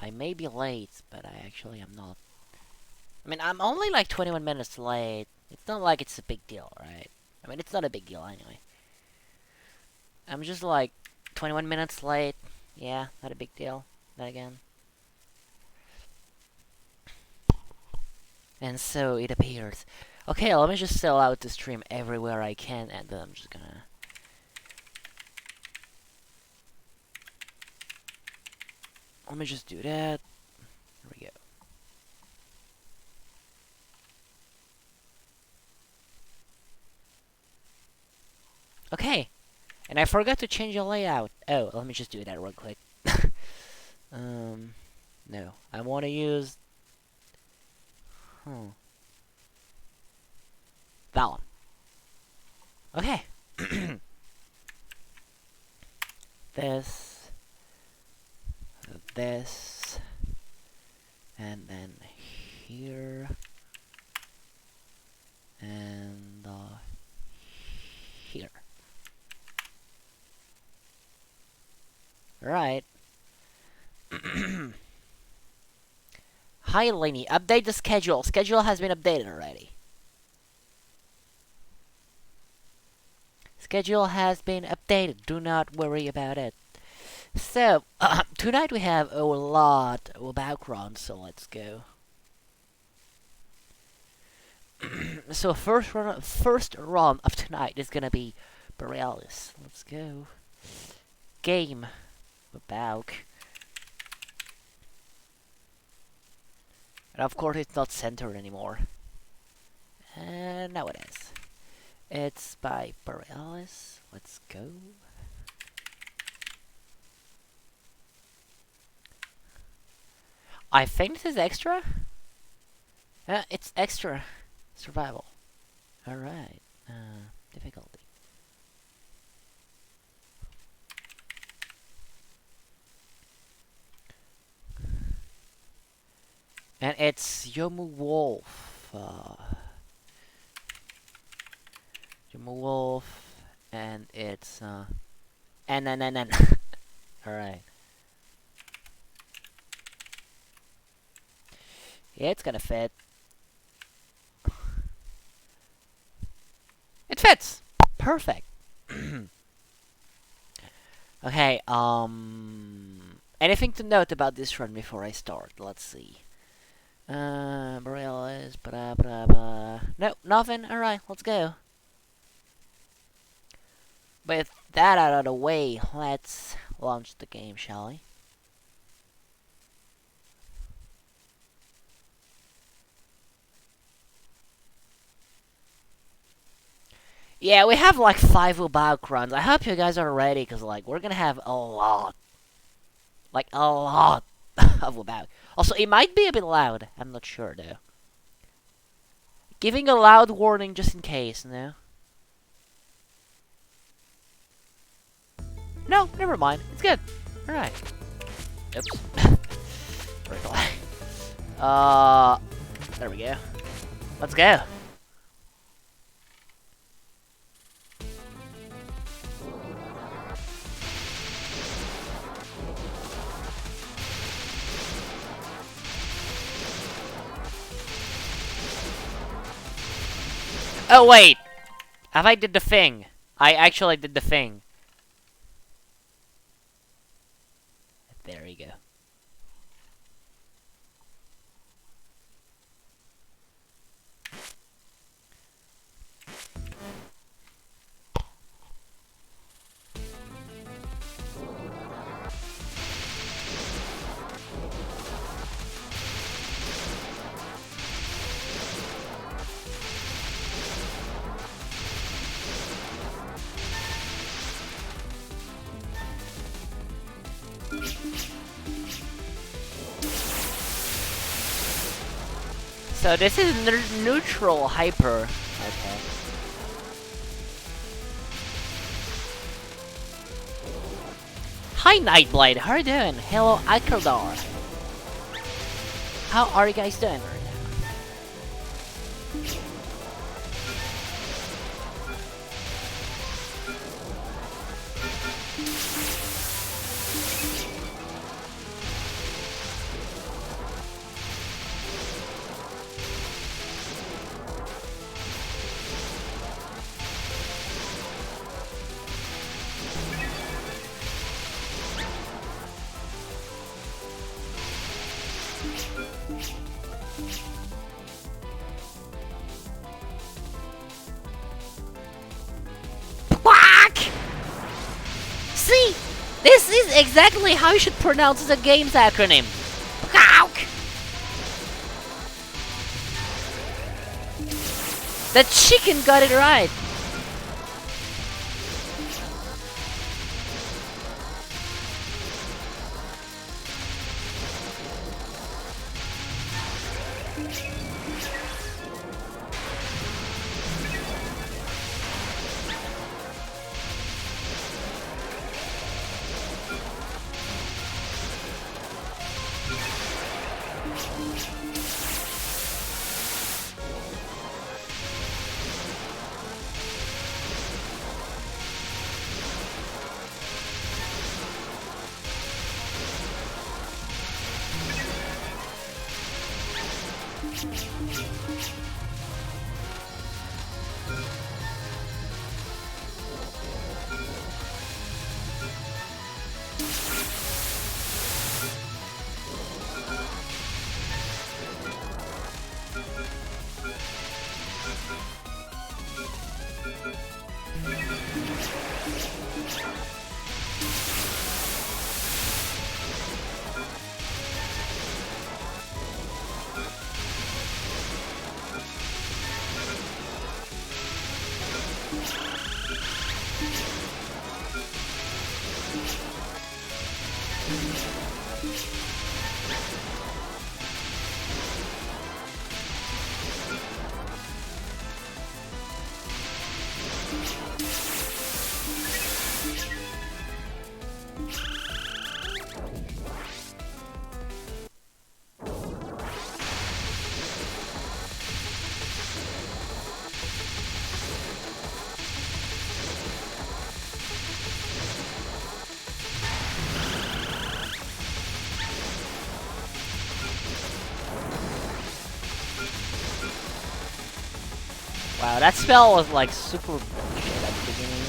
I may be late, but I actually am not. I mean, I'm only like 21 minutes late. It's not like it's a big deal, right? I mean, it's not a big deal anyway. I'm just like 21 minutes late. Yeah, not a big deal. Then again. And so it appears. Okay, let me just sell out the stream everywhere I can, and then I'm just gonna... Let me just do that. There we go. Okay. And I forgot to change the layout. Oh, let me just do that real quick. No. I want to use... That one. Okay. This, and then here, and here. Right. Hi, Lainey. Update the schedule. Schedule has been updated already. Schedule has been updated. Do not worry about it. So, tonight we have a lot of background, so let's go. So first run of tonight is gonna be Borealis. Let's go. Game about. And of course it's not centered anymore. And now it is. It's by Borealis. Let's go. I think this is extra. It's extra. Survival. Alright. Difficulty. And it's Yomu Wolf. Yomu Wolf. And it's, and. Alright. Yeah, it's gonna fit. It fits! Perfect! Okay, anything to note about this run before I start? Let's see. Borealis, no, nothing? Alright, let's go. With that out of the way, let's launch the game, shall we? Yeah, we have like 5 backgrounds. I hope you guys are ready, because like we're gonna have a lot. Like a lot of about. Also, it might be a bit loud. I'm not sure though. Giving a loud warning just in case, no? No, never mind. It's good. Alright. Oops. There we go. Let's go. Oh, wait! Have I did the thing? I actually did the thing. There you go. So this is neutral hyper. Okay. Hi Nightblade, how are you doing? Hello Akerdar. How are you guys doing right now? Quack! See? This is exactly how you should pronounce the game's acronym. Quack! The chicken got it right. Wow, that spell was like super bullshit at the beginning.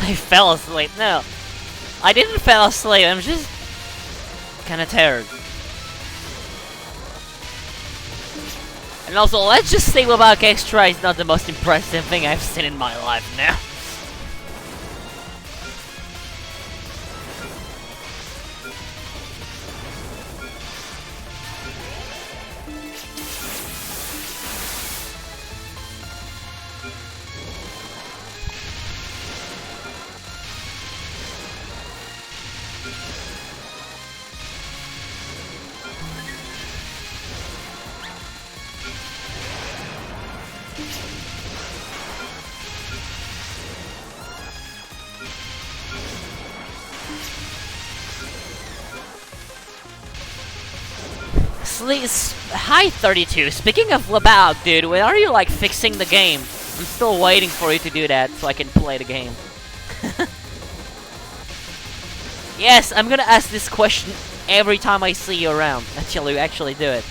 I fell asleep. No, I didn't fall asleep. I'm just kind of tired. And also, let's just say Wabak Extra is not the most impressive thing I've seen in my life now. Hi 32. Speaking of Labout, dude, when are you like fixing the game? I'm still waiting for you to do that so I can play the game. Yes, I'm gonna ask this question every time I see you around until you actually do it.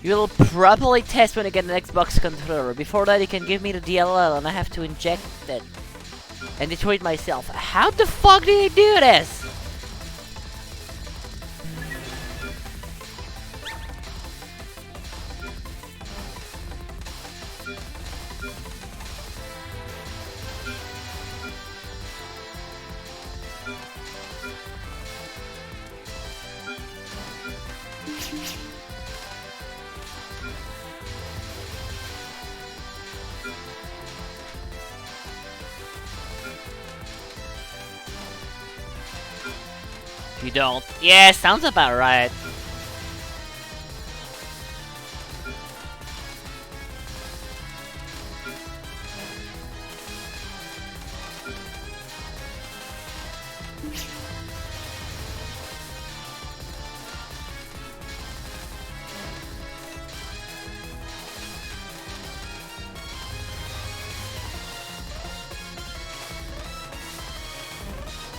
You'll probably test when I get an Xbox controller. Before that, you can give me the DLL and I have to inject it and Detroit myself. How the fuck do you do this? You don't. Yeah, sounds about right.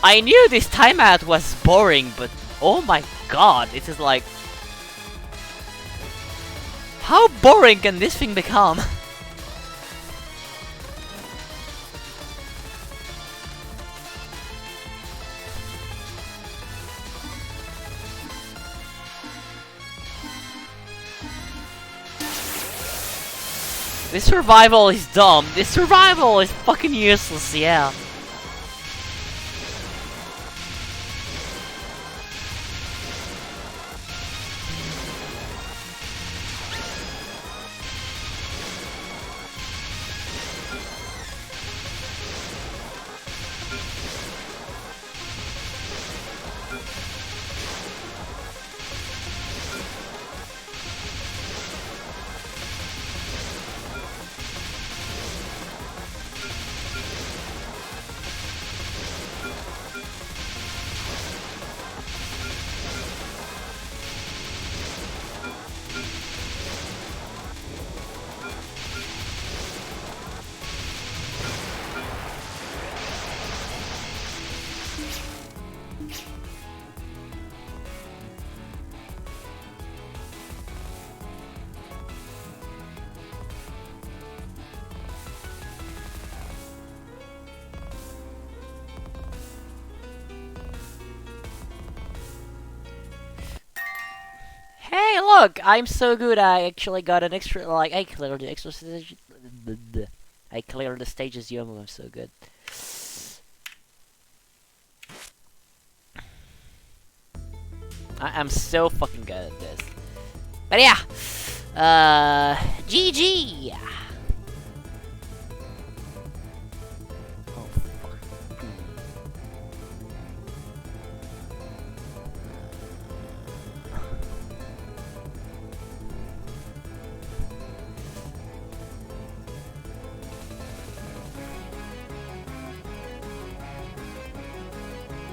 I knew this timeout was boring, but oh my god, this is like... How boring can this thing become? This survival is dumb. This survival is fucking useless, yeah. Hey, look! I'm so good. I actually got an extra. Like I cleared the extra stage. I cleared the stages. Yomo. I'm so good. I'm so fucking good at this. But yeah, GG. Oh fuck.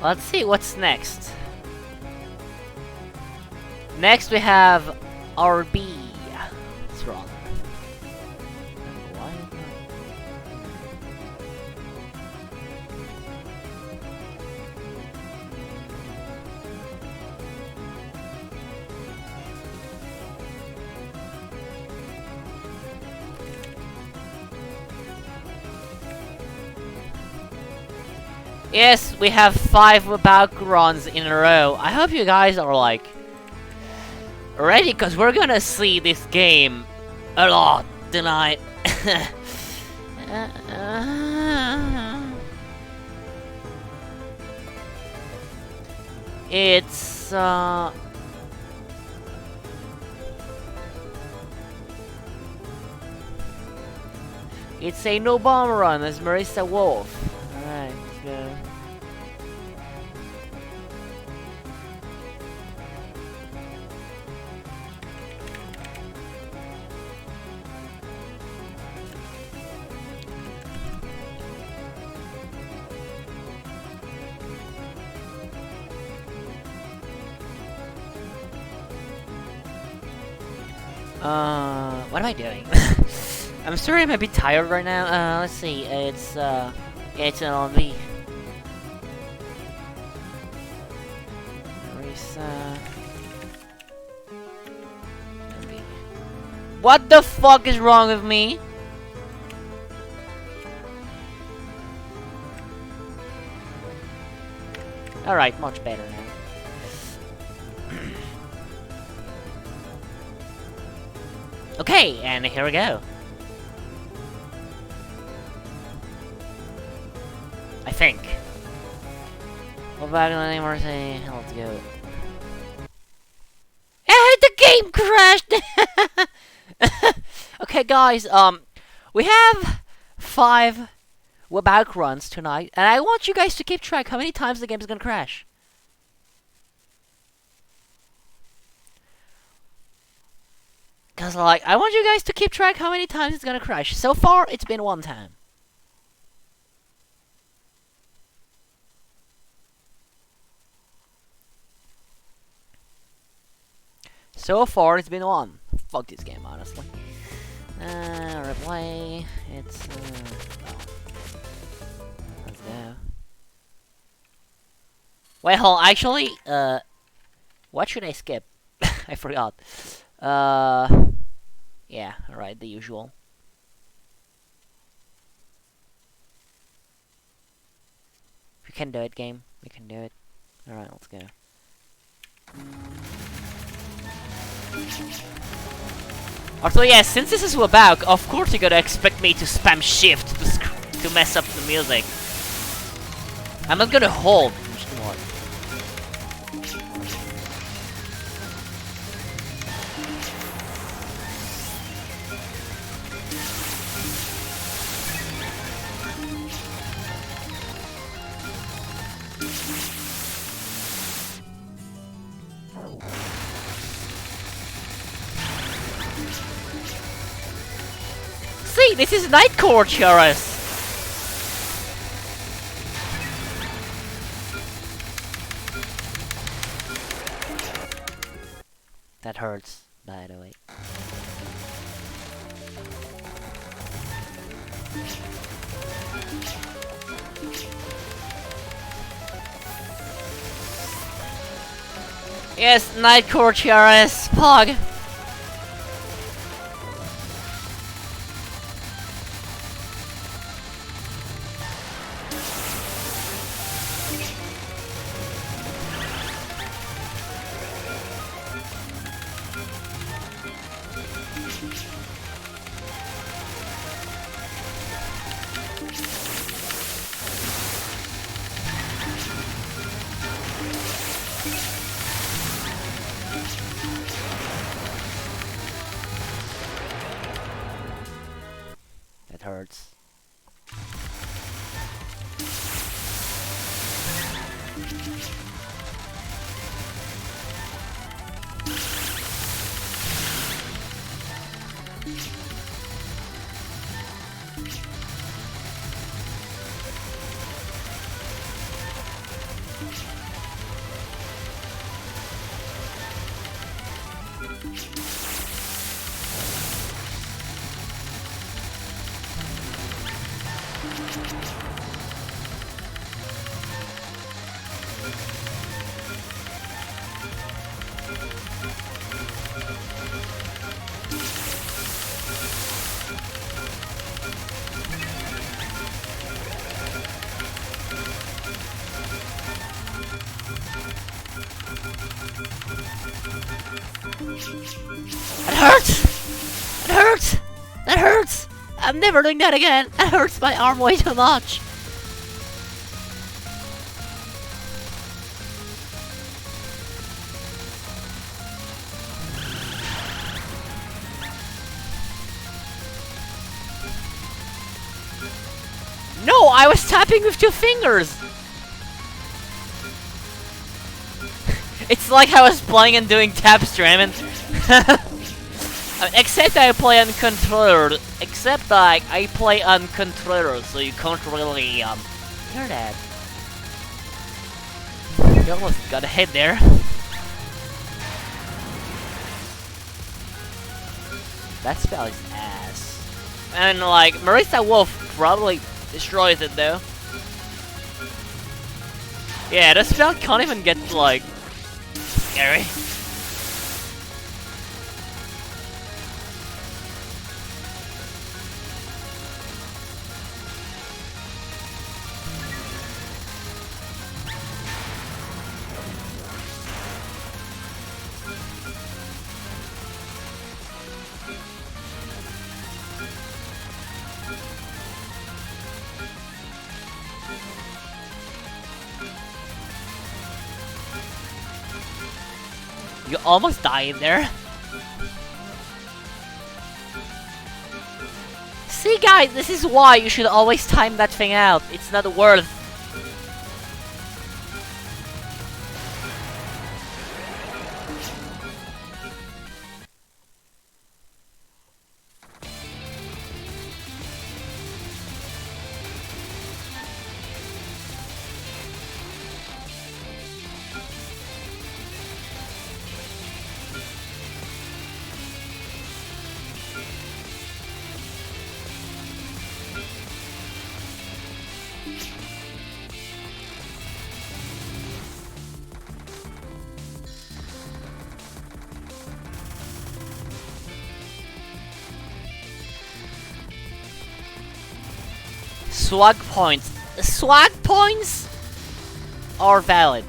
Let's see what's next. Next we have RB. What's wrong? Why? Yes, we have 5 backgrounds in a row. I hope you guys are like ready, because we're gonna see this game a lot tonight. It's it's a no bomb run as Marissa Wolf. Alright, let's go. What am I doing? I'm sorry, I'm a bit tired right now. Let's see. Yeah, it's an LV. What the fuck is wrong with me? Alright, much better now. Okay, and here we go. I think. Go back to the name or say, let's go. The game crashed! Okay, guys, we have 5 webback runs tonight, and I want you guys to keep track how many times the game is gonna crash. Cause like, I want you guys to keep track how many times it's gonna crash. So far, it's been 1 time. So far, it's been 1. Fuck this game, honestly. Replay. It's well. Let's go. Well, actually, what should I skip? I forgot. Yeah, alright, the usual. We can do it, game. We can do it. Alright, let's go. Also, yeah, since this is Webback, of course you're gonna expect me to spam shift to mess up the music. I'm not gonna hold. I'm just gonna hold. See, this is Nightcore, Charas! That hurts, by the way. Yes, Nightcore, Charas, Pog! That hurts. It hurts! It hurts! That hurts! I'm never doing that again! That hurts my arm way too much! No, I was tapping with 2 fingers! It's like I was playing and doing tap streaming. Except I play on controller. Except like I play on controller, so you can't really hear that. You almost got a hit there. That spell is ass. And like Marisa Wolf probably destroys it though. Yeah, the spell can't even get like scary. You almost died there. See guys, this is why you should always time that thing out. It's not worth. Swag points. Swag points are valid.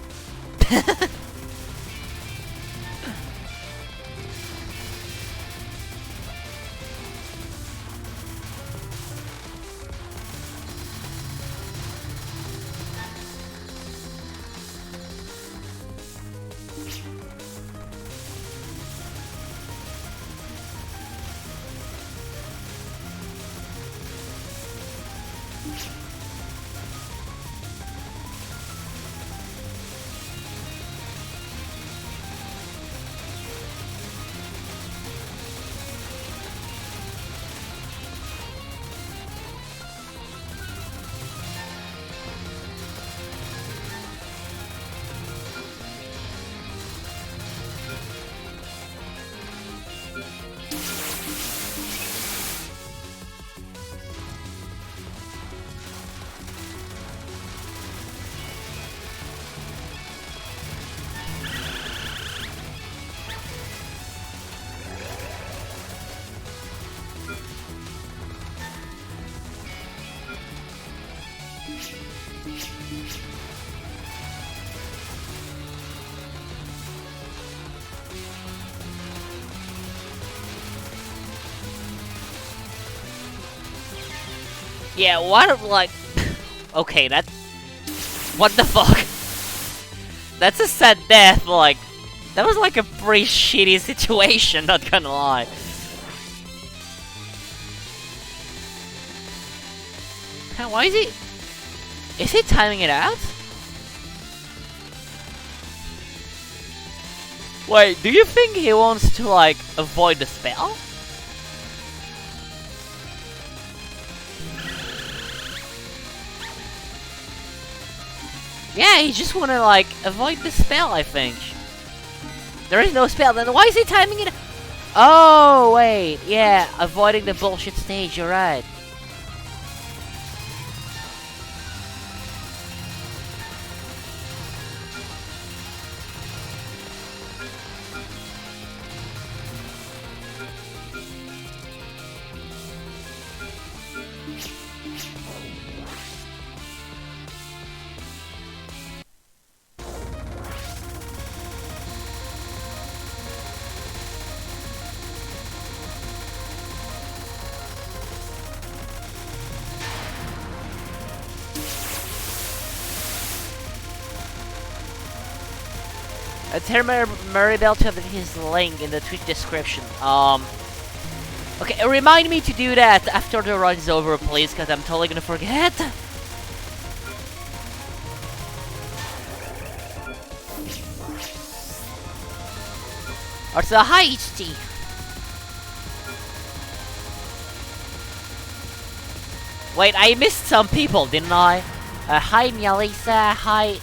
Yeah, what, like... Okay, that... What the fuck? That's a sad death, but, like... That was, like, a pretty shitty situation, not gonna lie. Why is he... Is he timing it out? Wait, do you think he wants to, like, avoid the spell? Yeah, he just wanna, like, avoid the spell, I think. There is no spell, then why is he timing it? Oh, wait, yeah, avoiding the bullshit stage, you're right. Tell Maribel to have his link in the Twitch description. Okay, remind me to do that after the run is over, please, because I'm totally gonna forget. Also, hi HT. Wait, I missed some people, didn't I? Hi Mialisa, hi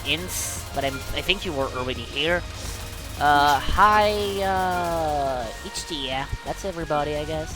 Inns, but I think you were already here. Hi HT, yeah, that's everybody, I guess.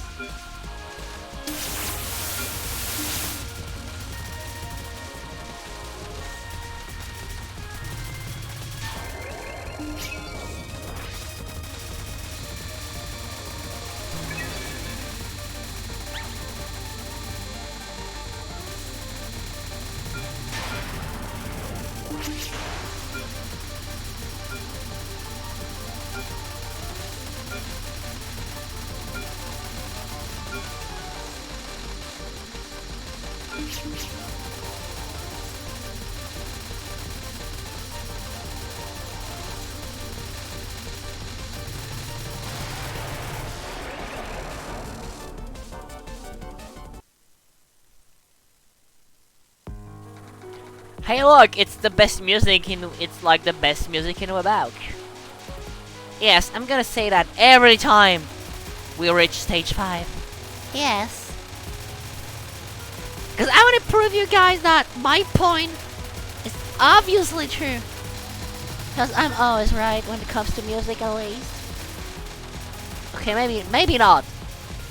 Hey look, it's the best music it's like the best music in Webauc. Yes, I'm gonna say that every time we reach stage 5. Yes. Cause I wanna prove you guys that my point is obviously true. Cause I'm always right when it comes to music at least. Okay, maybe not.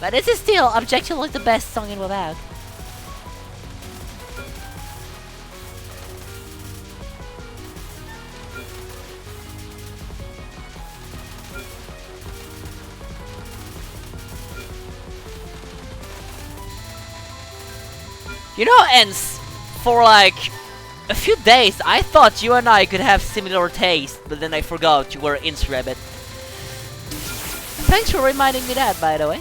But this is still objectively the best song in Webauc. You know, Ens, for like a few days I thought you and I could have similar taste, but then I forgot you were Ens Rabbit. Thanks for reminding me that, by the way.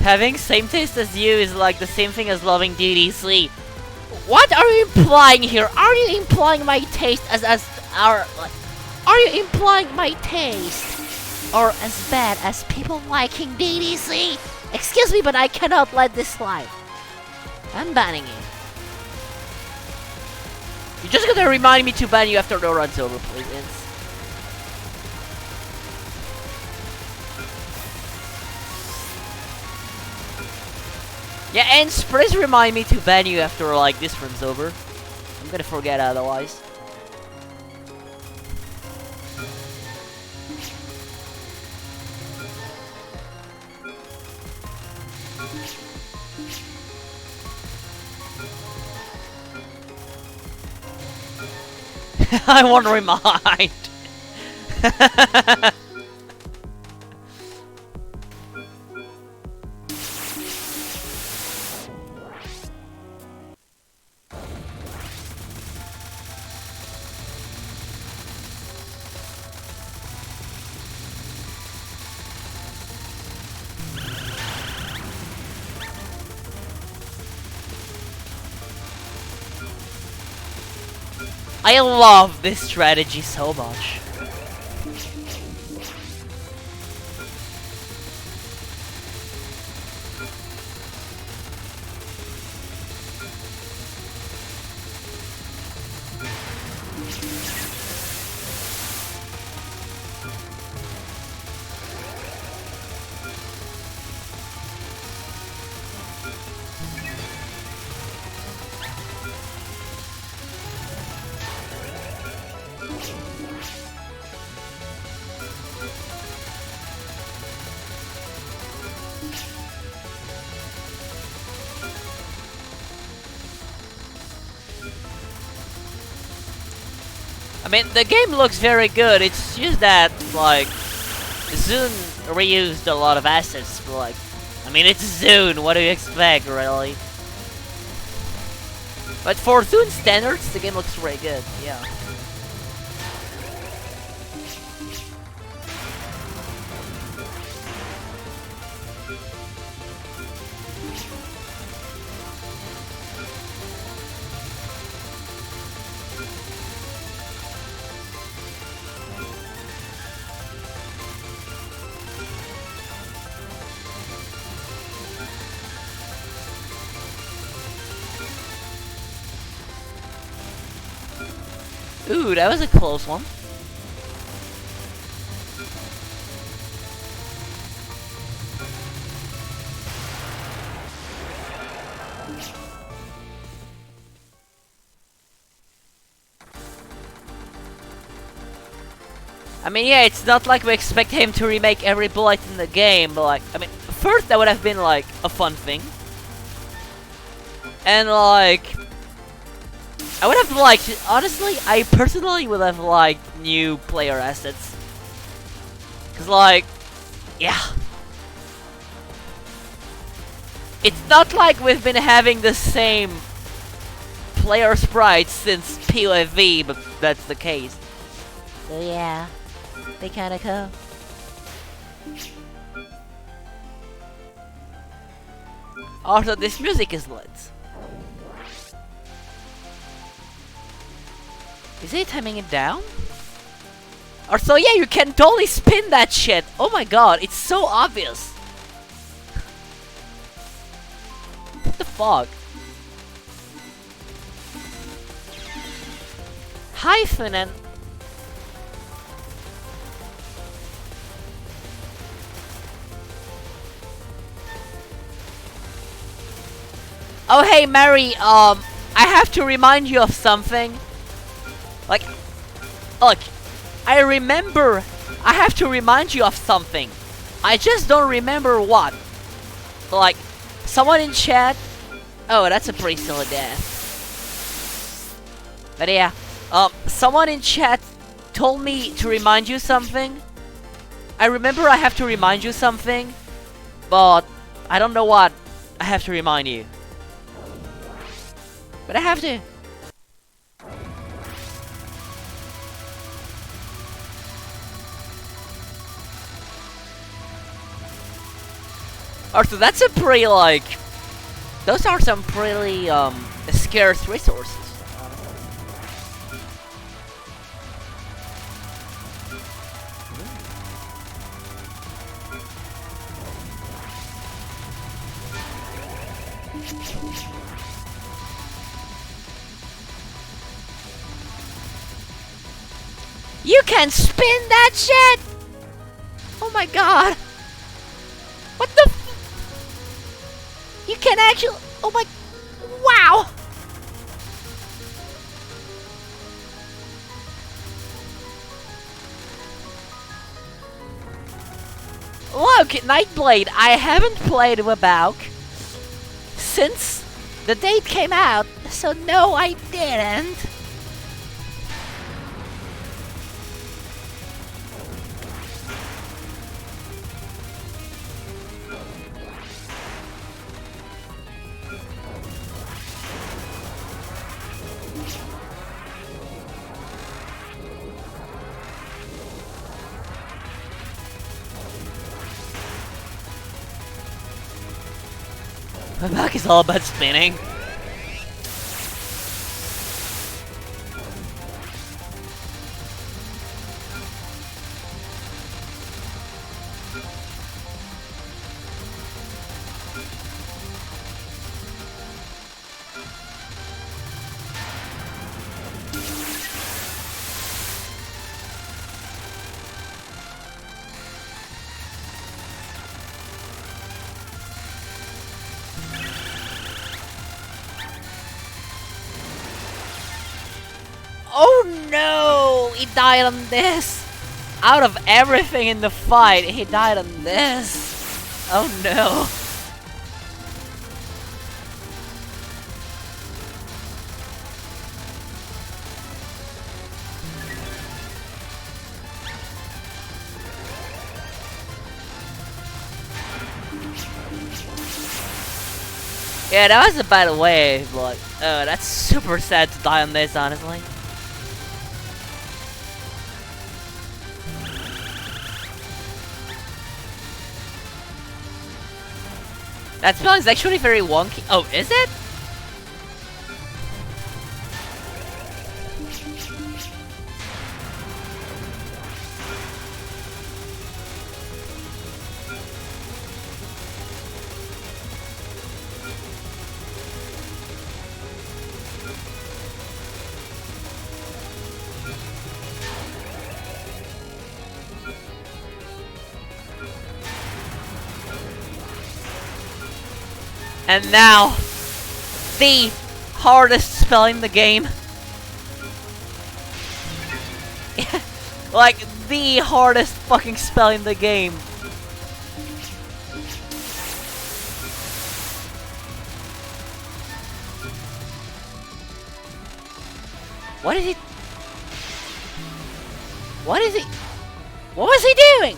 Having same taste as you is like the same thing as loving DDC. What are you implying here? Are you implying my taste as our like, are you implying my taste or as bad as people liking DDC? Excuse me, but I cannot let this slide. I'm banning you. You're just gonna remind me to ban you after the run's over, please. Yeah, and please remind me to ban you after like this run's over. I'm gonna forget otherwise. I won't remind. I love this strategy so much. I mean, the game looks very good. It's just that, like, Zune reused a lot of assets. But, like, I mean, it's Zune. What do you expect, really? But for Zune standards, the game looks really good. Yeah. Ooh, that was a close one. I mean, yeah, it's not like we expect him to remake every bullet in the game, but like, I mean, first that would have been like a fun thing. And like, I would have liked, honestly, I personally would have liked new player assets. Cause like, yeah. It's not like we've been having the same player sprites since POV, but that's the case. So yeah, they kinda cool. Also, this music is lit. Is he timing it down? Or so yeah, you can totally spin that shit. Oh my god, it's so obvious. What the fuck? Hyphen and... Oh hey Mary, I have to remind you of something. Like, look, I remember I have to remind you of something. I just don't remember what. Like, someone in chat... Oh, that's a pretty silly death. But yeah, someone in chat told me to remind you something. I remember I have to remind you something, but I don't know what I have to remind you. But I have to. Also, that's a pretty, like... Those are some pretty, scarce resources. You can spin that shit! Oh my god! What the f- You can actually... Oh my... Wow! Look, Nightblade, I haven't played Wabauk since the date came out, so no, I didn't. My back is all about spinning. Oh no! He died on this! Out of everything in the fight, he died on this! Oh no! Yeah, that was a bad wave, like, oh, that's super sad to die on this, honestly. That spell is actually very wonky. Oh, is it? And now, the hardest spell in the game. Like, the hardest fucking spell in the game. What is he? What is he? What was he doing?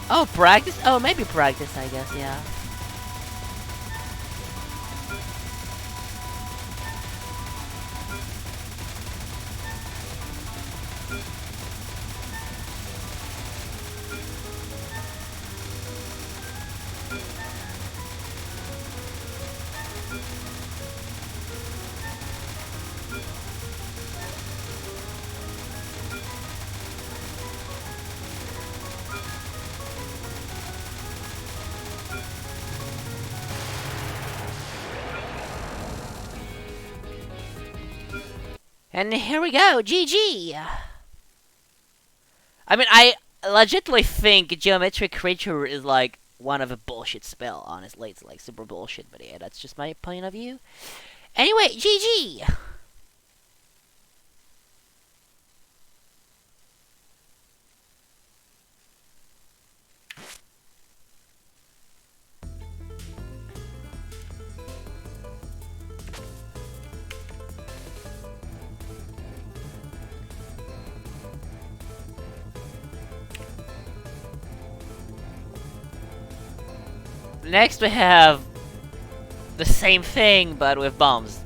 Oh, practice? Oh, maybe practice, I guess, yeah. And here we go, GG! I mean, I legitimately think Geometric Creature is like one of a bullshit spell, honestly. It's like super bullshit, but yeah, that's just my point of view. Anyway, GG! Next we have the same thing, but with bombs.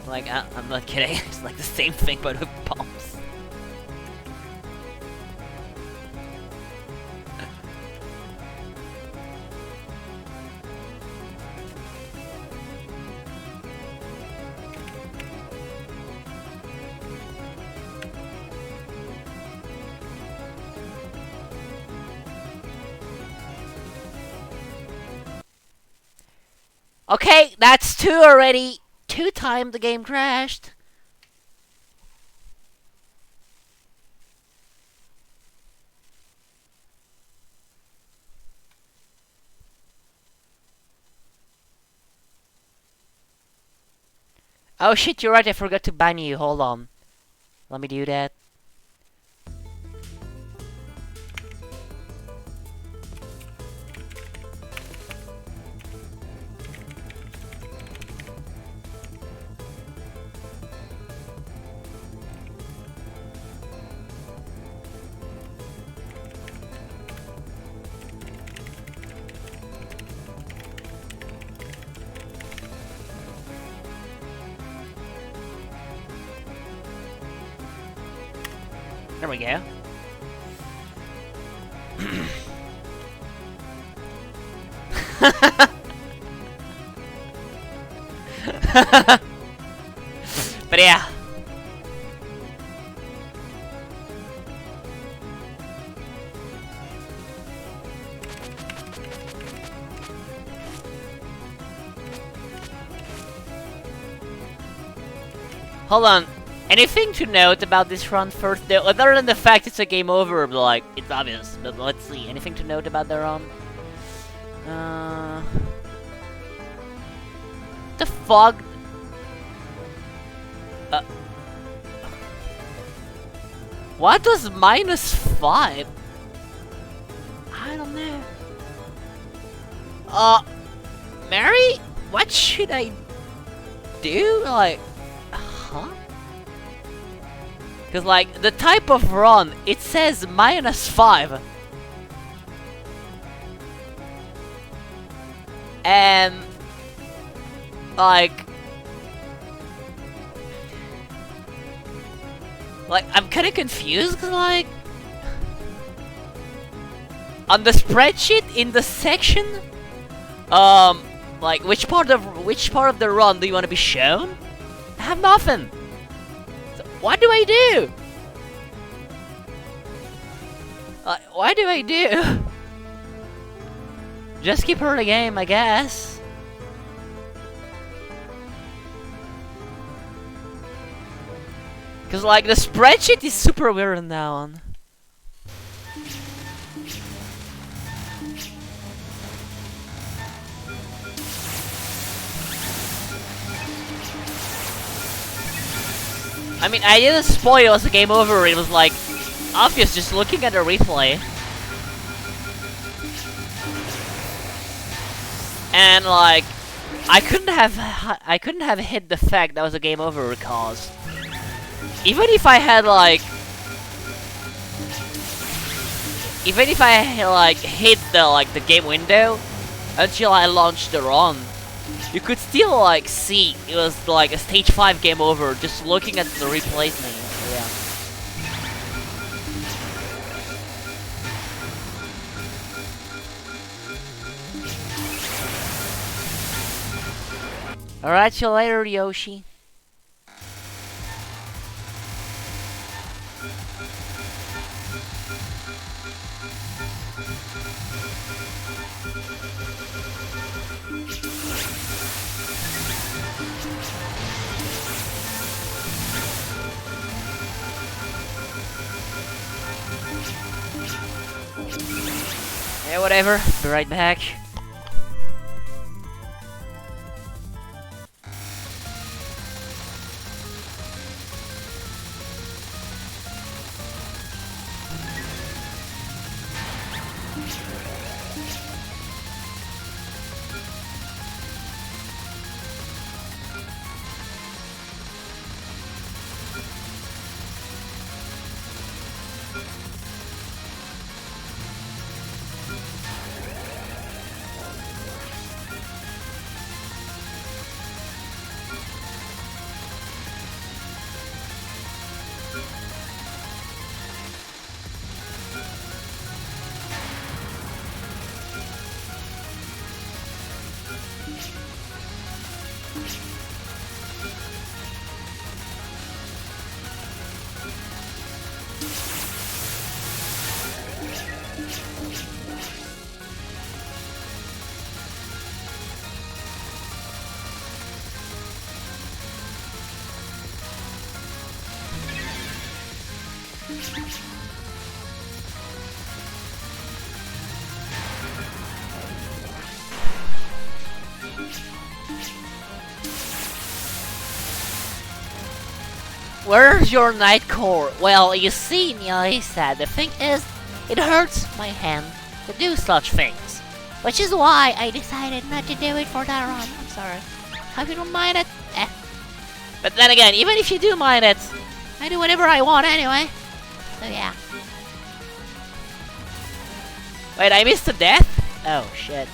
Like, I'm not kidding, it's like the same thing, but with bombs. Okay, that's 2 already. 2 times the game crashed. Oh shit, you're right, I forgot to ban you. Hold on. Let me do that. There we go. But yeah. Hold on. Anything to note about this run first, though, other than the fact it's a game over, but, like, it's obvious, but let's see. Anything to note about the run? The fog... What was -5? I don't know. Mary? What should I do? Like... huh? Because, like, the type of run, it says -5. And, like, I'm kind of confused, cause like, on the spreadsheet in the section, like which part of the run do you want to be shown? I have nothing. So what do I do? What do I do? Just keep her the game, I guess. Cause like the spreadsheet is super weird now. I mean, I didn't spoil it was a game over. It was like obvious just looking at the replay. And like, I couldn't have hid the fact that was a game over because even if I had like, hid the game window until I launched the run, you could still like see it was like a stage 5 game over just looking at the replay thing. Yeah. Alright, see you later, Yoshi. Yeah, whatever. Be right back. Where's your night core? Well, you see, Neil said, the thing is, it hurts my hand to do such things. Which is why I decided not to do it for that run. I'm sorry. Hope you don't mind it. Eh. But then again, even if you do mind it, I do whatever I want anyway. So yeah. Wait, I missed a death? Oh, shit.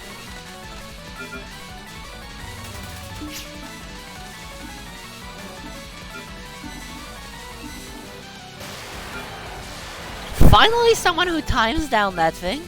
Finally, someone who times down that thing.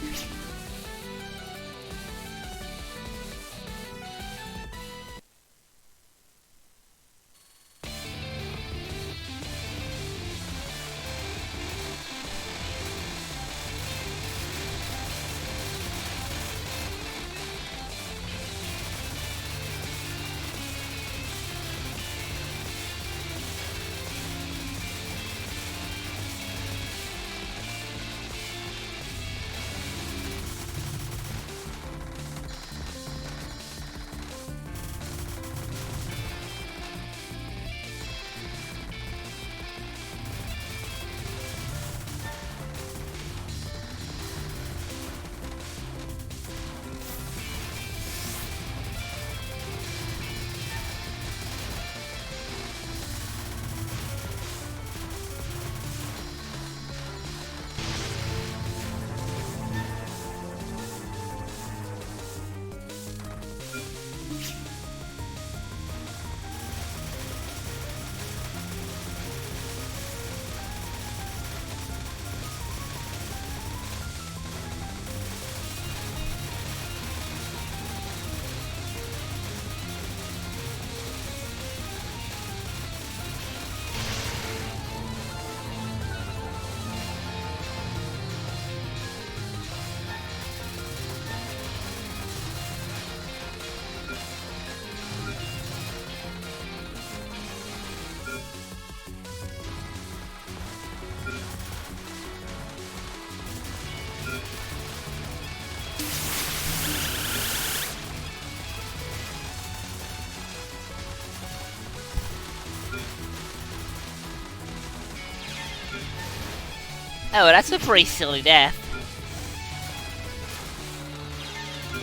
Oh, that's a pretty silly death.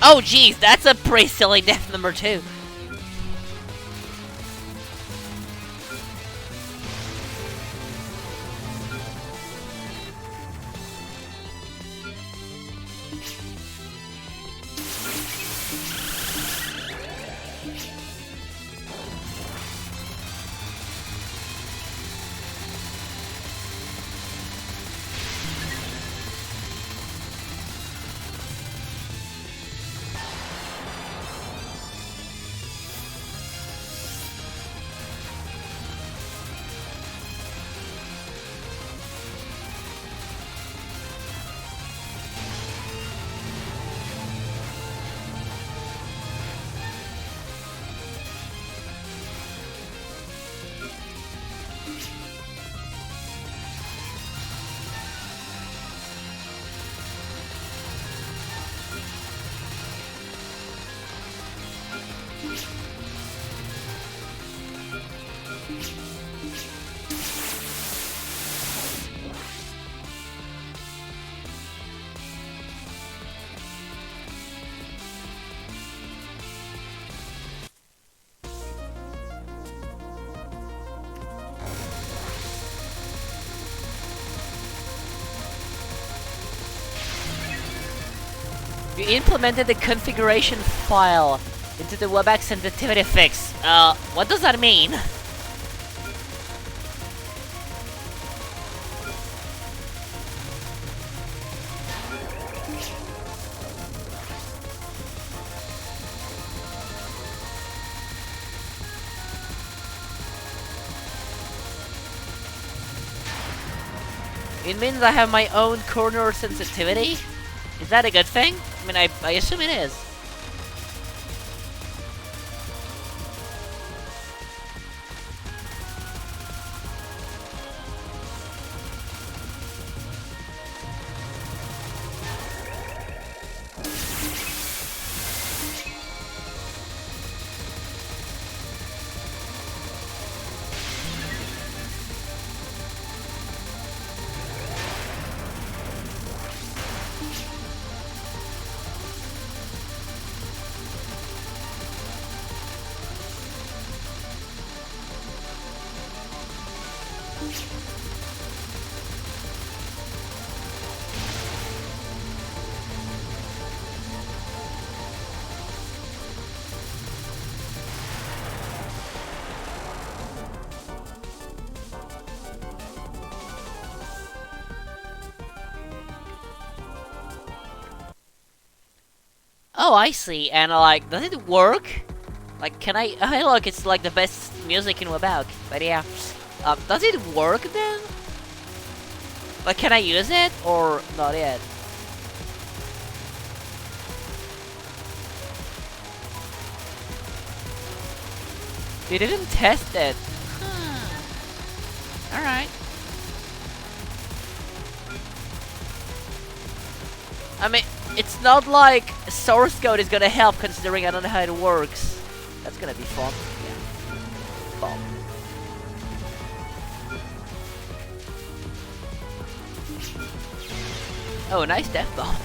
Oh, jeez, that's a pretty silly death number 2. You implemented the configuration file into the WebEx sensitivity fix. What does that mean? It means I have my own corner sensitivity? Is that a good thing? I mean, I assume it is. Oh, I see. And like, does it work? Like, can I? Hey, look, it's like the best music in Webak. But yeah, does it work then? Like, can I use it or not yet? You didn't test it. All right. I mean, it's not like source code is gonna help considering I don't know how it works. That's gonna be fun. Yeah. Bomb. Oh, nice death bomb.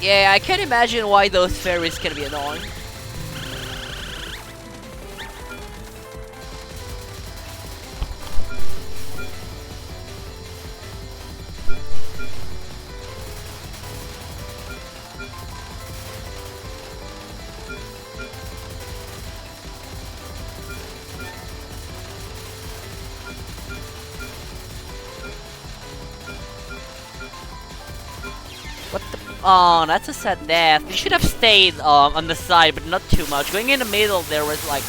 Yeah, I can imagine why those fairies can be annoying. What the? Oh, that's a sad death. You should have stayed on the side, but not too much. Going in the middle there was like...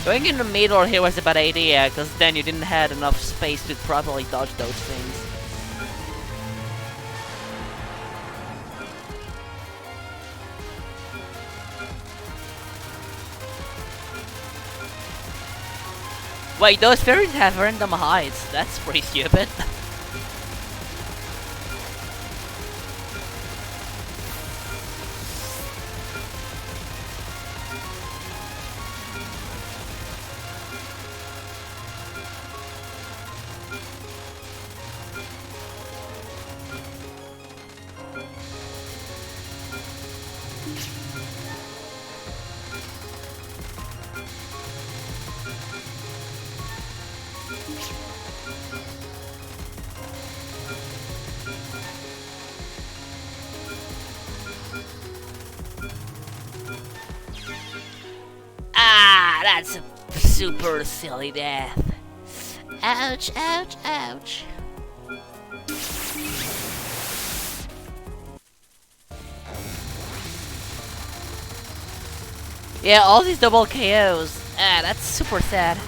Going in the middle here was a bad idea, because then you didn't have enough space to properly dodge those things. Wait, those fairies have random heights. That's pretty stupid. Ah, that's a super silly death. Ouch, ouch, ouch. Yeah, all these double KOs. Ah, that's super sad.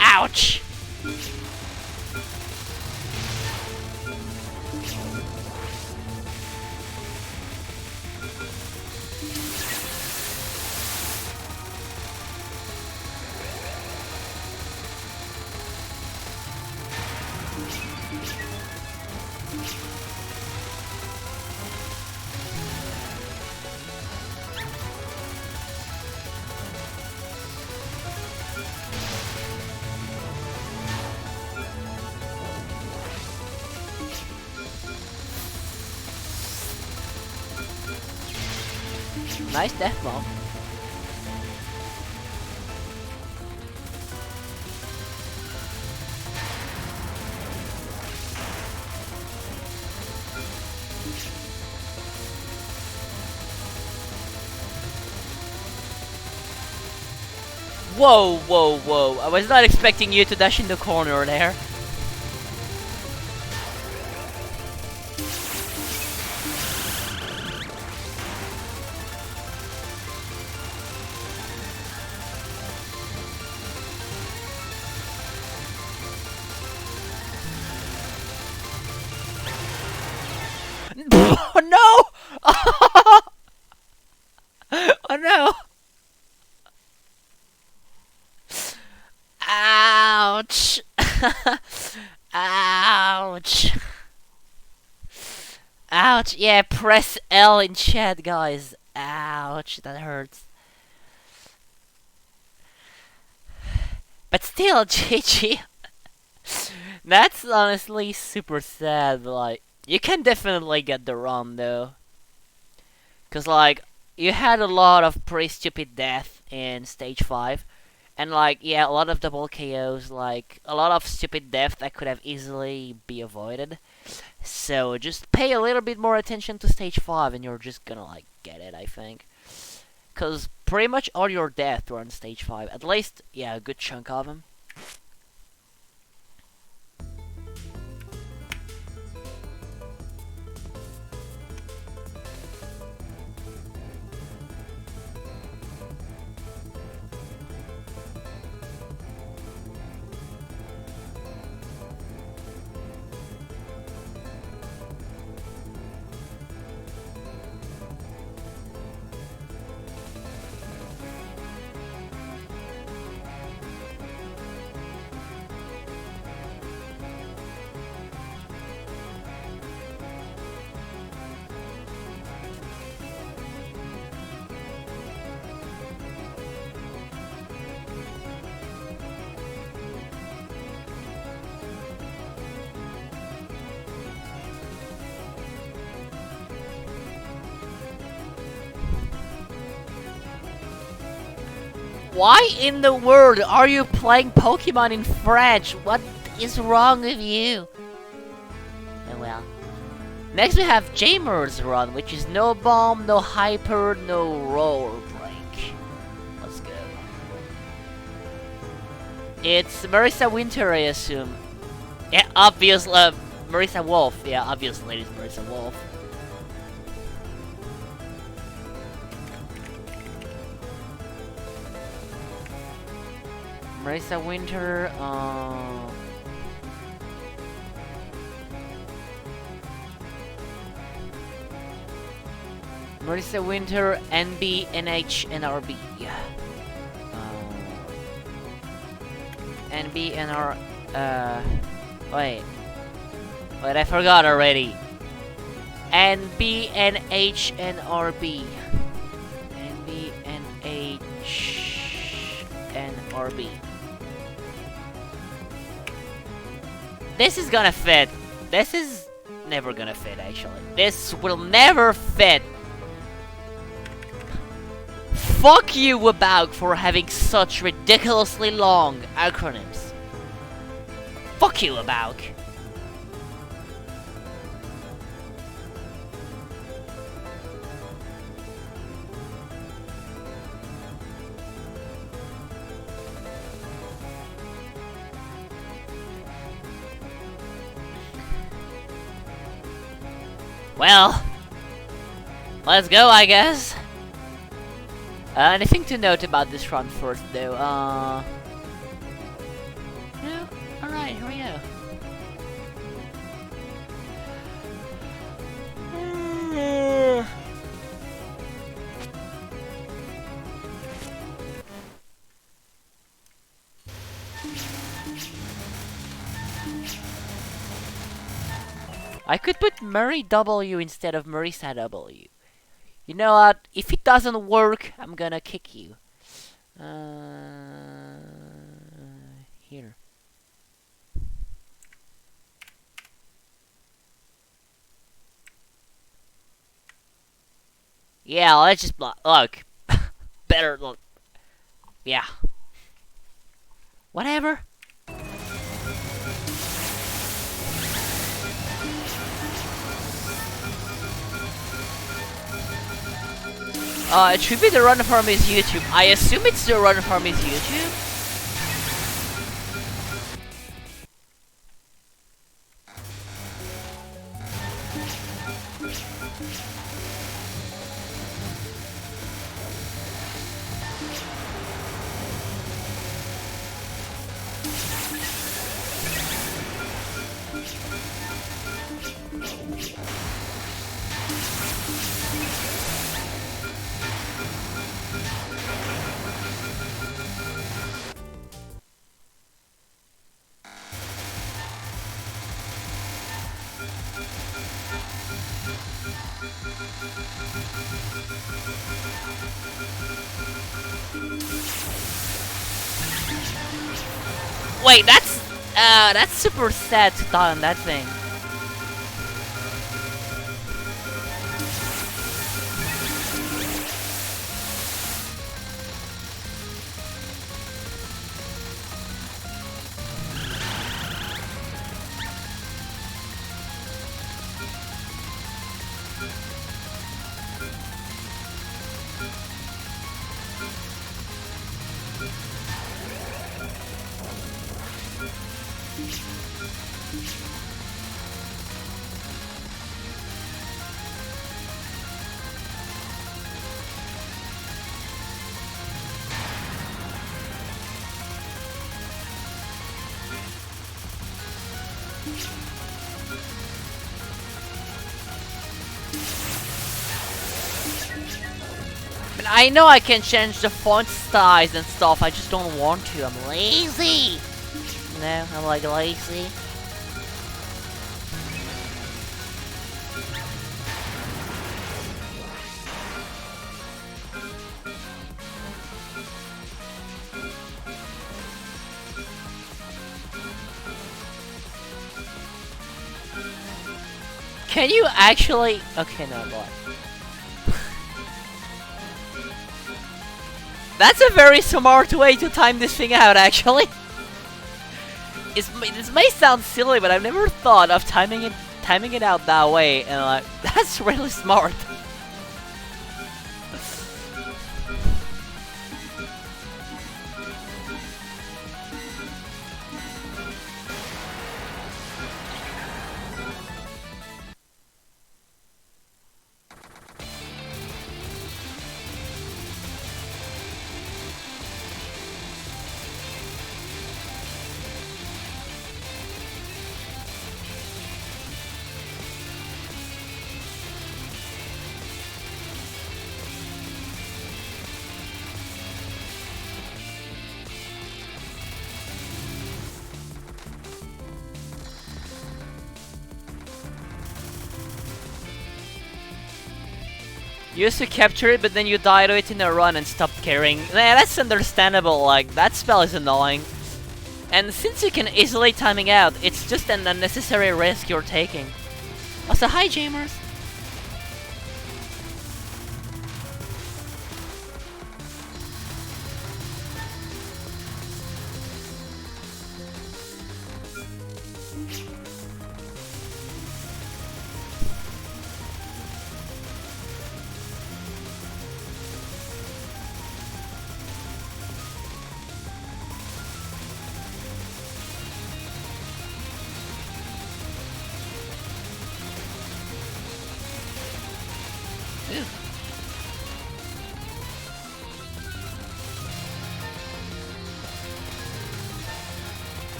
Ouch! Nice death bomb. Whoa, whoa, whoa. I was not expecting you to dash in the corner there. Oh no! Oh no! Ouch! Ouch! Ouch! Yeah, press L in chat, guys. Ouch, that hurts. But still, GG. That's honestly super sad. Like, you can definitely get the run though. Cause like, you had a lot of pretty stupid death in stage 5. And like, yeah, a lot of double KOs, like, a lot of stupid death that could have easily be avoided. So just pay a little bit more attention to stage 5 and you're just gonna like, get it, I think. Cause pretty much all your death were on stage 5. At least, yeah, a good chunk of them. Why in the world are you playing Pokemon in French? What is wrong with you? Oh well. Next we have Jamer's run, which is no bomb, no hyper, no roll break. Let's go. It's Marissa Winter, I assume. Yeah, obviously, Marissa Wolf. Yeah, obviously it's Marissa Wolf. Marissa Winter, Marissa Winter, NB, NH, NRB. NB, NR. Wait. Wait, I forgot already. NB, NH, NRB. NB, NH, NRB. This is gonna fit. This is never gonna fit, actually. This will never fit. Fuck you, Wabaug, for having such ridiculously long acronyms. Fuck you, Wabaug. Well, let's go, I guess. Anything to note about this run first, though? No? Alright, here we go. I could put Murray W instead of Marissa W. You know what? If it doesn't work, I'm gonna kick you. Here. Yeah, let's just look. Better look. Yeah. Whatever. It should be the run from his YouTube. I assume it's the run from his YouTube. Wait, that's super sad to die on that thing. I know I can change the font size and stuff, I just don't want to. I'm lazy. No, I'm like lazy. Can you actually... Okay, no, boy. That's a very smart way to time this thing out, actually. This may sound silly, but I've never thought of timing it out that way, and like, that's really smart. You used to capture it, but then you died to it in a run and stopped caring. Nah, that's understandable, like, that spell is annoying. And since you can easily timing out, it's just an unnecessary risk you're taking. Also, hi, Jamers.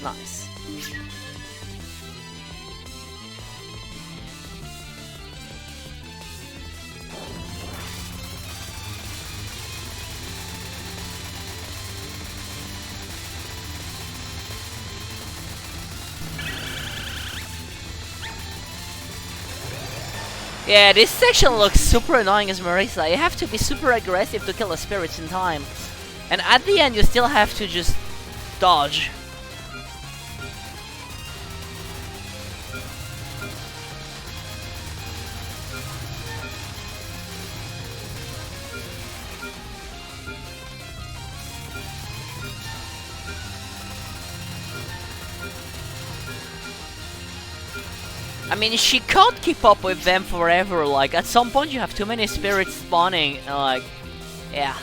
Nice. Yeah, this section looks super annoying as Marisa. You have to be super aggressive to kill the spirits in time. And at the end you still have to just dodge. I mean, she can't keep up with them forever, like, at some point you have too many spirits spawning, and like, yeah.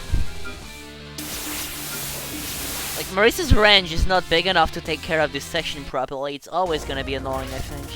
Like, Marisa's range is not big enough to take care of this section properly, it's always gonna be annoying, I think.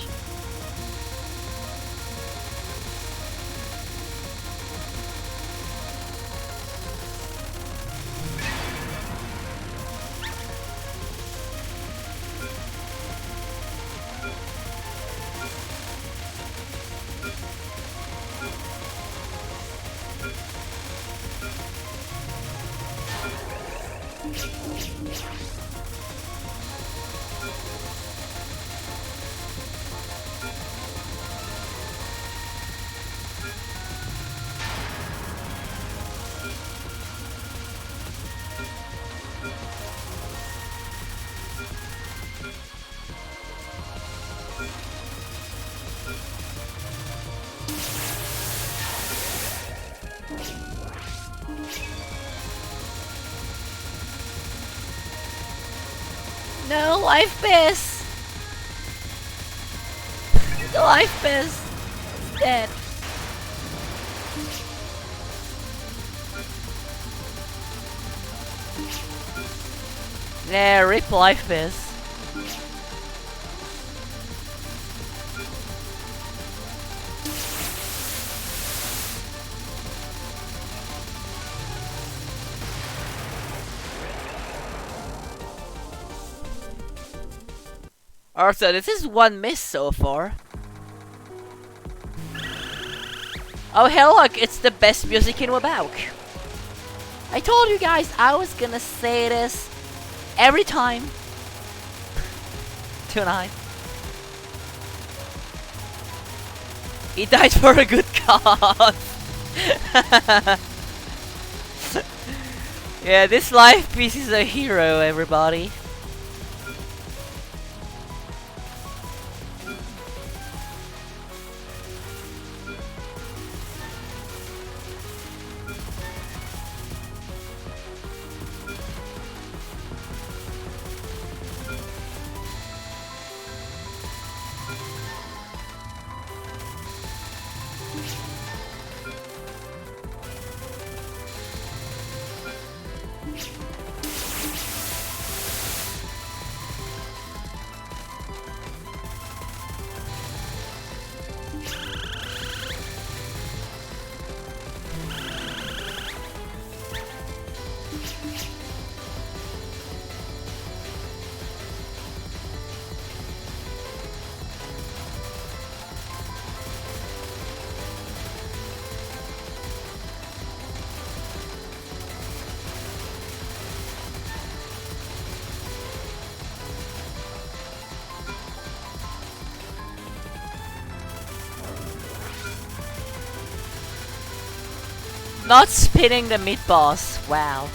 No, life piss! The life piss! It's dead. Yeah, rip life piss. Also, this is one miss so far. Oh hell, look, it's the best music in Wabauk. I told you guys I was gonna say this every time tonight. He died for a good cause. Yeah, this life piece is a hero, everybody. Not spinning the mid-boss. Wow.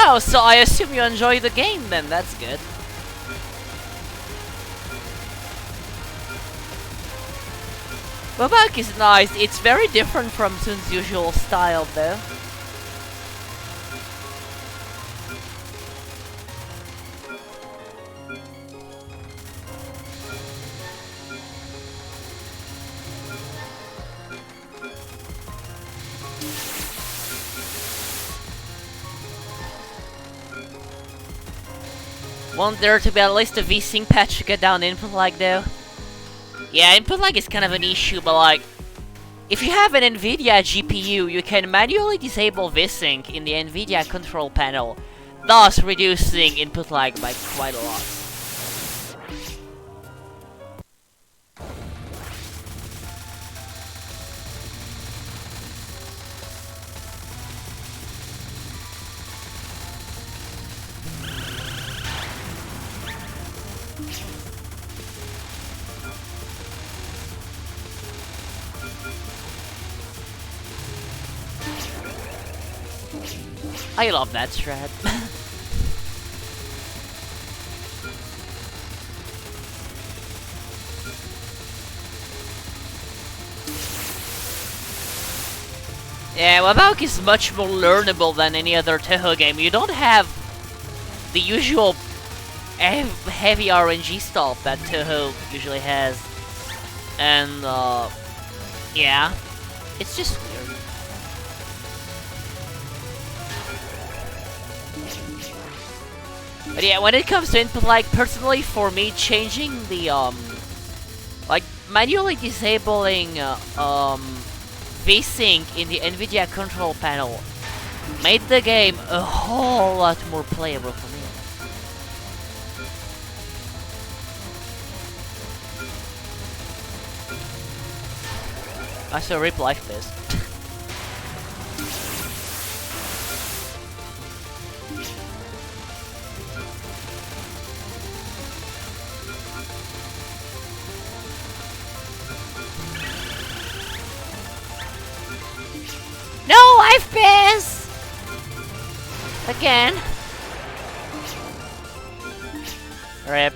Oh, so I assume you enjoy the game then, that's good. Babak is nice, it's very different from Sun's usual style though. Want there to be at least a VSync patch to get down input lag though? Yeah, input lag is kind of an issue, but like, if you have an NVIDIA GPU, you can manually disable VSync in the NVIDIA control panel, thus reducing input lag by quite a lot. I love that strat. Yeah, Wabawk is much more learnable than any other Touhou game. You don't have the usual heavy RNG stuff that Touhou usually has. And, yeah, it's just weird. But yeah, when it comes to input lag, personally for me, changing the, like, manually disabling, VSync in the NVIDIA control panel made the game a whole lot more playable for me. I saw Rip like this. No, I've missed! Again. Rip.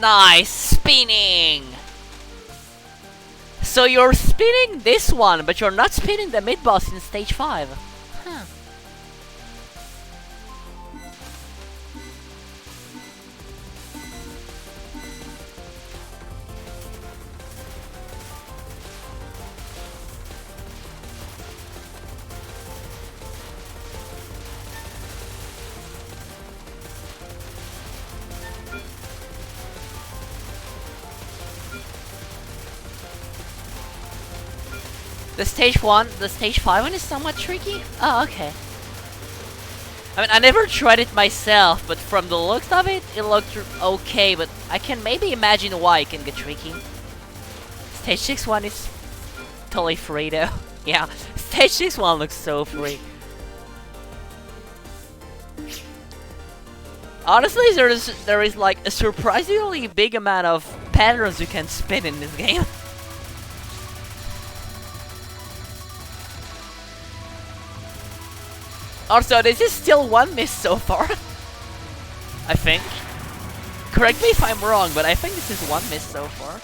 Nice! Spinning! So you're spinning this one, but you're not spinning the mid-boss in stage 5. Huh. The stage 5 one is somewhat tricky? Oh, okay. I mean, I never tried it myself, but from the looks of it, it looked okay, but I can maybe imagine why it can get tricky. Stage 6 one is totally free though. Yeah, stage 6 one looks so free. Honestly, there is like a surprisingly big amount of patterns you can spin in this game. Also, this is still one miss so far. I think. correct me if I'm wrong, but I think this is one miss so far.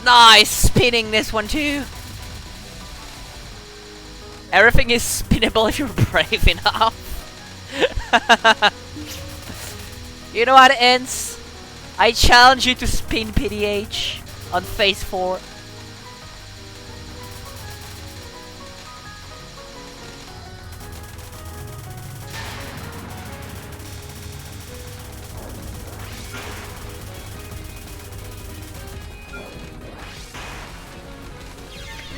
Nice! Spinning this one too! Everything is spinnable if you're brave enough. You know how it ends? I challenge you to spin PDH on phase 4.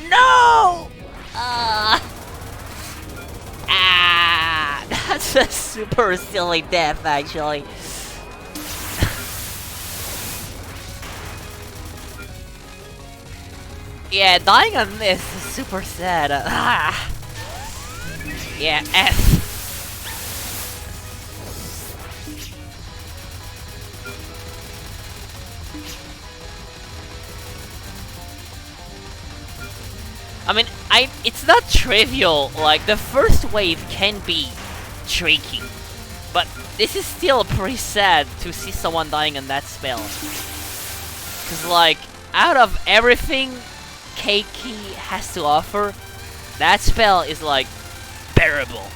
No! That's a super silly death, actually. Yeah, dying on this is super sad. Yeah, F. I mean, it's not trivial, like, the first wave can be tricky, but this is still pretty sad to see someone dying on that spell. Cause, like, out of everything Keiki has to offer, that spell is, like, bearable.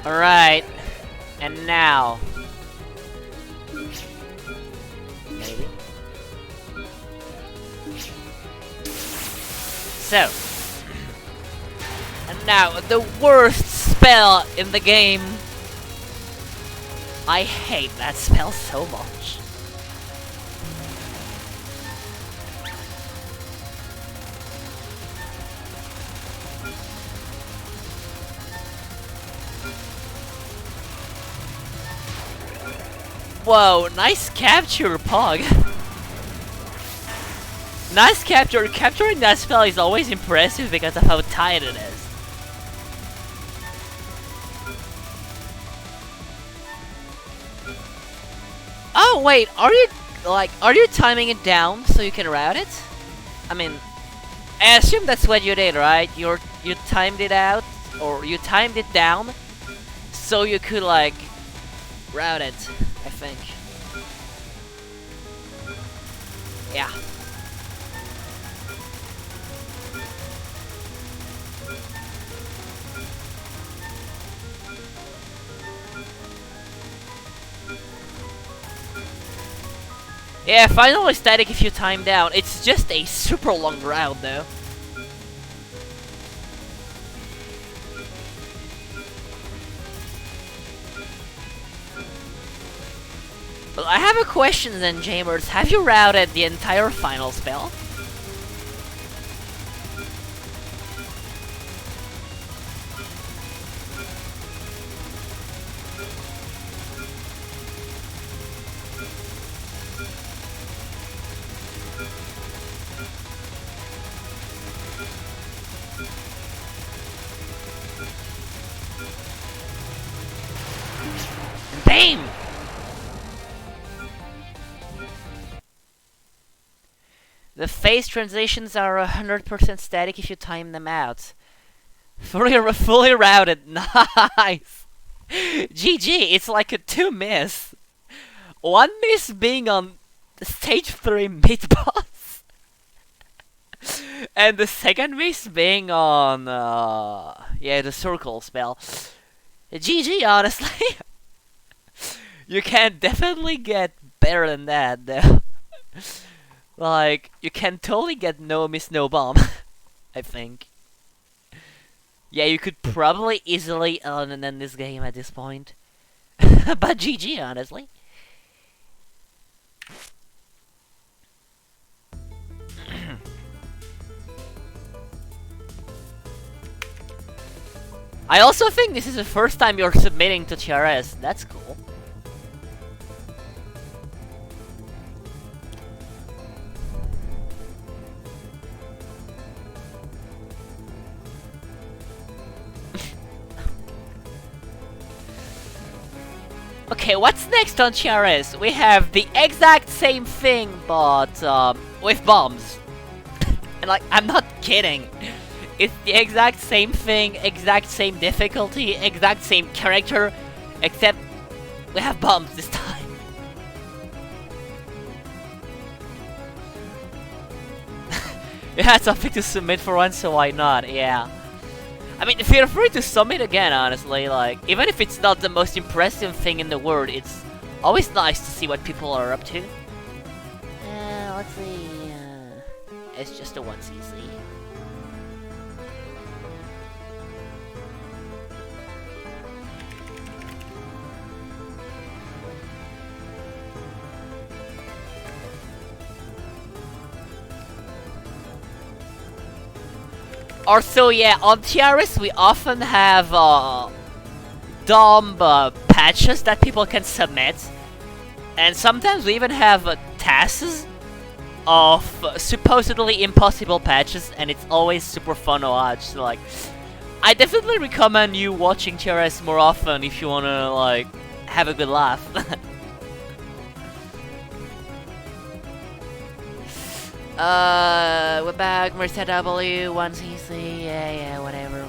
Alright, and now... maybe? So... and now, the worst spell in the game! I hate that spell so much. Whoa, nice capture, Pog. Nice capture. Capturing that spell is always impressive because of how tight it is. Oh wait, are you timing it down so you can route it? I mean, I assume that's what you did, right? You timed it out, or you timed it down so you could like route it, I think. Yeah. Yeah, finally static if you time down. It's just a super long route though. Well, I have a question then, Jamers. Have you routed the entire final spell? Bam! The phase transitions are 100% static if you time them out. Fully routed. Nice! GG, it's like a 2 miss. One miss being on the stage 3 mid boss, and the second miss being on yeah, the circle spell. GG, honestly. You can definitely get better than that, though. Like, you can totally get no miss, no bomb. I think. Yeah, you could probably easily end this game at this point. But GG, honestly. I also think this is the first time you're submitting to TRS. That's cool. Okay, what's next on TRS? We have the exact same thing, but with bombs. And like, I'm not kidding. It's the exact same thing, exact same difficulty, exact same character, except we have bombs this time. You had something to submit for once, so why not? Yeah. I mean, feel free to submit again, honestly. Like, even if it's not the most impressive thing in the world, it's always nice to see what people are up to. Let's see. It's just a 1cc. Also, yeah, on TRS we often have dumb patches that people can submit, and sometimes we even have tasks of supposedly impossible patches, and it's always super fun to watch. So, like, I definitely recommend you watching TRS more often if you wanna like have a good laugh. We're back, Mercer W, 1cc, yeah, whatever.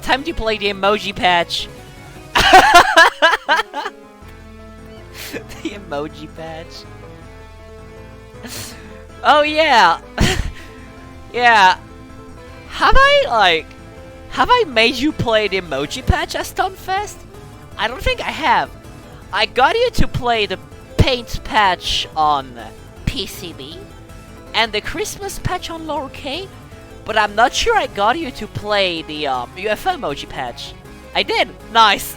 Time to play the emoji patch. The emoji patch. Oh yeah. Yeah. Have I made you play the emoji patch at Stunfest? I don't think I have. I got you to play the paint patch on PCB and the Christmas patch on Lower K, but I'm not sure I got you to play the UFO emoji patch. I did! Nice!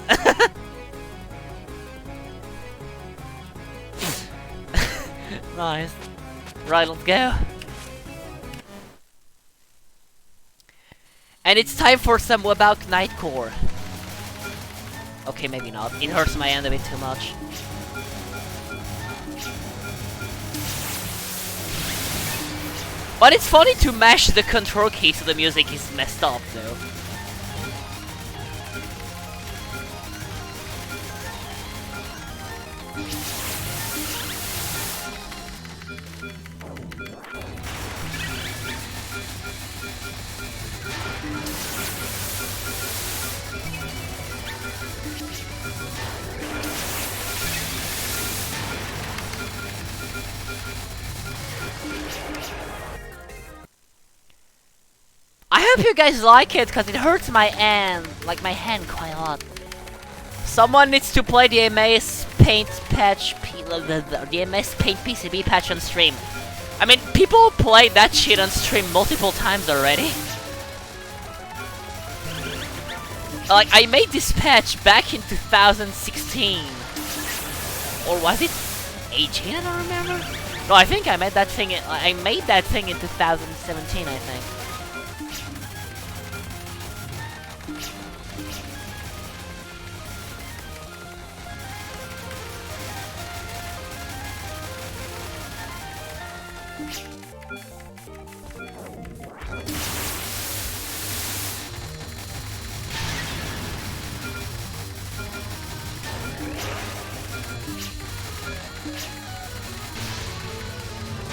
Nice. Right, let's go. And it's time for some Wabauk Nightcore. Okay, maybe not. It hurts my hand a bit too much. But it's funny to mash the control key so the music is messed up, though. I hope you guys like it, cause it hurts my hand, like my hand quite a lot. Someone needs to play the MS Paint patch, the MS Paint PCB patch on stream. I mean, people played that shit on stream multiple times already. Like, I made this patch back in 2016. Or was it 18? I don't remember. No, I think I made that thing in 2017, I think.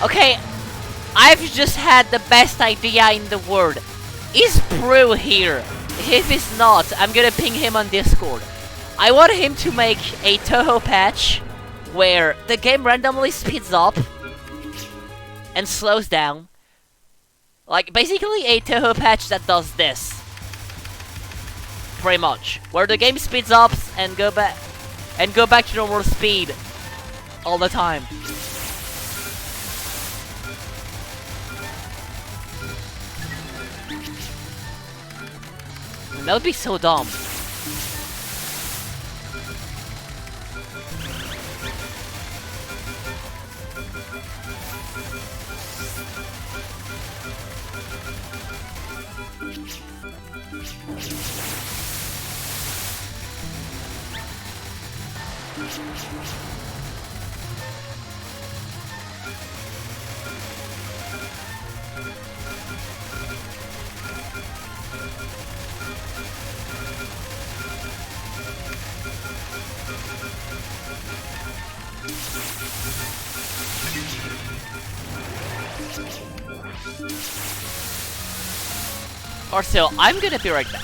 Okay, I've just had the best idea in the world. Is Brew here? If he's not, I'm gonna ping him on Discord. I want him to make a Touhou patch where the game randomly speeds up and slows down. Like, basically a Touhou patch that does this. Pretty much. Where the game speeds up and go back to normal speed all the time. That would be so dumb. Or so, I'm gonna be right back.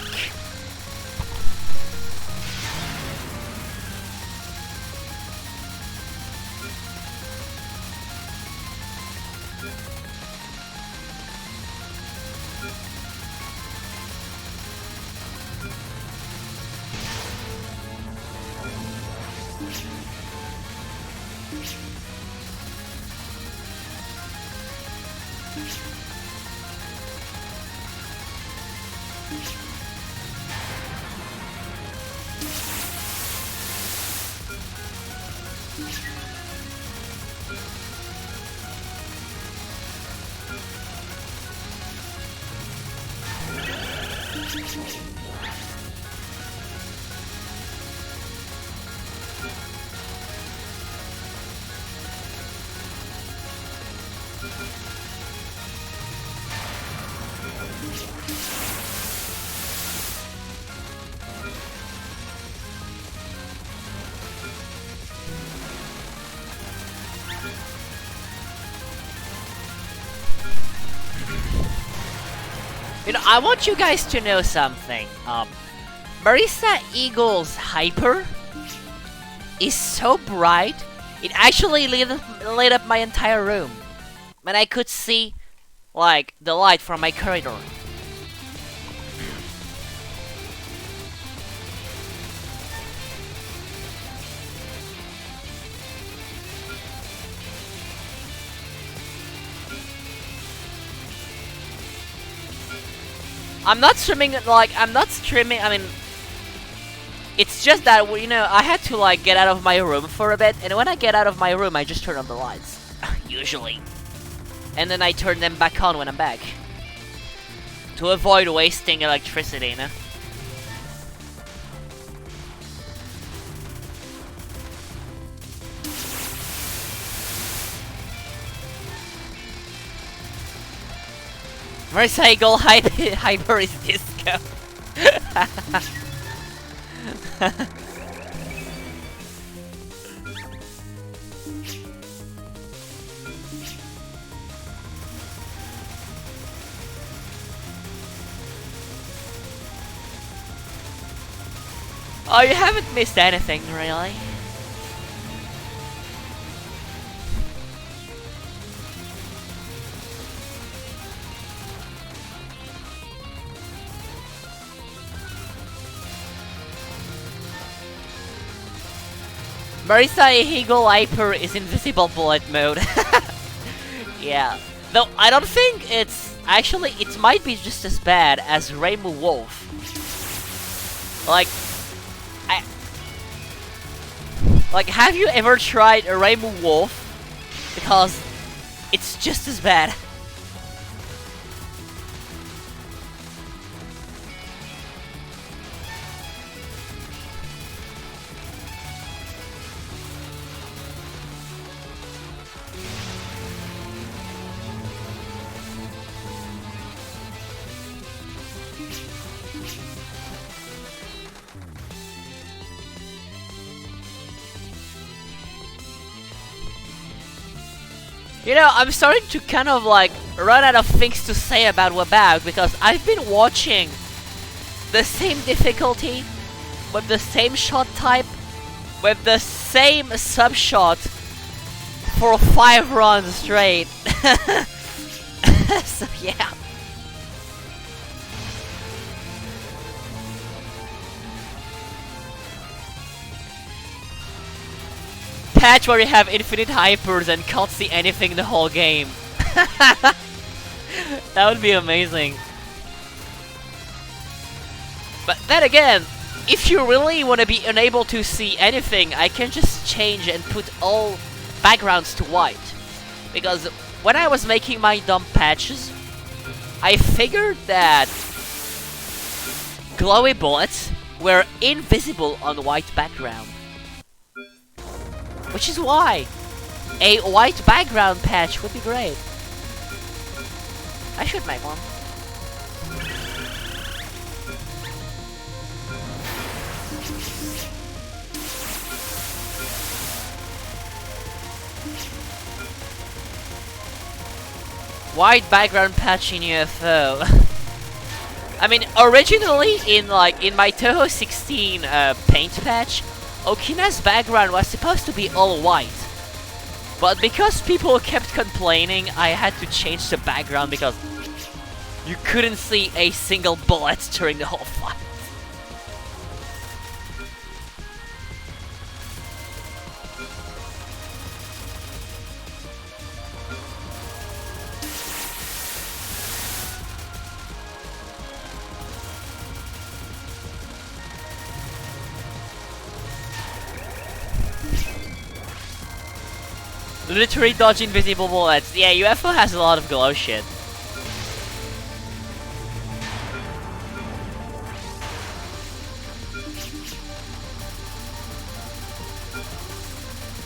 You know, I want you guys to know something. Marisa Eagle's Hyper is so bright, it actually lit up my entire room. And I could see, like, the light from my corridor. I'm not streaming, I mean, it's just that, you know, I had to, like, get out of my room for a bit, and when I get out of my room, I just turn on the lights. Usually. And then I turn them back on when I'm back. To avoid wasting electricity, you know? Motorcycle Hyper is disco. Oh, you haven't missed anything, really. Marisa Eagle Hyper is invisible bullet mode. Yeah. Though I don't think it's... Actually, it might be just as bad as Rainbow Wolf. Like... Like, have you ever tried a Rainbow Wolf? Because it's just as bad. You know, I'm starting to kind of like run out of things to say about Wabout because I've been watching the same difficulty with the same shot type with the same sub shot for 5 runs straight. So yeah. Patch where you have infinite hypers and can't see anything the whole game. That would be amazing. But then again, if you really want to be unable to see anything, I can just change and put all backgrounds to white. Because when I was making my dumb patches, I figured that glowy bullets were invisible on white background. Which is why a white background patch would be great. I should make one. White background patch in UFO. I mean, originally in my Touhou 16 paint patch, Okina's background was supposed to be all white. But because people kept complaining, I had to change the background because you couldn't see a single bullet during the whole fight. Literally dodge invisible bullets. Yeah, UFO has a lot of glow shit.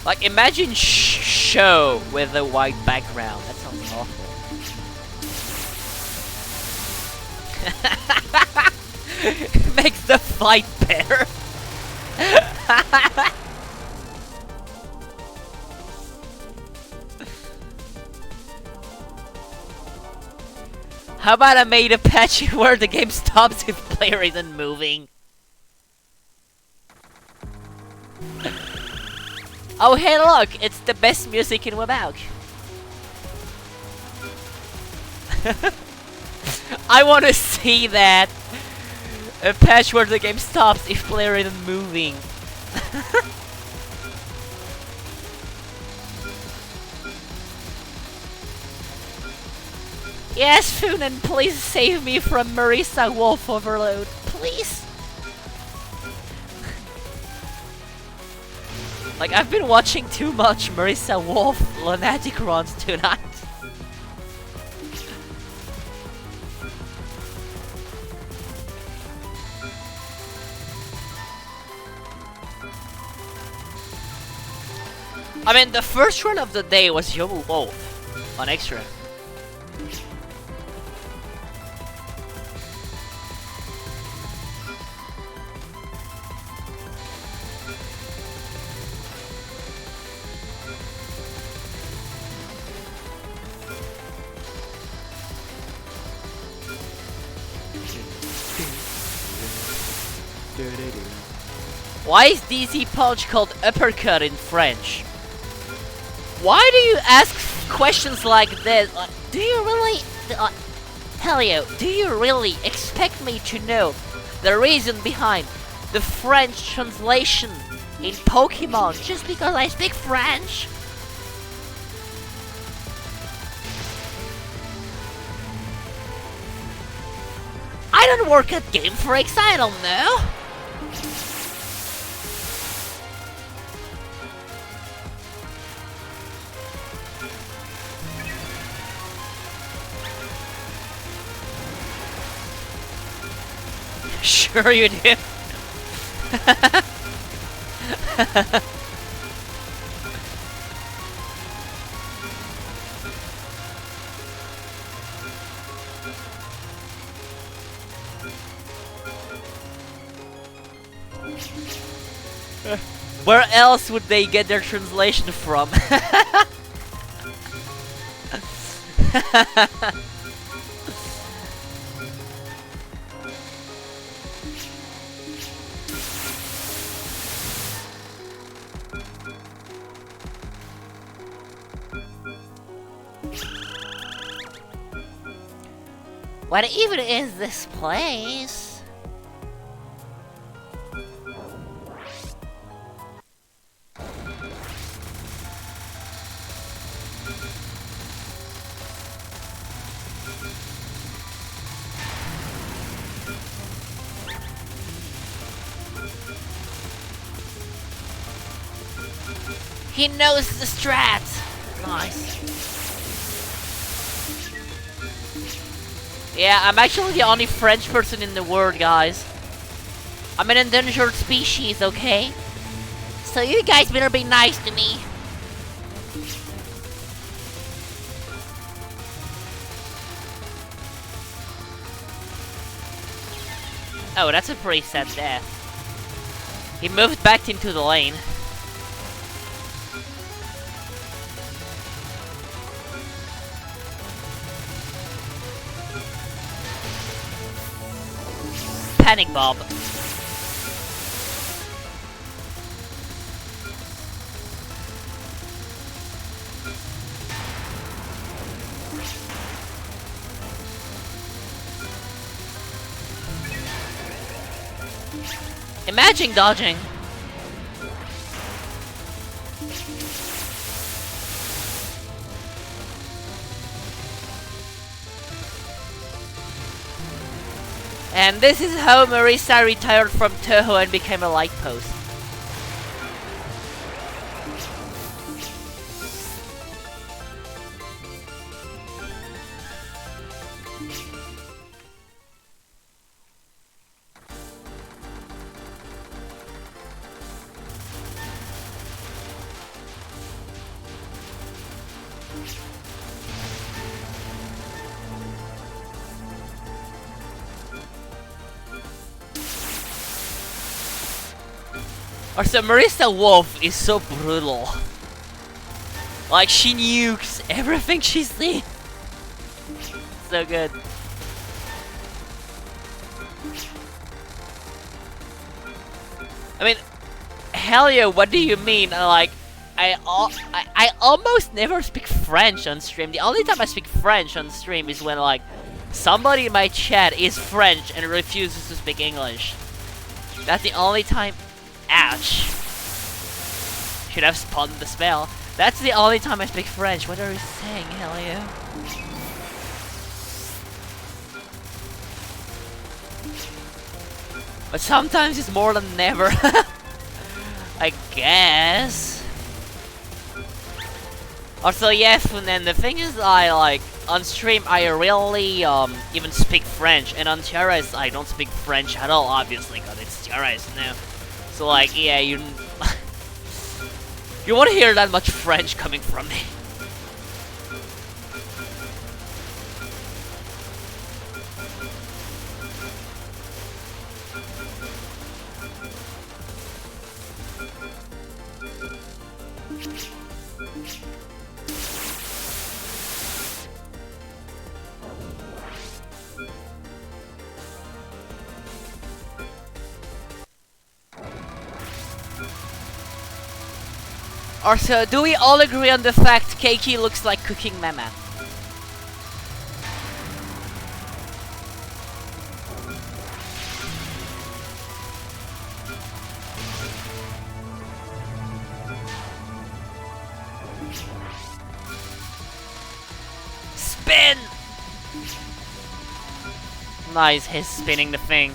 Like, imagine show with a white background. That sounds awful. Makes the fight better. How about I made a patch where the game stops if player isn't moving? Oh hey look, it's the best music in Wabout. I wanna see that! A patch where the game stops if player isn't moving. Yes, Funan, please save me from Marisa Wolf overload, please. Like, I've been watching too much Marisa Wolf lunatic runs tonight. I mean, the first run of the day was Yomu Wolf on Extra. Why is DC Punch called uppercut in French? Why do you ask questions like this? Do you really... Helio, do you really expect me to know the reason behind the French translation in Pokemon just because I speak French? I don't work at Game Freaks, I don't know. Sure you do. Where else would they get their translation from? What even is this place? He knows the strat! Nice. Yeah, I'm actually the only French person in the world, guys. I'm an endangered species, okay? So you guys better be nice to me. Oh, that's a pretty sad death. He moved back into the lane. Panic Bob. Imagine dodging. And this is how Marisa retired from Touhou and became a light post. Also, Marisa Wolf is so brutal. Like, she nukes everything she sees. So good. I mean, hell yeah, what do you mean? Like, I almost never speak French on stream. The only time I speak French on stream is when, like, somebody in my chat is French and refuses to speak English. That's the only time. Ouch. Should have spawned the spell. That's the only time I speak French. What are you saying, hell yeah? But sometimes it's more than never. I guess. Also, yeah, and the thing is, I like on stream I rarely even speak French, and on TRS I don't speak French at all, obviously, because it's TRS now. So like, yeah, you won't hear that much French coming from me. Also, do we all agree on the fact Keiki looks like cooking mama? Spin! Nice, he's spinning the thing.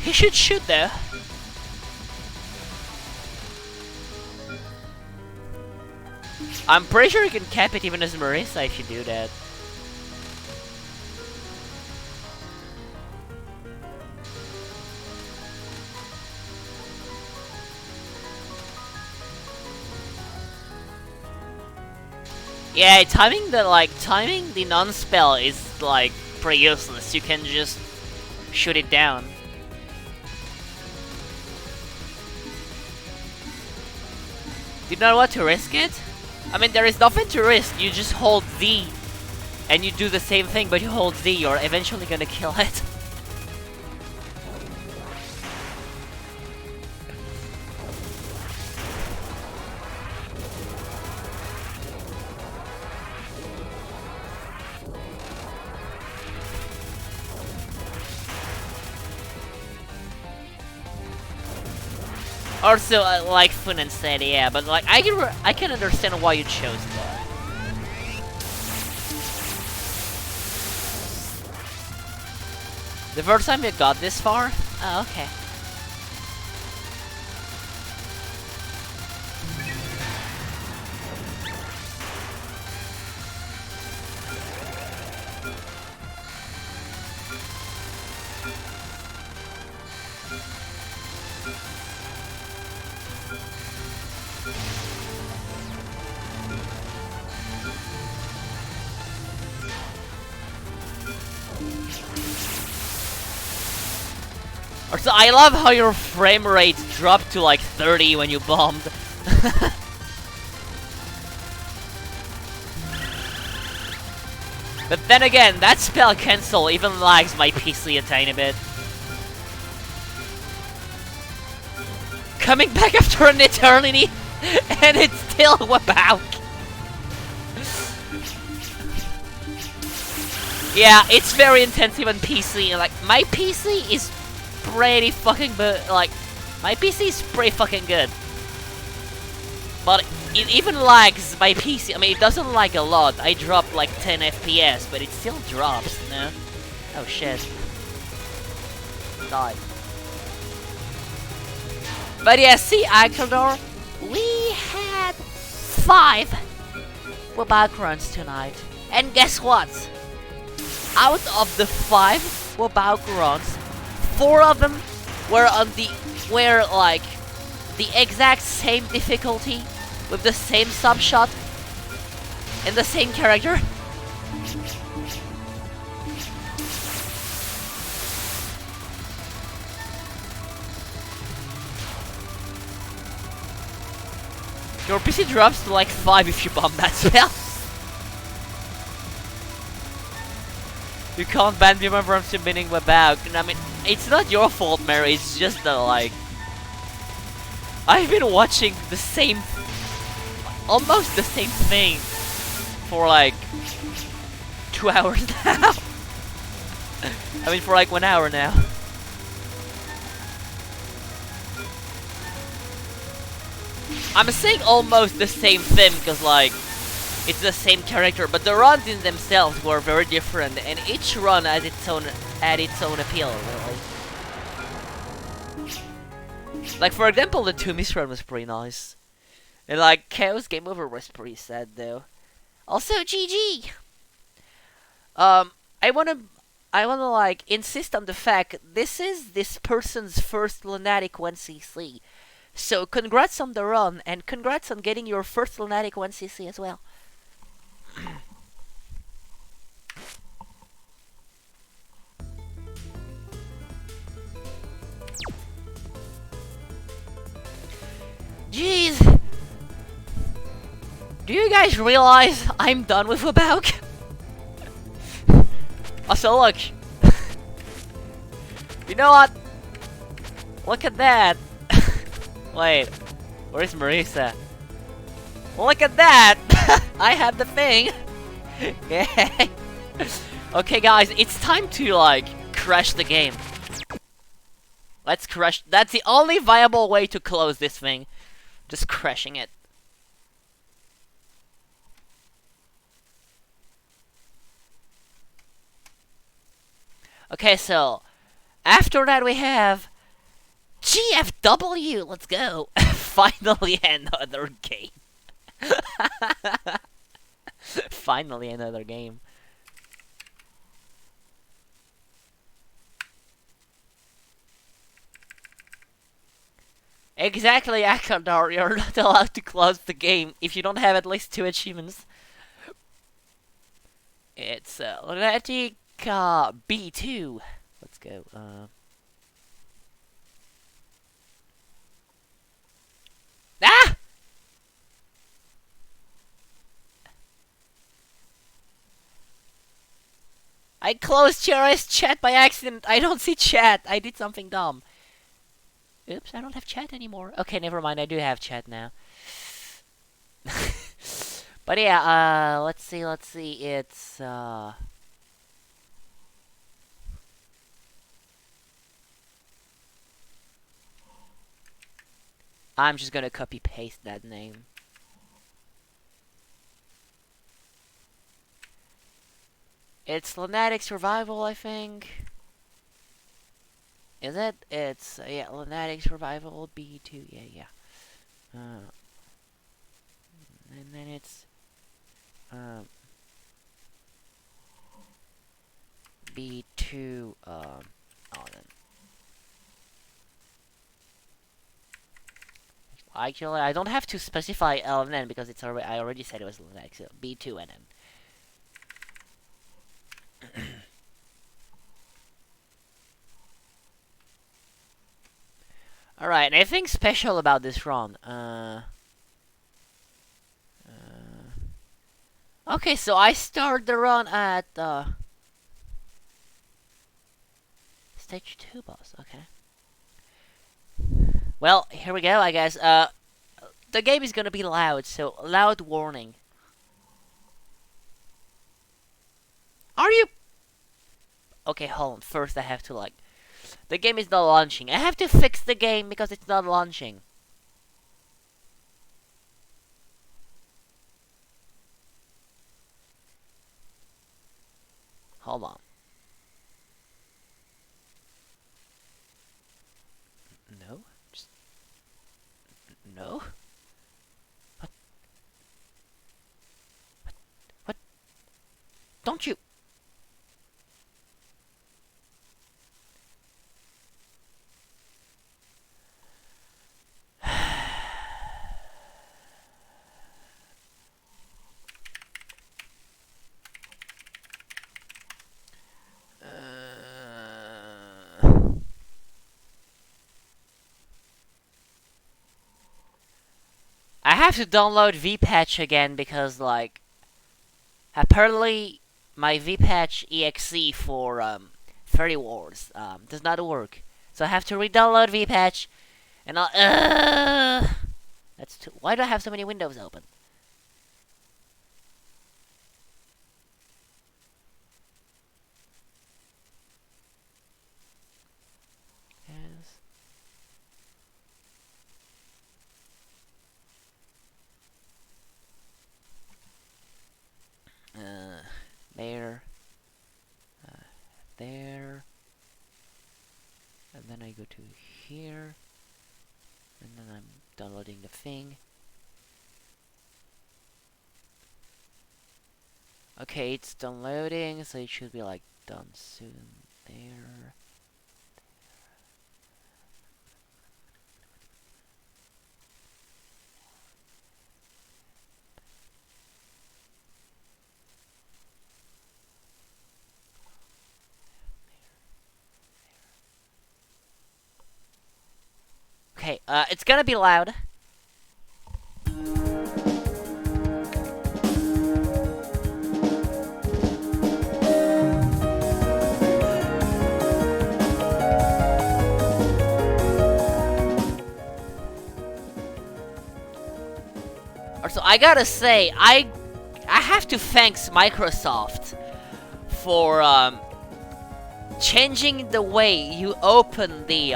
He should shoot though. I'm pretty sure you can cap it even as Marisa if you do that. Yeah, timing the non-spell is like pretty useless. You can just shoot it down. Did not want to risk it? I mean, there is nothing to risk. You just hold Z, and you do the same thing, but you hold Z. You're eventually gonna kill it. Also, like Funan said, yeah, but like I can understand why you chose that. The first time you got this far? Oh, okay. Also, I love how your frame rate dropped to like 30 when you bombed. But then again, that spell cancel even lags my PC a tiny bit. Coming back after an eternity, and it's still Wabauk. Yeah, it's very intensive on PC, and like, my PC is pretty fucking like, my PC is pretty fucking good. But it even lags my PC. I mean, it doesn't lag a lot. I dropped like 10 FPS, but it still drops, you know? Oh shit. Died. But yeah, see, Akador, we had 5 Wabauk runs tonight. And guess what? Out of the 5 Wabauk runs, 4 of them were like the exact same difficulty with the same subshot and the same character. Your PC drops to like 5 if you bomb that spell. You can't ban me from submitting Wabauk. I mean, it's not your fault, Mary, it's just that, like, I've been watching the same, almost the same thing for like 2 hours now. I mean, for like 1 hour now. I'm saying almost the same thing because, like, it's the same character, but the runs in themselves were very different, and each run had its own appeal, really. Like, for example, the Toomey's run was pretty nice. And, like, Chaos Game Over was pretty sad, though. Also, GG! I wanna, like, insist on the fact this is this person's first Lunatic 1cc. So, congrats on the run, and congrats on getting your first Lunatic 1cc as well. Jeez! Do you guys realize I'm done with Wabauk? Also, look. You know what? Look at that. Wait, where's Marisa? Look at that! I have the thing! Yay! Okay, guys, it's time to, like, crash the game. Let's crash. That's the only viable way to close this thing. Just crashing it. Okay, so after that we have GFW. Let's go. Finally another game. Finally another game. Exactly, Akandar. You're not allowed to close the game if you don't have at least 2 achievements. It's Lunatic B2. Let's go. Ah! I closed TRS chat by accident. I don't see chat. I did something dumb. Oops, I don't have chat anymore. Okay, never mind. I do have chat now. But yeah, let's see. It's I'm just gonna copy paste that name. It's Lunatic Survival, I think. Is it? It's yeah, Lunatic Survival B2. Yeah. And then it's B2. Oh, then. Actually, I don't have to specify LNN because it's already. I already said it was Lunatic. So B2NN. Alright, anything special about this run? Okay, so I start the run at stage 2 boss. Okay. Well, here we go, I guess. The game is gonna be loud, so loud warning. Are you... Okay, hold on. First I have to, like... The game is not launching. I have to fix the game because it's not launching. Hold on. No? Just... No? What? Don't you... I have to download vpatch again because, like, apparently my vpatch exe for Fairy Wars does not work. So I have to re-download vpatch, and that's too. Why do I have so many windows open? Yes. There. There. And then I go to here. And then I'm downloading the thing. Okay, it's downloading, so it should be like done soon. There. Okay, it's gonna be loud. Also, I gotta say, I have to thank Microsoft for changing the way you open the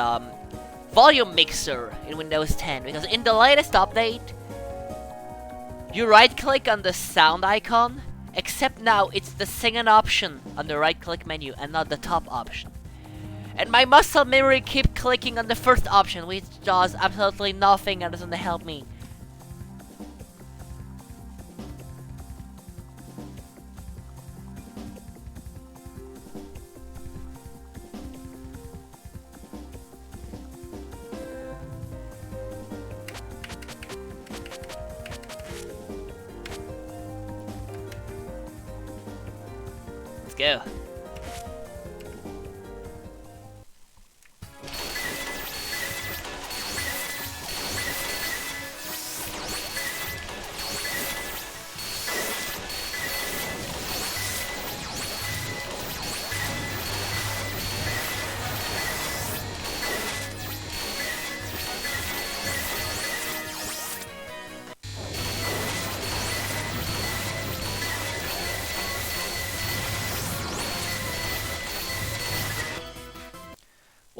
volume mixer in Windows 10, because in the latest update, you right-click on the sound icon, except now it's the second option on the right-click menu and not the top option. And my muscle memory keep clicking on the first option, which does absolutely nothing and doesn't help me. Let's go.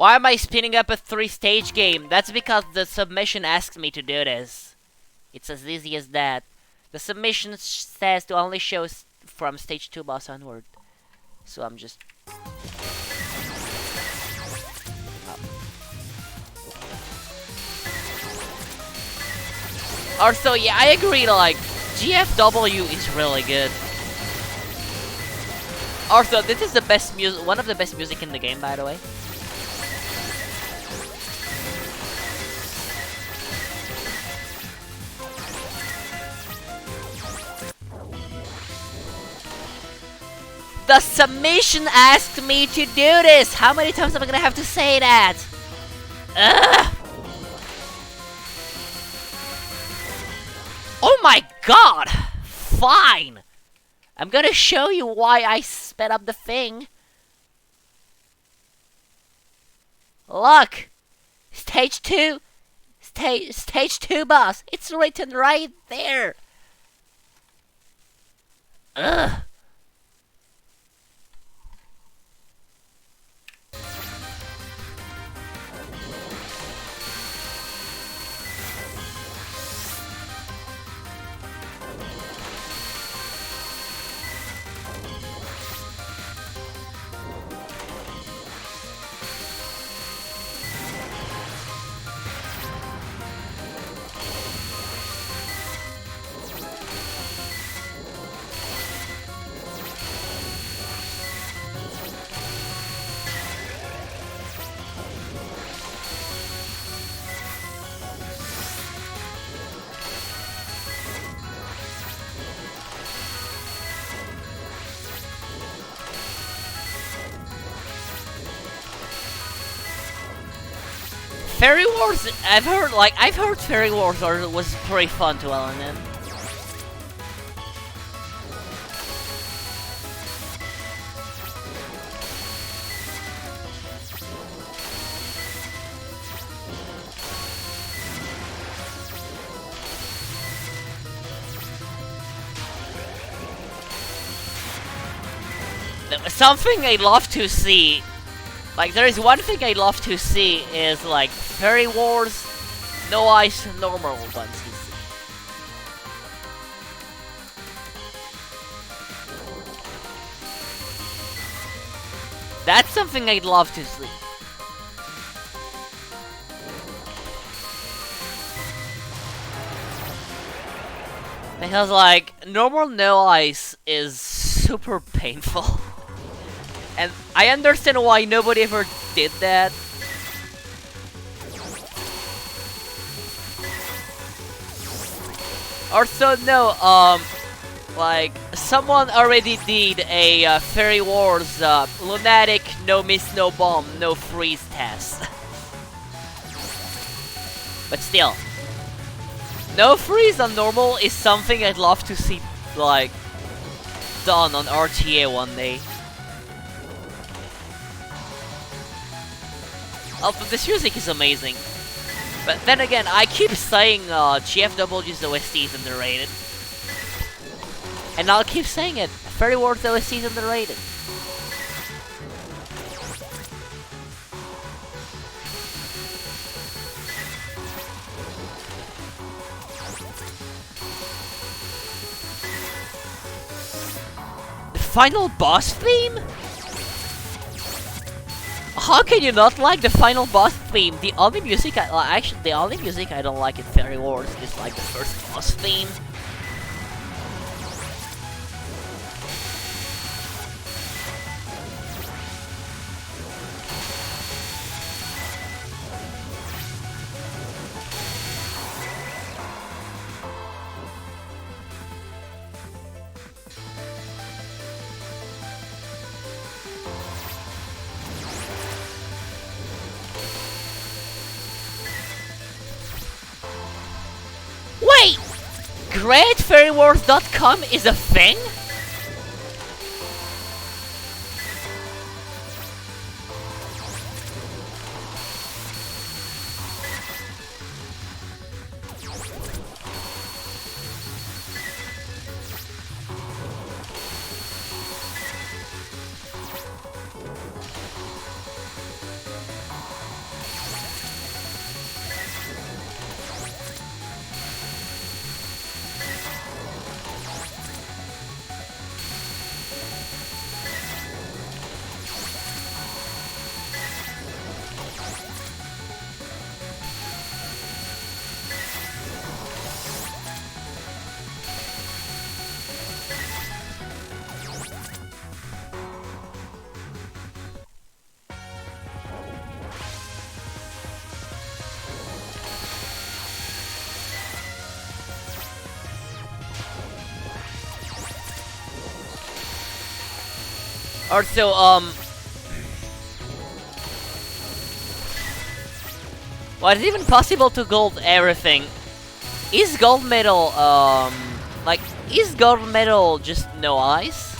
Why am I spinning up a 3-stage game? That's because the submission asks me to do this. It's as easy as that. The submission says to only show from stage 2 boss onward. So I'm just... Also, yeah, I agree, like, GFW is really good. Also, this is the best music, one of the best music in the game, by the way. The submission asked me to do this! How many times am I gonna have to say that? Ugh! Oh my god! Fine! I'm gonna show you why I sped up the thing. Look! Stage 2! Stage 2 boss! It's written right there! Ugh! Fairy Wars, I've heard Fairy Wars was pretty fun to LN in. Something I'd love to see, like, there is one thing I'd love to see is, like, Fairy Wars, no ice, normal ones. That's something I'd love to see. Because, like, normal no ice is super painful. And I understand why nobody ever did that. Also, no, like, someone already did a Fairy Wars Lunatic no miss, no bomb, no freeze test. But still, no freeze on normal is something I'd love to see, like, done on RTA one day. Also, this music is amazing. But then again, I keep saying GFW's OST is underrated. And I'll keep saying it. Fairy Wars OST is underrated. The final boss theme? How can you not like the final boss theme? The only music the only music I don't like in Fairy Wars is like the first boss theme. Wait! GreatFairyWars.com is a thing? Also, well, it's even possible to gold everything. Is gold medal, like, is gold medal just no ice?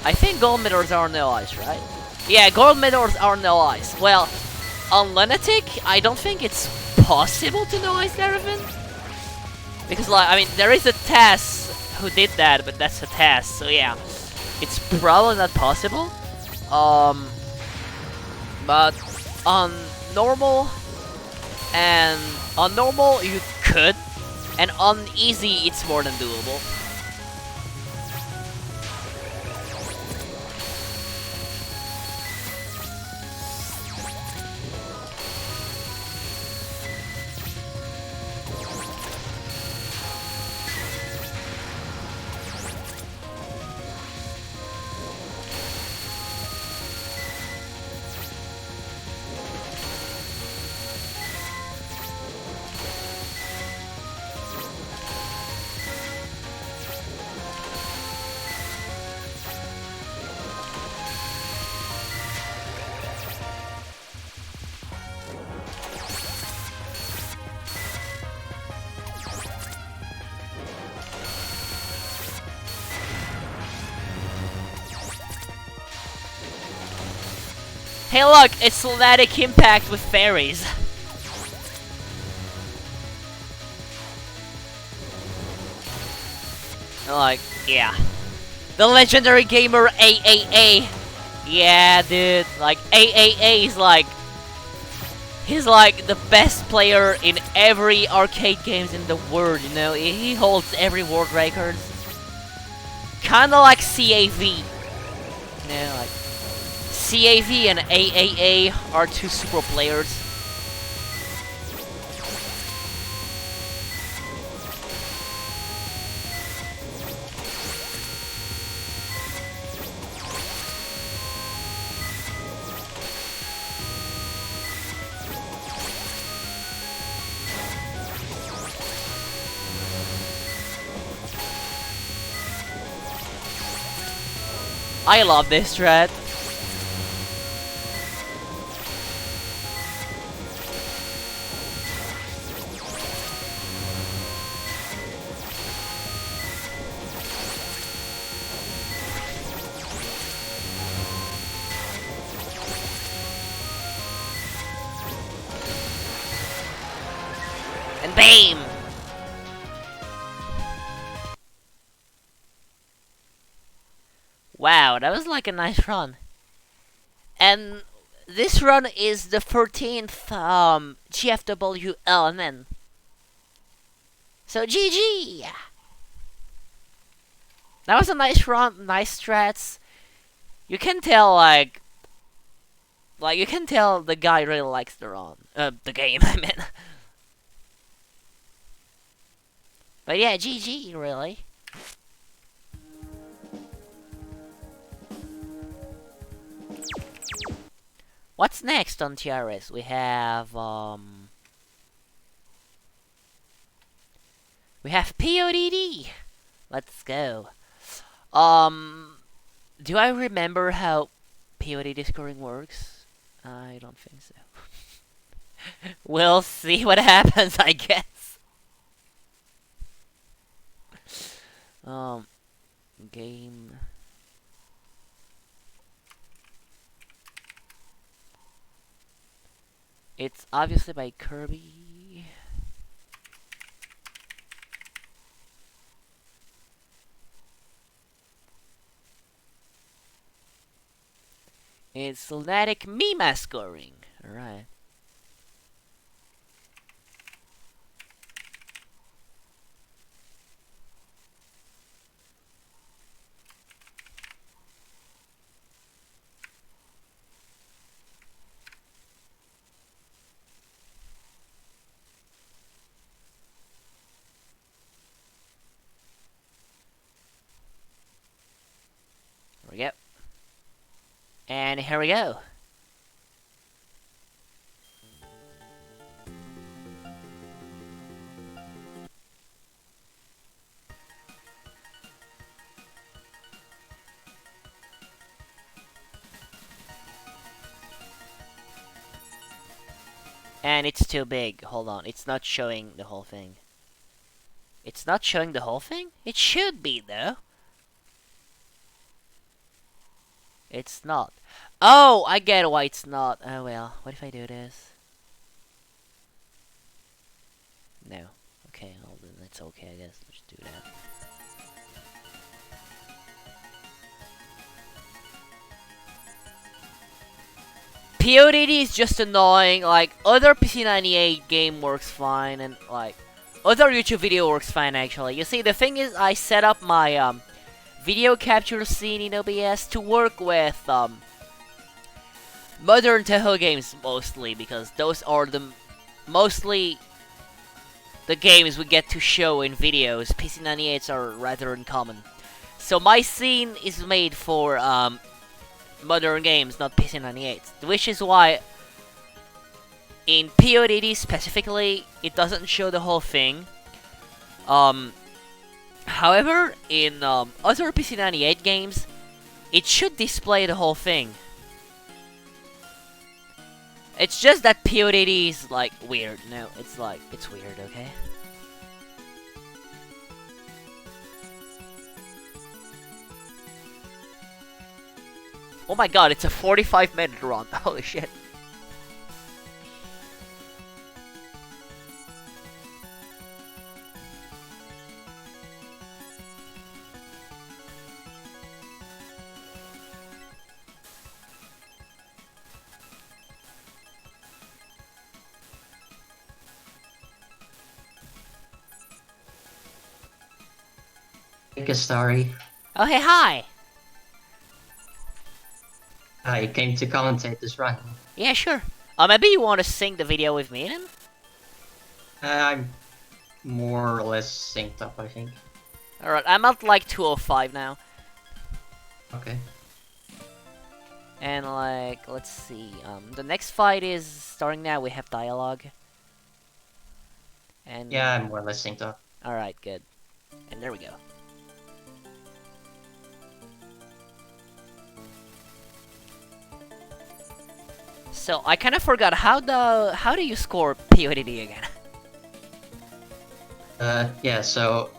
I think gold medals are no ice, right? Yeah, gold medals are no ice. Well, on Lunatic, I don't think it's possible to no ice everything. Because, like, I mean, there is a test who did that, but that's a test, so yeah. It's probably not possible. But on normal, and on normal you could, and on easy it's more than doable. Hey look, it's Lunatic Impact with fairies. Like, yeah. The legendary gamer AAA. Yeah, dude. Like, AAA is like... He's like the best player in every arcade games in the world, you know? He holds every world record. Kinda like CAV. You know, like... CAV and AAA are two super players. I love this strat. And BAM! Wow, that was like a nice run. And this run is the 13th GFW LNN. So GG! That was a nice run, nice strats. You can tell, like you can tell the guy really likes the run. The game, I mean. But yeah, GG, really. What's next on TRS? We have PODD. Let's go. Do I remember how PODD scoring works? I don't think so. We'll see what happens, I guess. Game. It's obviously by Kirby. It's Lunatic Mima scoring. Alright. There we go. And here we go. And it's too big. Hold on, it's not showing the whole thing. It's not showing the whole thing? It should be, though. It's not. Oh, I get why it's not. Oh well, what if I do this? No. Okay, well then that's okay, I guess. Let's do that. PODD is just annoying. Like, other PC98 game works fine, and like, other YouTube video works fine actually. You see, the thing is, I set up my video capture scene in OBS to work with modern Touhou games mostly, because those are mostly the games we get to show in videos. PC98s are rather uncommon. So my scene is made for modern games, not PC98s, which is why in PODD specifically, it doesn't show the whole thing. However, in other PC98 games, it should display the whole thing. It's just that PODD is like weird. No, it's like, it's weird, okay? Oh my god, it's a 45-minute run. Holy shit. Make a story. Oh, hey, hi! I came to commentate this run. Yeah, sure. Maybe you want to sync the video with me then? I'm more or less synced up, I think. Alright, I'm at like 205 now. Okay. And like, let's see, the next fight is starting now. We have dialogue. And Yeah, I'm more or less synced up. alright, good. And there we go. So I kind of forgot how do you score PODD again? Yeah, so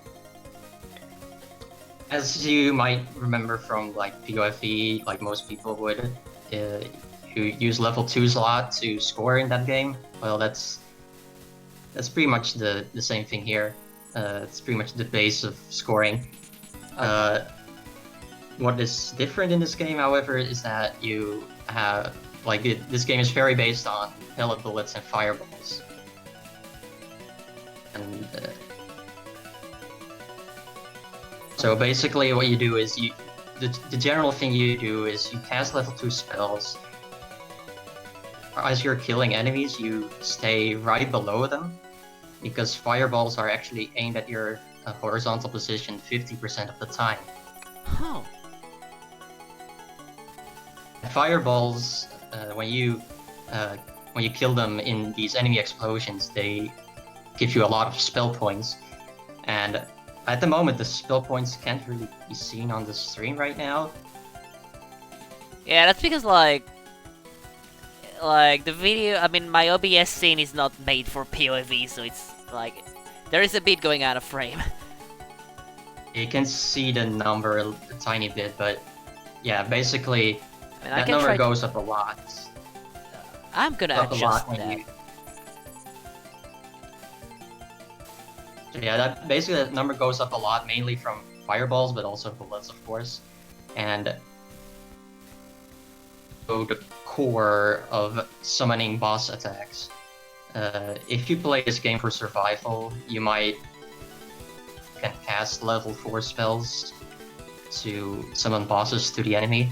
as you might remember from like POFE, like most people would, who use level 2s a lot to score in that game. Well, that's pretty much the same thing here. It's pretty much the base of scoring. What is different in this game, however, is that you have this game is very based on pellet bullets and fireballs. And so basically what you do is the general thing you do is you cast level 2 spells. As you're killing enemies, you stay right below them, because fireballs are actually aimed at your horizontal position 50% of the time. Huh. Fireballs, when you kill them in these enemy explosions, they give you a lot of spell points. And at the moment, the spell points can't really be seen on the stream right now. Yeah, that's because like the video, I mean, my OBS scene is not made for POV, so it's like there is a bit going out of frame. You can see the number a tiny bit, but yeah, basically I mean, that number goes up a lot. I'm gonna adjust that. So yeah, that number goes up a lot, mainly from fireballs, but also bullets, of course. And so the core of summoning boss attacks. If you play this game for survival, you can cast level 4 spells to summon bosses to the enemy.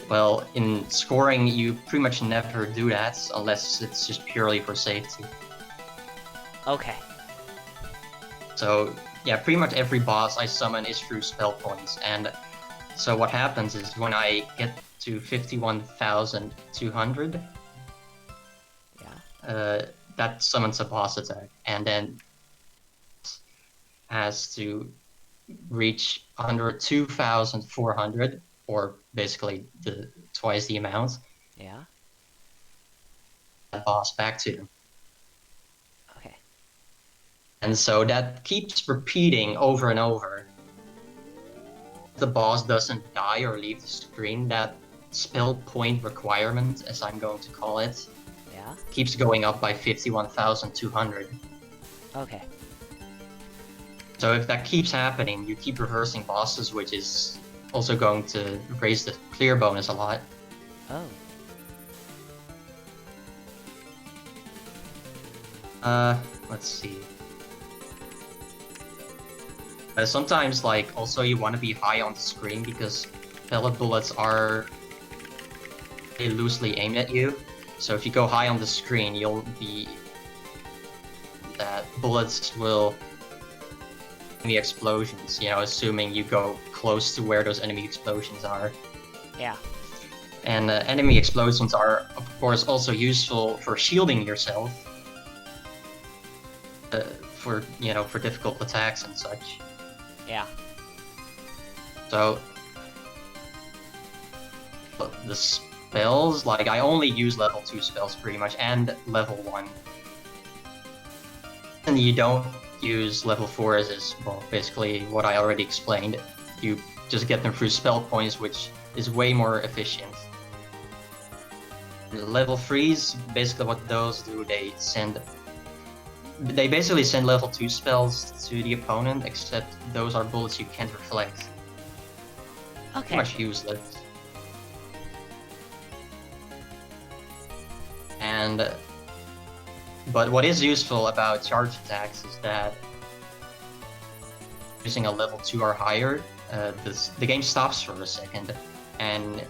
Well, in scoring, you pretty much never do that, unless it's just purely for safety. Okay. So, yeah, pretty much every boss I summon is through spell points, and so what happens is when I get to 51,200, that summons a boss attack, and then has to reach 102,400, or basically twice the amount. Yeah. That boss back to them. And so that keeps repeating over and over. If the boss doesn't die or leave the screen, that spell point requirement, as I'm going to call it, Yeah. keeps going up by 51,200. Okay. So if that keeps happening, you keep reversing bosses, which is also going to raise the clear bonus a lot. Oh. Let's see. Sometimes, like, also you want to be high on the screen because pellet bullets are really loosely aimed at you. So if you go high on the screen, you'll be... that bullets will... enemy explosions, you know, assuming you go close to where those enemy explosions are. Yeah. And enemy explosions are, of course, also useful for shielding yourself. For, you know, for difficult attacks and such. Yeah. So the spells, like, I only use level 2 spells pretty much, and level 1. And you don't use level 4s is, well, basically what I already explained. You just get them through spell points, which is way more efficient. Level 3s, basically what those do, they basically send level 2 spells to the opponent, except those are bullets you can't reflect. Okay. Pretty much useless. And but what is useful about charge attacks is that using a level 2 or higher, the game stops for a second, and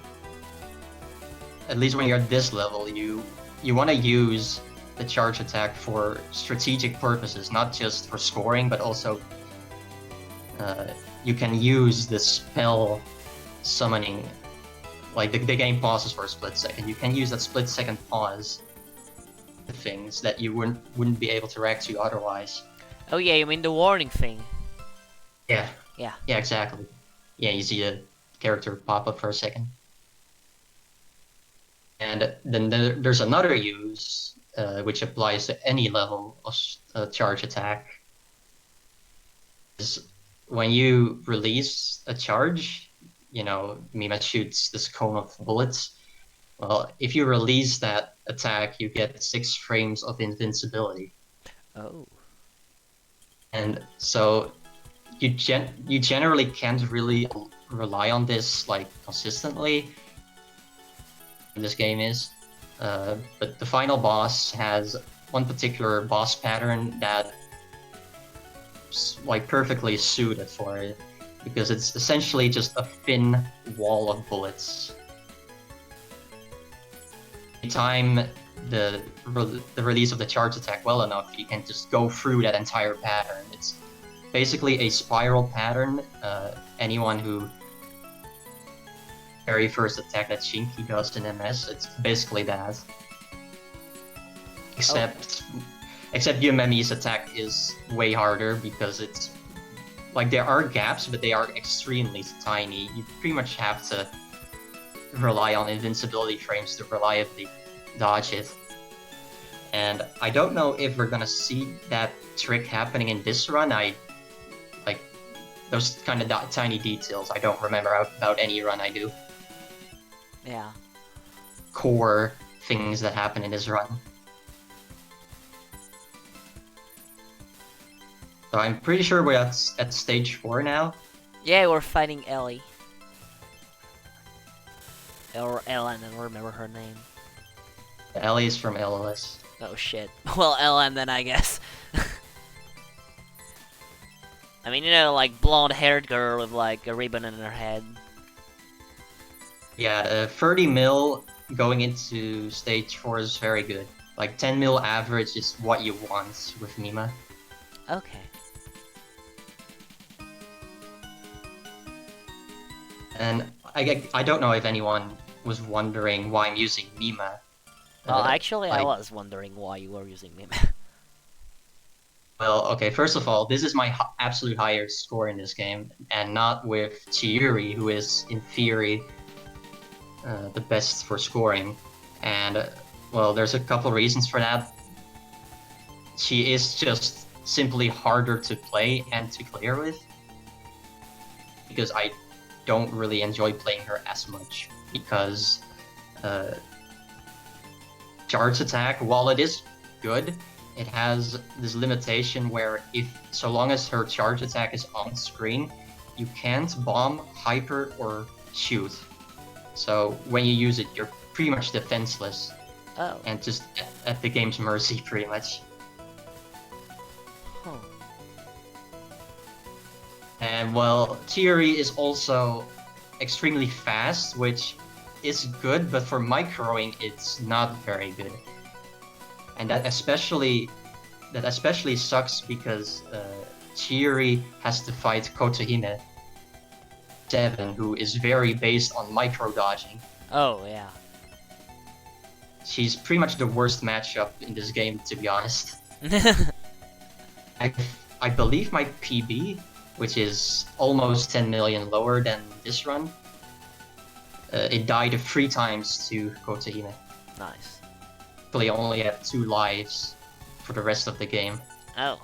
at least when you're at this level, you want to use the charge attack for strategic purposes, not just for scoring, but also you can use the spell summoning. Like, the game pauses for a split second. You can use that split second pause to things that you wouldn't be able to react to otherwise. Oh yeah, you mean the warning thing? Yeah. Yeah. Yeah, exactly. Yeah, you see a character pop up for a second. And then there's another use, which applies to any level of charge attack. Is when you release a charge, you know, Mima shoots this cone of bullets. Well, if you release that attack, you get 6 frames of invincibility. Oh. And so you generally can't really rely on this, like, consistently. This game is, but the final boss has one particular boss pattern that like perfectly suited for it, because it's essentially just a thin wall of bullets. Anytime the release of the charge attack well enough, you can just go through that entire pattern. It's basically a spiral pattern. Anyone who very first attack that Shinki does in MS, it's basically that. Except Yumemi's attack is way harder because it's like there are gaps, but they are extremely tiny. You pretty much have to rely on invincibility frames to reliably dodge it. And I don't know if we're gonna see that trick happening in this run. Like those kind of tiny details I don't remember about any run I do. Yeah. Core things that happen in this run. So I'm pretty sure we're at stage 4 now. Yeah, we're fighting Ellie. Or Ellen, I don't remember her name. Ellie is from LOS. Oh shit. Well, Ellen then, I guess. I mean, you know, like blonde-haired girl with like a ribbon in her head. Yeah, 30 mil going into stage 4 is very good. Like 10 mil average is what you want with Mima. Okay. And I don't know if anyone was wondering why I'm using Mima. Well, actually, I like- was wondering why you were using Mima. Well, okay, first of all, this is my absolute highest score in this game, and not with Chiyuri, who is, in theory, the best for scoring. And, well, there's a couple reasons for that. She is just simply harder to play and to clear with. Because I don't really enjoy playing her as much. Because charge attack, while it is good, it has this limitation where so long as her charge attack is on screen, you can't bomb, hyper, or shoot. So when you use it, you're pretty much defenseless. Oh. And just at the game's mercy, pretty much. Huh. And well, Chiori is also extremely fast, which is good, but for microing, it's not very good. And that especially sucks because Chiori has to fight Kotohime 7, who is very based on micro dodging. Oh, yeah. She's pretty much the worst matchup in this game, to be honest. I believe my PB, which is almost 10 million lower than this run, it died 3 times to Kotohime. Nice. They only have 2 lives for the rest of the game. Oh.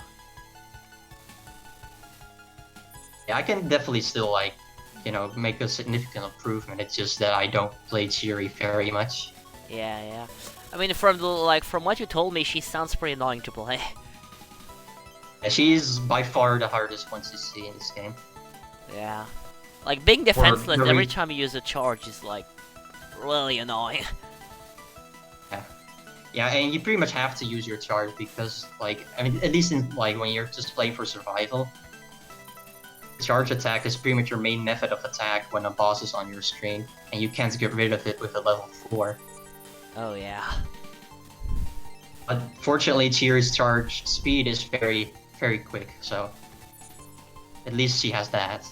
Yeah, I can definitely still, like, make a significant improvement. It's just that I don't play Chiori very much. Yeah. I mean, from what you told me, she sounds pretty annoying to play. Yeah, she's by far the hardest one to see in this game. Yeah. Like, being defenseless every time you use a charge is, like, really annoying. Yeah, and you pretty much have to use your charge because, like, I mean, at least in, like, when you're just playing for survival, charge attack is pretty much your main method of attack when a boss is on your screen, and you can't get rid of it with a level 4. Oh, yeah. But fortunately, Chiori's charge speed is very, very quick, so at least she has that.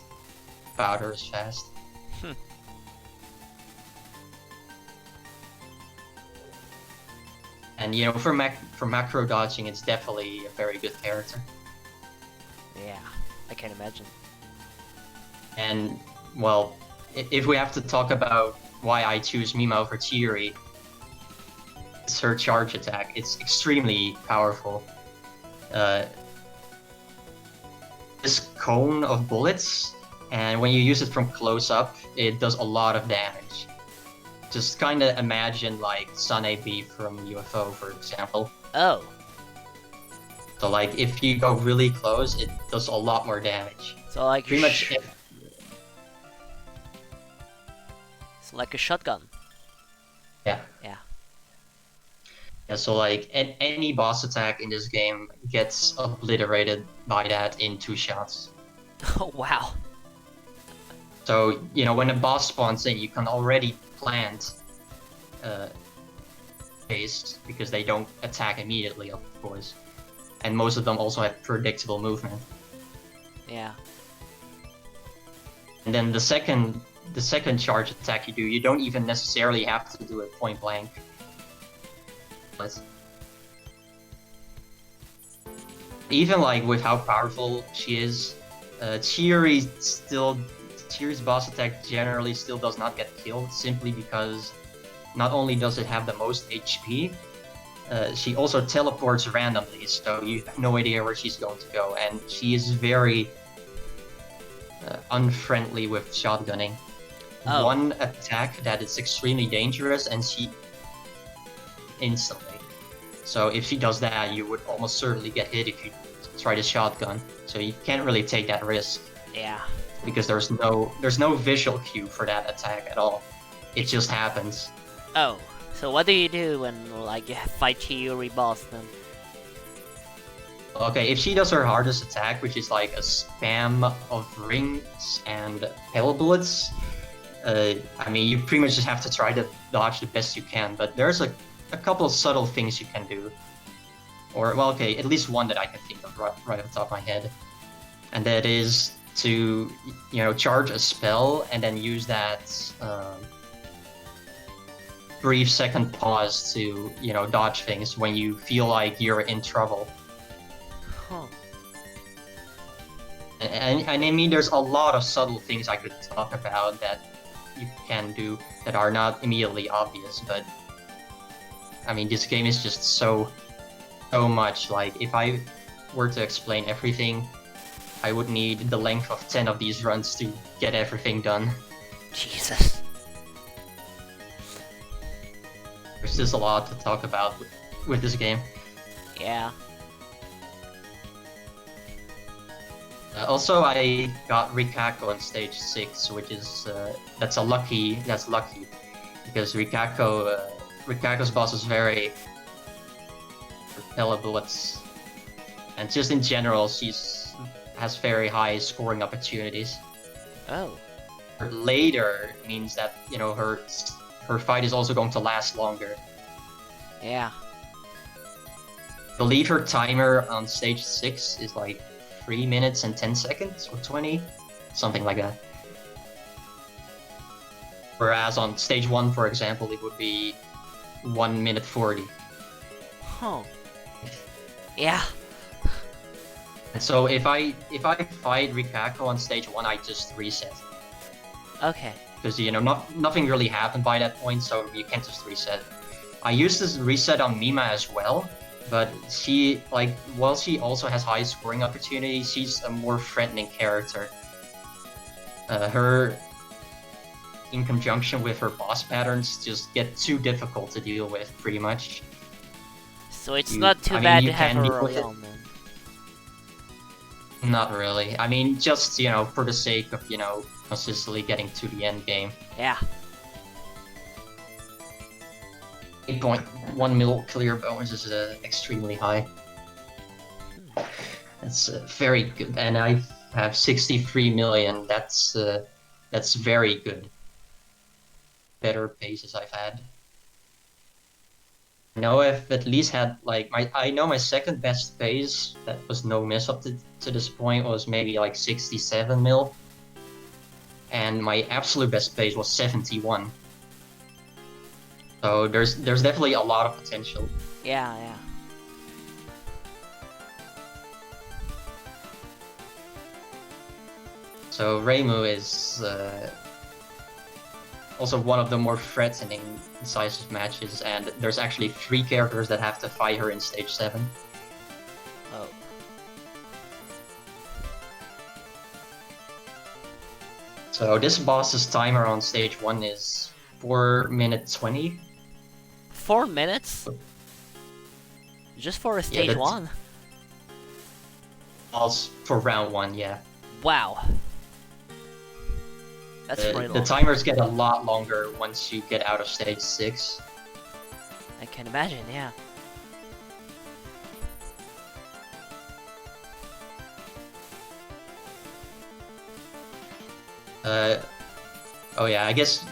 Powder is fast. And for macro dodging, it's definitely a very good character. Yeah, I can imagine. And well, if we have to talk about why I choose Mima over Chiori, it's her charge attack. It's extremely powerful. This cone of bullets, and when you use it from close up, it does a lot of damage. Just kind of imagine like Sun AB from UFO, for example. Oh. So like if you go really close, it does a lot more damage. So like pretty much. It's like a shotgun. Yeah. Yeah. Yeah. So like any boss attack in this game gets obliterated by that in 2 shots. Oh wow. So when a boss spawns in, you can already plant base because they don't attack immediately, of course, and most of them also have predictable movement. Yeah. And then the second charge attack you don't even necessarily have to do it point blank. But even like with how powerful she is, Chiori's boss attack generally still does not get killed, simply because not only does it have the most HP, she also teleports randomly, so you have no idea where she's going to go, and she is very unfriendly with shotgunning. Oh. One attack that is extremely dangerous, and she instantly. So if she does that, you would almost certainly get hit if you try to shotgun. So you can't really take that risk. Yeah. Because there's no visual cue for that attack at all. It just happens. Oh. So what do you do when like you fight Chiori boss then? Okay, if she does her hardest attack, which is like a spam of rings and hail bullets, I mean, you pretty much just have to try to dodge the best you can, but there's a couple of subtle things you can do. Or, well, okay, at least one that I can think of right off the top of my head. And that is to, charge a spell and then use that brief second pause to, dodge things when you feel like you're in trouble. Huh. And I mean, there's a lot of subtle things I could talk about that you can do that are not immediately obvious, but I mean, this game is just so much. Like, if I were to explain everything, I would need the length of 10 of these runs to get everything done. Jesus. There's just a lot to talk about with this game. Yeah. Also, I got Rikako on stage 6, which is that's lucky because Rikako's boss is very repellable. And just in general, has very high scoring opportunities. Oh. Later means that her fight is also going to last longer. Yeah. I believe her timer on stage 6 is like 3 minutes and 10 seconds or 20, something like that. Whereas on stage 1, for example, it would be 1 minute 40. Huh. Yeah. And so if I fight Rikako on stage 1, I just reset. Okay. Because nothing really happened by that point, so you can't just reset. I used this reset on Mima as well, but while she also has high scoring opportunities, she's a more threatening character. Her, in conjunction with her boss patterns, just get too difficult to deal with, pretty much. So it's not too bad to have her early on, then. Not really. I mean, just, for the sake of, consistently getting to the end game. Yeah. 8.1 mil clear bonus is extremely high. That's very good, and I have 63 million. That's very good. Better paces I've had. I know I've at least had I know my second best pace that was no miss up to this point was maybe like 67 mil, and my absolute best pace was 71. So there's definitely a lot of potential. Yeah, yeah. So Reimu is also one of the more threatening decisive matches, and there's actually 3 characters that have to fight her in stage 7. Oh. So this boss's timer on stage 1 is 4 minutes 20. 4 minutes? Just for a stage 1? Also for round 1, yeah. Wow. That's pretty long. The timers get a lot longer once you get out of stage 6. I can imagine, yeah. Oh yeah, I guess,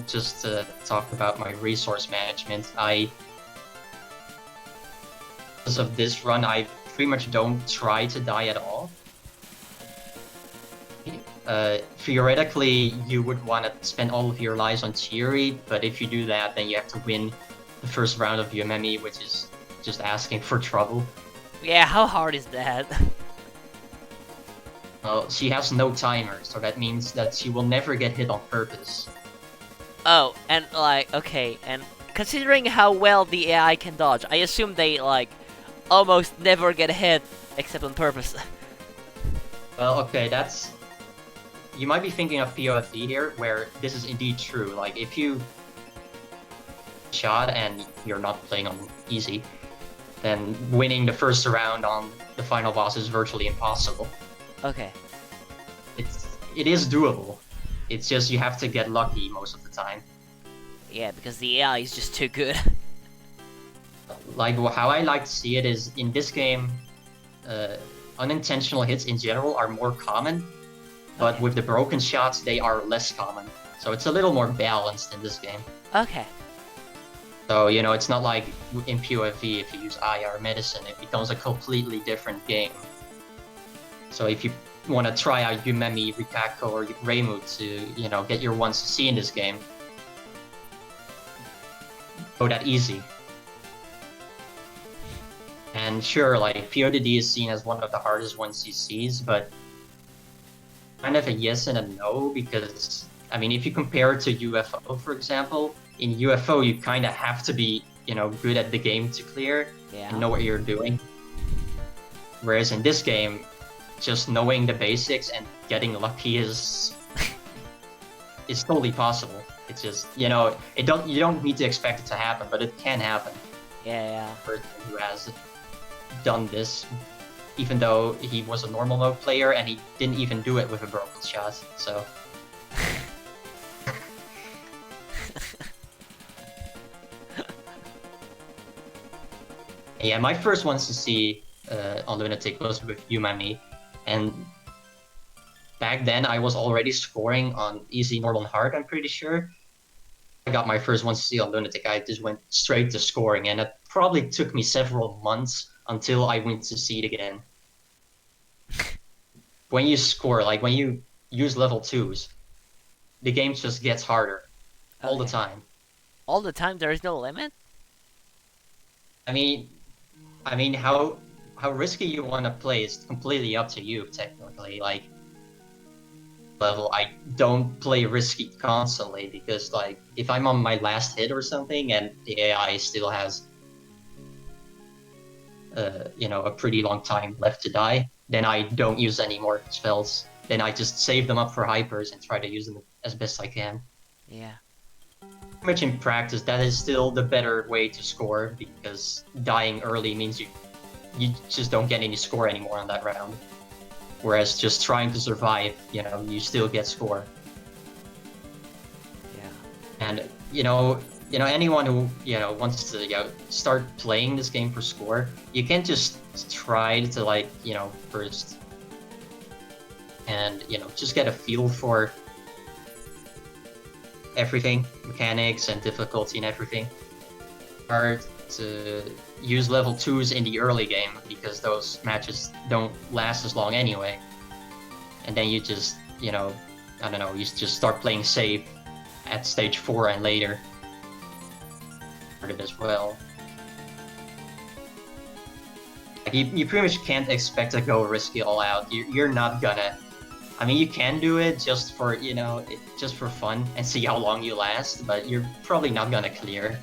just to talk about my resource management, because of this run, I pretty much don't try to die at all. Theoretically, you would want to spend all of your lives on Chiri, but if you do that, then you have to win the first round of Yumemi, which is just asking for trouble. Yeah, how hard is that? Well, she has no timer, so that means that she will never get hit on purpose. Oh, and okay, and considering how well the AI can dodge, I assume they, almost never get hit, except on purpose. Well, okay, you might be thinking of POFD here, where this is indeed true. Like, if you shot and you're not playing on easy, then winning the first round on the final boss is virtually impossible. Okay. It is doable. It's just you have to get lucky most of the time. Yeah, because the AI is just too good. Like, how I like to see it is, in this game, unintentional hits in general are more common, but Okay. with the broken shots, they are less common. So it's a little more balanced in this game. Okay. So, it's not like in PoFV, if you use IR medicine, it becomes a completely different game. So if you want to try out Yumemi, Rikako, or Reimu to, get your 1cc in this game, go that easy. And sure, PODD is seen as one of the hardest 1cc's, but kind of a yes and a no, because, I mean, if you compare it to UFO, for example, in UFO you kind of have to be, good at the game to clear, Yeah. and know what you're doing. Whereas in this game, just knowing the basics and getting lucky is totally possible. It's just, you know, you don't need to expect it to happen, but it can happen. Yeah, Person who has done this, even though he was a normal mode player and he didn't even do it with a broken shot. So yeah, my first ones to see on Lunatic was with You and Me, and back then I was already scoring on easy, normal, and hard. I'm pretty sure. I got my first ones to see on Lunatic. I just went straight to scoring, and it probably took me several months until I went to see it again. When you score, like when you use level 2s, the game just gets harder yeah. all the Okay. time. All the time, there is no limit? I mean, how risky you want to play is completely up to you, technically. Like, level, I don't play risky constantly because, like, if I'm on my last hit or something and the AI still has, you know, a pretty long time left to die, then I don't use any more spells. Then I just save them up for hypers and try to use them as best I can. Yeah. Much in practice, that is still the better way to score because dying early means you just don't get any score anymore on that round. Whereas just trying to survive, you know, you still get score. Yeah. And anyone who wants to start playing this game for score, you can't just try to like first and just get a feel for everything, mechanics and difficulty and everything. Hard to use level 2s in the early game because those matches don't last as long anyway. And then you just, I don't know, you just start playing safe at stage 4 and later. Part of it as well. Like you pretty much can't expect to go risky all out. You're not gonna. I mean, you can do it just for just for fun and see how long you last, but you're probably not gonna clear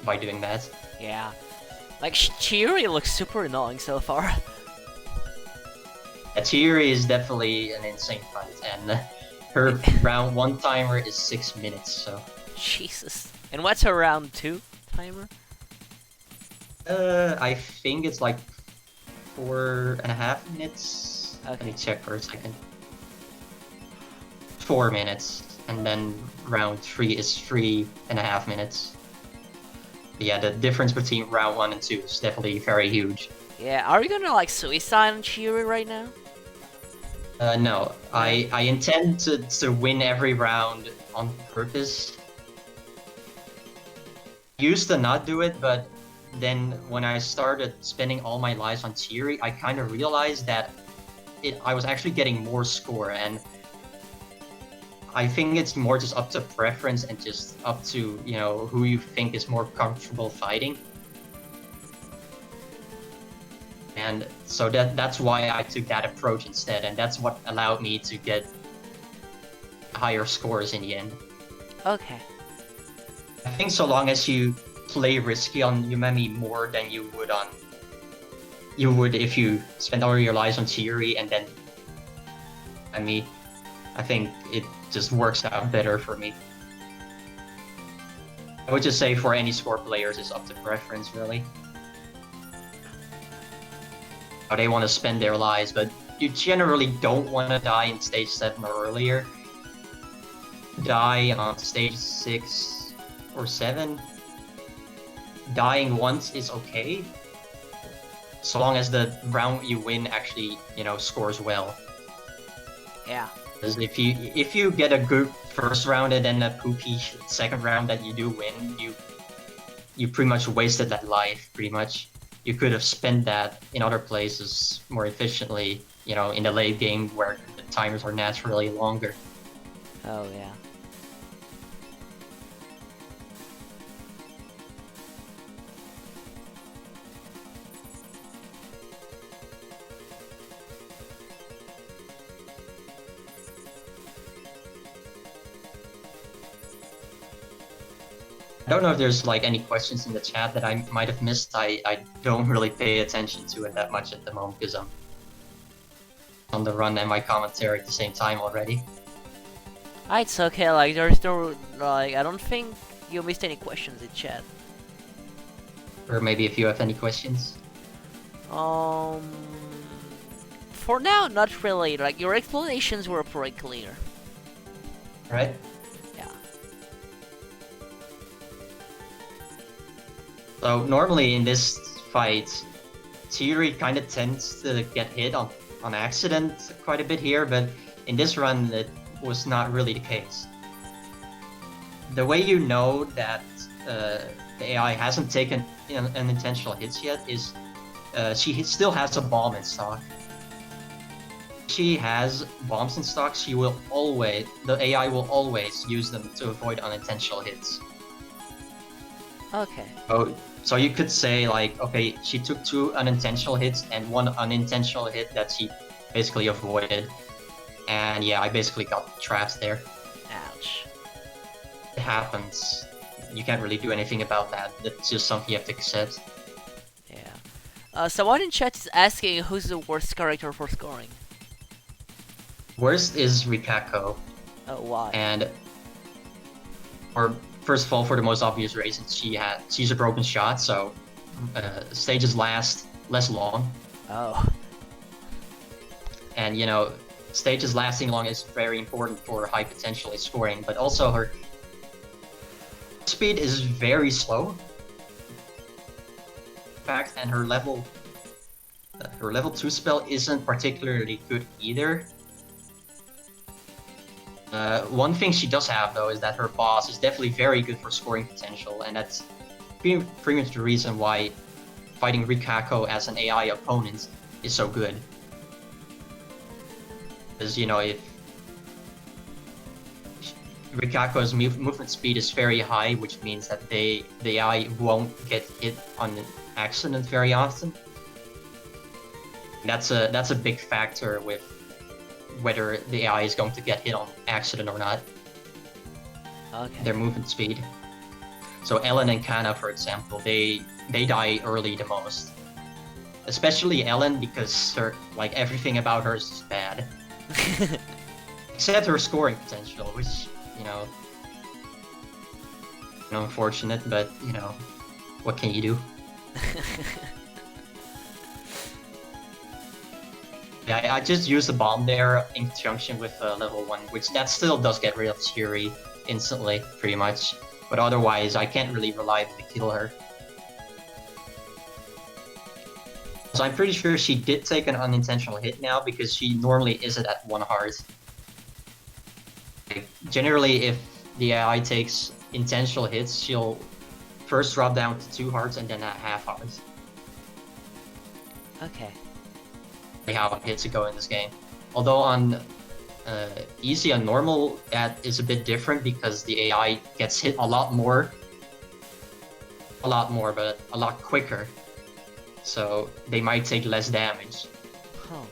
by doing that. Yeah. Like, Chiri looks super annoying so far. Chiri is definitely an insane fight, and her round 1 timer is 6 minutes, so. Jesus. And what's her round 2 timer? I think it's like 4.5 minutes. Okay. Let me check for a second. 4 minutes, and then round 3 is 3.5 minutes. But yeah, the difference between round 1 and 2 is definitely very huge. Yeah, are you gonna like suicide on Chiri right now? No, I intend to win every round on purpose. Used to not do it, but then when I started spending all my lives on Chiri, I kind of realized that I was actually getting more score, and I think it's more just up to preference and just up to, who you think is more comfortable fighting. And so that's why I took that approach instead, and that's what allowed me to get higher scores in the end. Okay. I think so long as you play risky on Umemi more than you would if you spend all your lives on Chiri and then I think it just works out better for me. I would just say for any score players, it's up to preference, really. How they want to spend their lives, but you generally don't want to die in stage 7 or earlier. Die on stage 6 or 7. Dying once is okay, so long as the round you win actually, scores well. Yeah. Because if you get a good first round and then a poopy second round that you do win, you pretty much wasted that life. Pretty much, you could have spent that in other places more efficiently. In the late game where the timers are naturally longer. Oh yeah. I don't know if there's like any questions in the chat that I might have missed. I don't really pay attention to it that much at the moment because I'm on the run and my commentary at the same time already. It's okay, like, there's no, like, I don't think you missed any questions in chat. Or maybe if you have any questions. For now, not really. Like, your explanations were pretty clear. Right? Yeah. So normally in this fight, Theory kind of tends to get hit on accident quite a bit here, but in this run it was not really the case. The way you know that the AI hasn't taken unintentional hits yet is she still has a bomb in stock. She has bombs in stock, the AI will always use them to avoid unintentional hits. Okay. So you could say like, okay, she took 2 unintentional hits and 1 unintentional hit that she basically avoided. And yeah, I basically got trapped there. Ouch. It happens. You can't really do anything about that. That's just something you have to accept. Yeah. Someone in chat is asking who's the worst character for scoring. Worst is Rikako. Oh, why? And or first of all, for the most obvious reason, she's a broken shot, so stages last less long. Oh. And you know, stages lasting long is very important for high potential scoring, but also her speed is very slow. In fact, and her level 2 spell isn't particularly good either. One thing she does have though is that her boss is definitely very good for scoring potential, and that's pretty much the reason why fighting Rikako as an AI opponent is so good. Because, you know, if Rikako's movement speed is very high, which means that the AI won't get hit on accident very often. That's a big factor with whether the AI is going to get hit on accident or not. Okay. Their movement speed. So Ellen and Kana, for example, they die early the most. Especially Ellen, because like everything about her is just bad. Except her scoring potential, which, you know, unfortunate, but, you know, what can you do? Yeah, I just used the bomb there in conjunction with level 1, which that still does get rid of Fury instantly, pretty much. But otherwise, I can't really reliably kill her. So I'm pretty sure she did take an unintentional hit now, because she normally isn't at 1 heart. Like, generally, if the AI takes intentional hits, she'll first drop down to 2 hearts and then a half heart. Okay. How hits go in this game. Although on easy and normal, that is a bit different because the AI gets hit a lot more, but a lot quicker. So they might take less damage. Huh.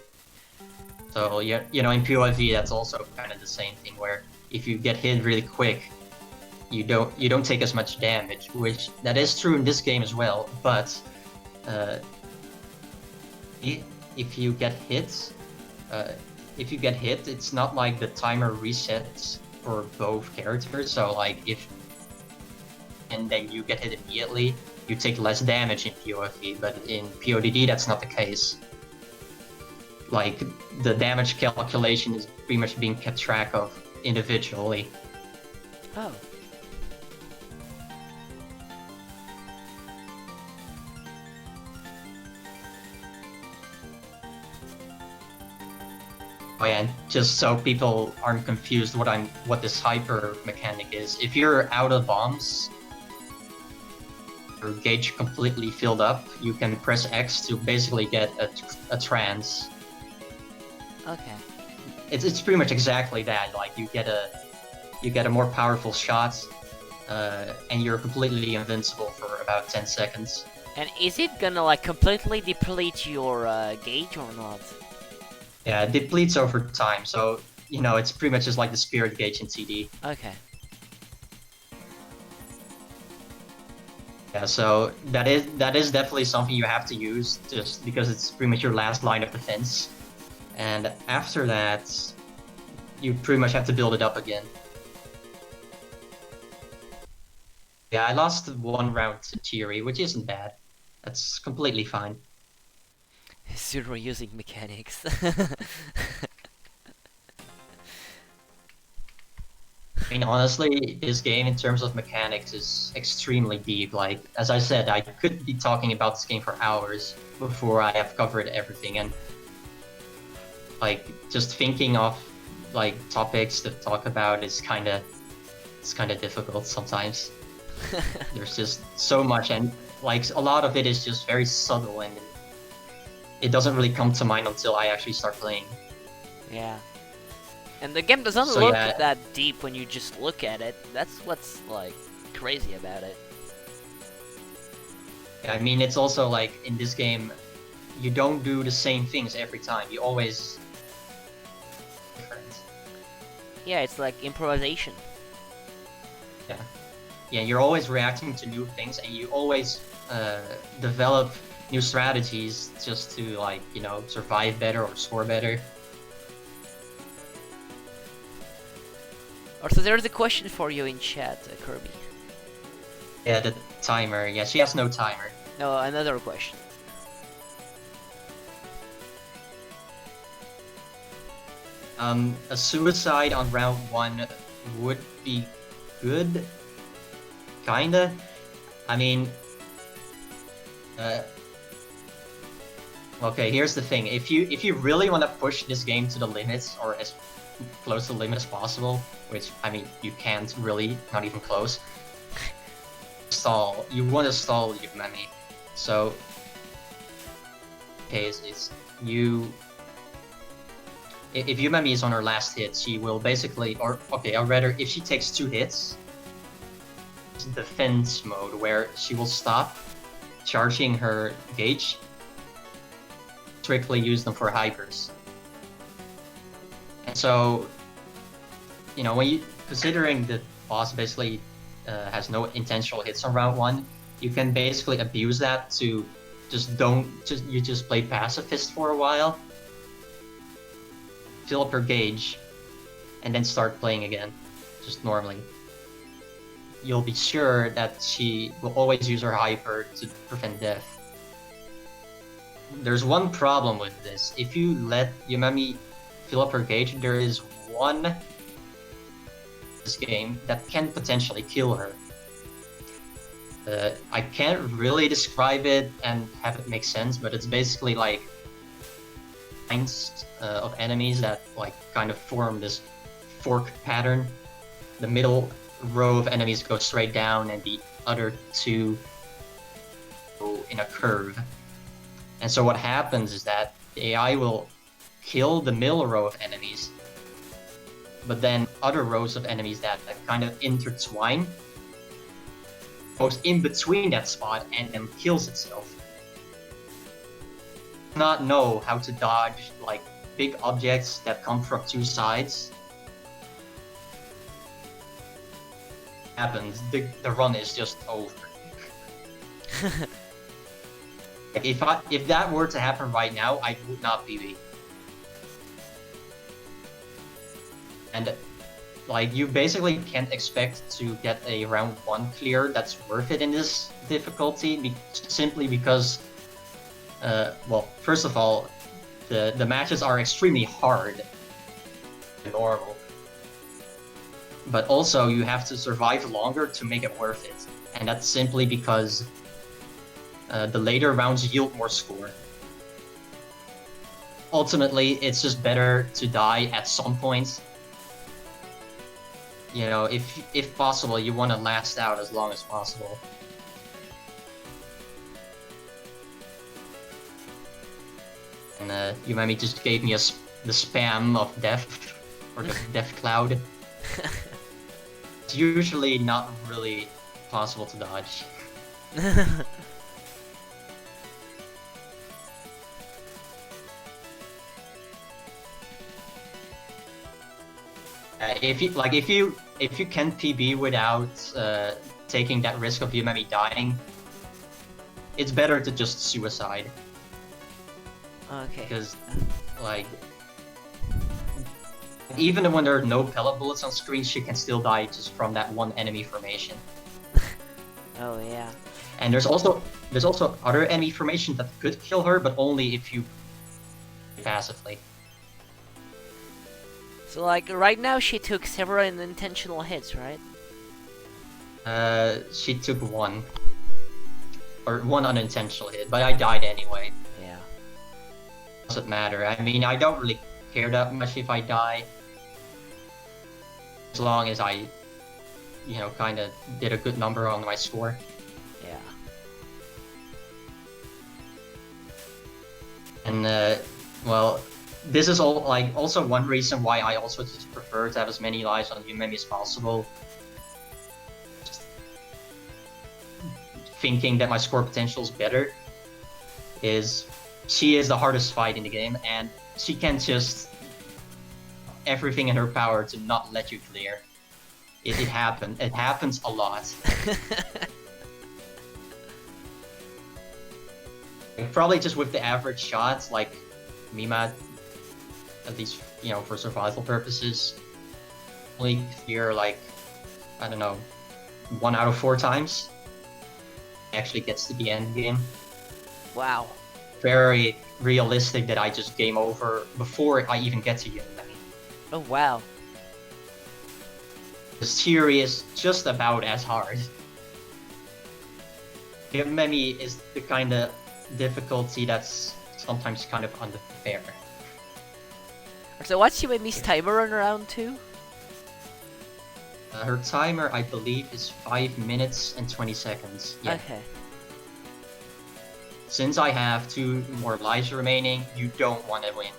So yeah, you know, in PoE that's also kind of the same thing, where if you get hit really quick, you don't take as much damage, which that is true in this game as well. But if you get hit, it's not like the timer resets for both characters. So like and then you get hit immediately, you take less damage in PoE, but in PoDD that's not the case. Like, the damage calculation is pretty much being kept track of individually. Oh. Oh yeah, and just so people aren't confused what this hyper mechanic is. If you're out of bombs, your gauge completely filled up, you can press X to basically get a trance. Okay. It's pretty much exactly that. Like, you get a more powerful shot, and you're completely invincible for about 10 seconds. And is it gonna like completely deplete your gauge or not? Yeah, it depletes over time, so, you know, it's pretty much just like the spirit gauge in TD. Okay. Yeah, so that is definitely something you have to use just because it's pretty much your last line of defense. And after that, you pretty much have to build it up again. Yeah, I lost one round to Cheery, which isn't bad. That's completely fine. Zero using mechanics. I mean, honestly, this game in terms of mechanics is extremely deep. Like, as I said, I could be talking about this game for hours before I have covered everything. And like, just thinking of like topics to talk about is kind of difficult sometimes. There's just so much, and like a lot of it is just very subtle, and it doesn't really come to mind until I actually start playing. Yeah. And the game doesn't So look yeah, that deep when you just look at it. That's what's like crazy about it. I mean, it's also like in this game, you don't do the same things every time. You always different. Yeah, it's like improvisation. Yeah, yeah. You're always reacting to new things, and you always develop new strategies just to like survive better or score better. Also, there's a question for you in chat, Kirby. Yeah, the timer. Yeah, she has no timer. No, another question. A suicide on round one would be good, kinda. I mean, uh, okay. Here's the thing: if you really want to push this game to the limits or as close to the limit as possible, which I mean you can't really, not even close. Stall. You want to stall Yumemi. So, case is you. If Yumemi is on her last hit, she will basically, or rather, if she takes 2 hits, it's defense mode where she will stop charging her gauge, strictly use them for hypers. And so, when you considering the boss basically has no intentional hits on round one, you can basically abuse that to just play pacifist for a while, fill up her gauge, and then start playing again, just normally. You'll be sure that she will always use her hyper to prevent death. There's one problem with this. If you let Yumemi fill up her gauge, there is one this game that can potentially kill her. I can't really describe it and have it make sense, but it's basically like lines of enemies that like kind of form this fork pattern. The middle row of enemies go straight down, and the other two go in a curve. And so what happens is that the AI will kill the middle row of enemies, but then other rows of enemies that kind of intertwine goes in between that spot and then kills itself. Not know how to dodge like big objects that come from two sides. Happens, the run is just over. Like if that were to happen right now, I would not PB. And like you basically can't expect to get a round one clear that's worth it in this difficulty, simply because, well, first of all, the matches are extremely hard, normal, but also you have to survive longer to make it worth it, and that's simply because the later rounds yield more score. Ultimately, it's just better to die at some point. If possible, you want to last out as long as possible. And Umami just gave me the spam of death, or the death cloud. It's usually not really possible to dodge. If you can PB without taking that risk of Yumemi dying, it's better to just suicide Okay. because like even when there are no pellet bullets on screen, she can still die just from that one enemy formation. Oh yeah. And there's also other enemy formation that could kill her, but only if you passively. So like right now she took several unintentional hits, right? She took one unintentional hit, but I died anyway. Yeah. Doesn't matter. I mean, I don't really care that much if I die, as long as I, kind of did a good number on my score. Yeah. And well, this is all like also one reason why I also just prefer to have as many lives on Yumemi as possible. Just thinking that my score potential is better is she is the hardest fight in the game, and she can just everything in her power to not let you clear. It happens. It happens a lot. Probably just with the average shots, like Mima, at least for survival purposes, only clear like I don't know, 1 out of 4 times. Actually gets to the end game. Wow. Very realistic that I just game over before I even get to Yumemi. Oh wow. The theory is just about as hard. Yumemi is the kind of difficulty that's sometimes kind of unfair. So what's Yumemi's timer on round 2? Her timer, I believe, is 5 minutes and 20 seconds. Yeah. Okay. Since I have 2 more lives remaining, you don't want to win.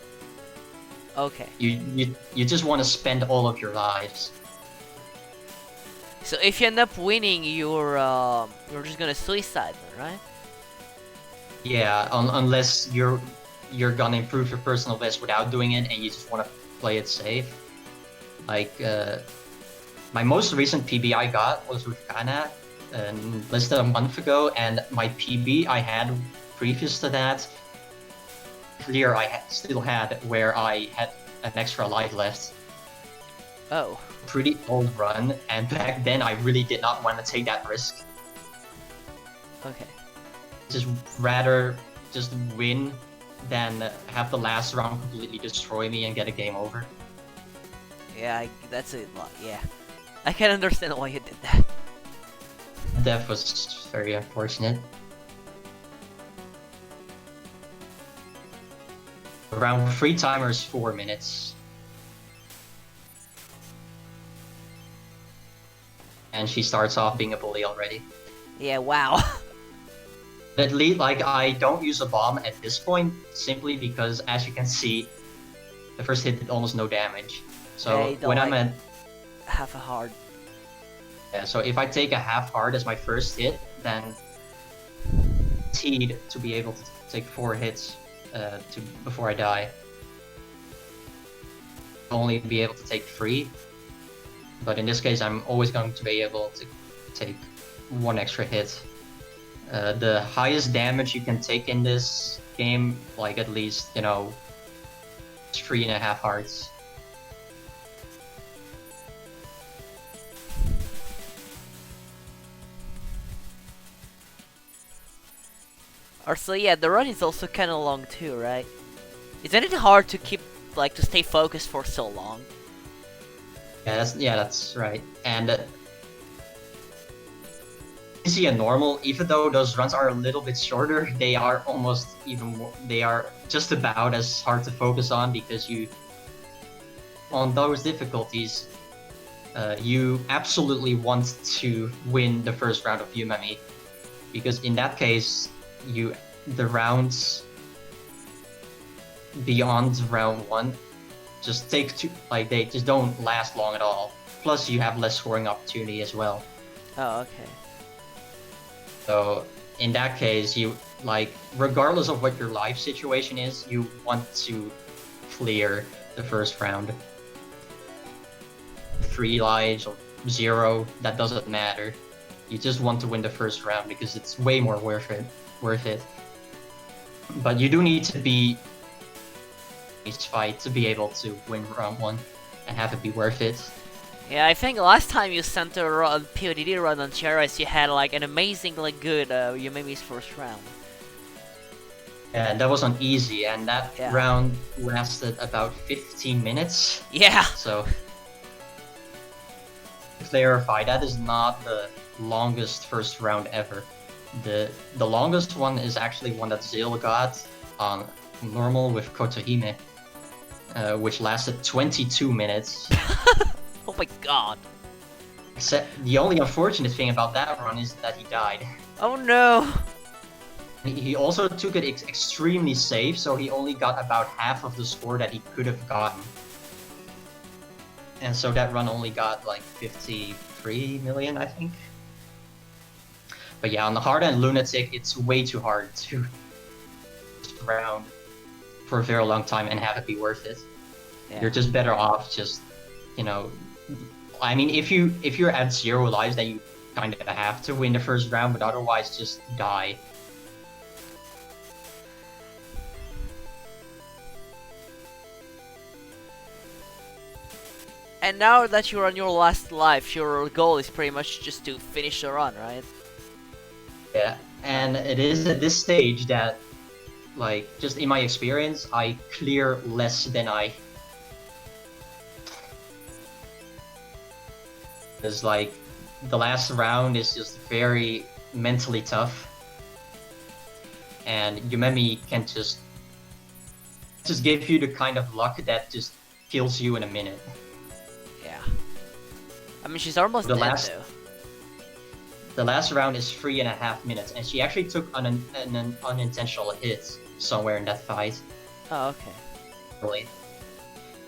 Okay. You just want to spend all of your lives. So if you end up winning, you're just gonna suicide, then, right? Yeah, unless you're gonna improve your personal best without doing it, and you just want to play it safe. Like my most recent PB I got was with Kana, less than a month ago, and my PB I had previous to that, clear I still had where I had an extra life left. Oh. Pretty old run, and back then I really did not want to take that risk. Okay. Just rather just win than have the last round completely destroy me and get a game over. Yeah, that's a lot. Yeah. I can understand why you did that. Death was very unfortunate. Round 3 timer is 4 minutes. And she starts off being a bully already. Yeah, wow. At least, like, I don't use a bomb at this point, simply because, as you can see, the first hit did almost no damage. So Yeah, when I'm at half a heart. yeah, so if I take a half heart as my first hit, then guaranteed to be able to take 4 hits before I die. I'll only be able to take 3, but in this case, I'm always going to be able to take 1 extra hit. The highest damage you can take in this game, like at least 3.5 hearts. So yeah, the run is also kind of long too, right? Isn't it hard to keep, like, to stay focused for so long? Yeah, that's right. And easy and normal, even though those runs are a little bit shorter, they are almost even more, they are just about as hard to focus on, because on those difficulties, you absolutely want to win the first round of Yumemi, because in that case, the rounds beyond round 1 just take they just don't last long at all. Plus, you have less scoring opportunity as well. Oh, okay. So in that case, you regardless of what your life situation is, you want to clear the first round. 3 lives or 0, that doesn't matter. You just want to win the first round because it's way more worth it. worth it. But you do need to be each fight to be able to win round 1 and have it be worth it. Yeah, I think last time you sent a PODD run on Cheris, you had like an amazingly good Yumemi's first round. And that was on easy, and that Yeah. round lasted about 15 minutes. Yeah. So, to clarify, that is not the longest first round ever. The longest one is actually one that Zil got on normal with Kotohime, which lasted 22 minutes. Oh my god. Except the only unfortunate thing about that run is that he died. Oh no. He also took it extremely safe, so he only got about half of the score that he could have gotten. And so that run only got like 53 million, I think. But yeah, on the hard end Lunatic, it's way too hard to round for a very long time and have it be worth it. Yeah. You're just better off just, you know, I mean, if you're at 0 lives, then you kind of have to win the first round, but otherwise just die. And now that you're on your last life, your goal is pretty much just to finish the run, right? Yeah, and it is at this stage that, like, just in my experience, I clear less than I... Because, like, the last round is just very mentally tough. And Yumemi can just give you the kind of luck that just kills you in a minute. Yeah. I mean, she's almost The dead last- though. The last round is 3.5 minutes, and she actually took an unintentional hit somewhere in that fight. Oh, okay. Really.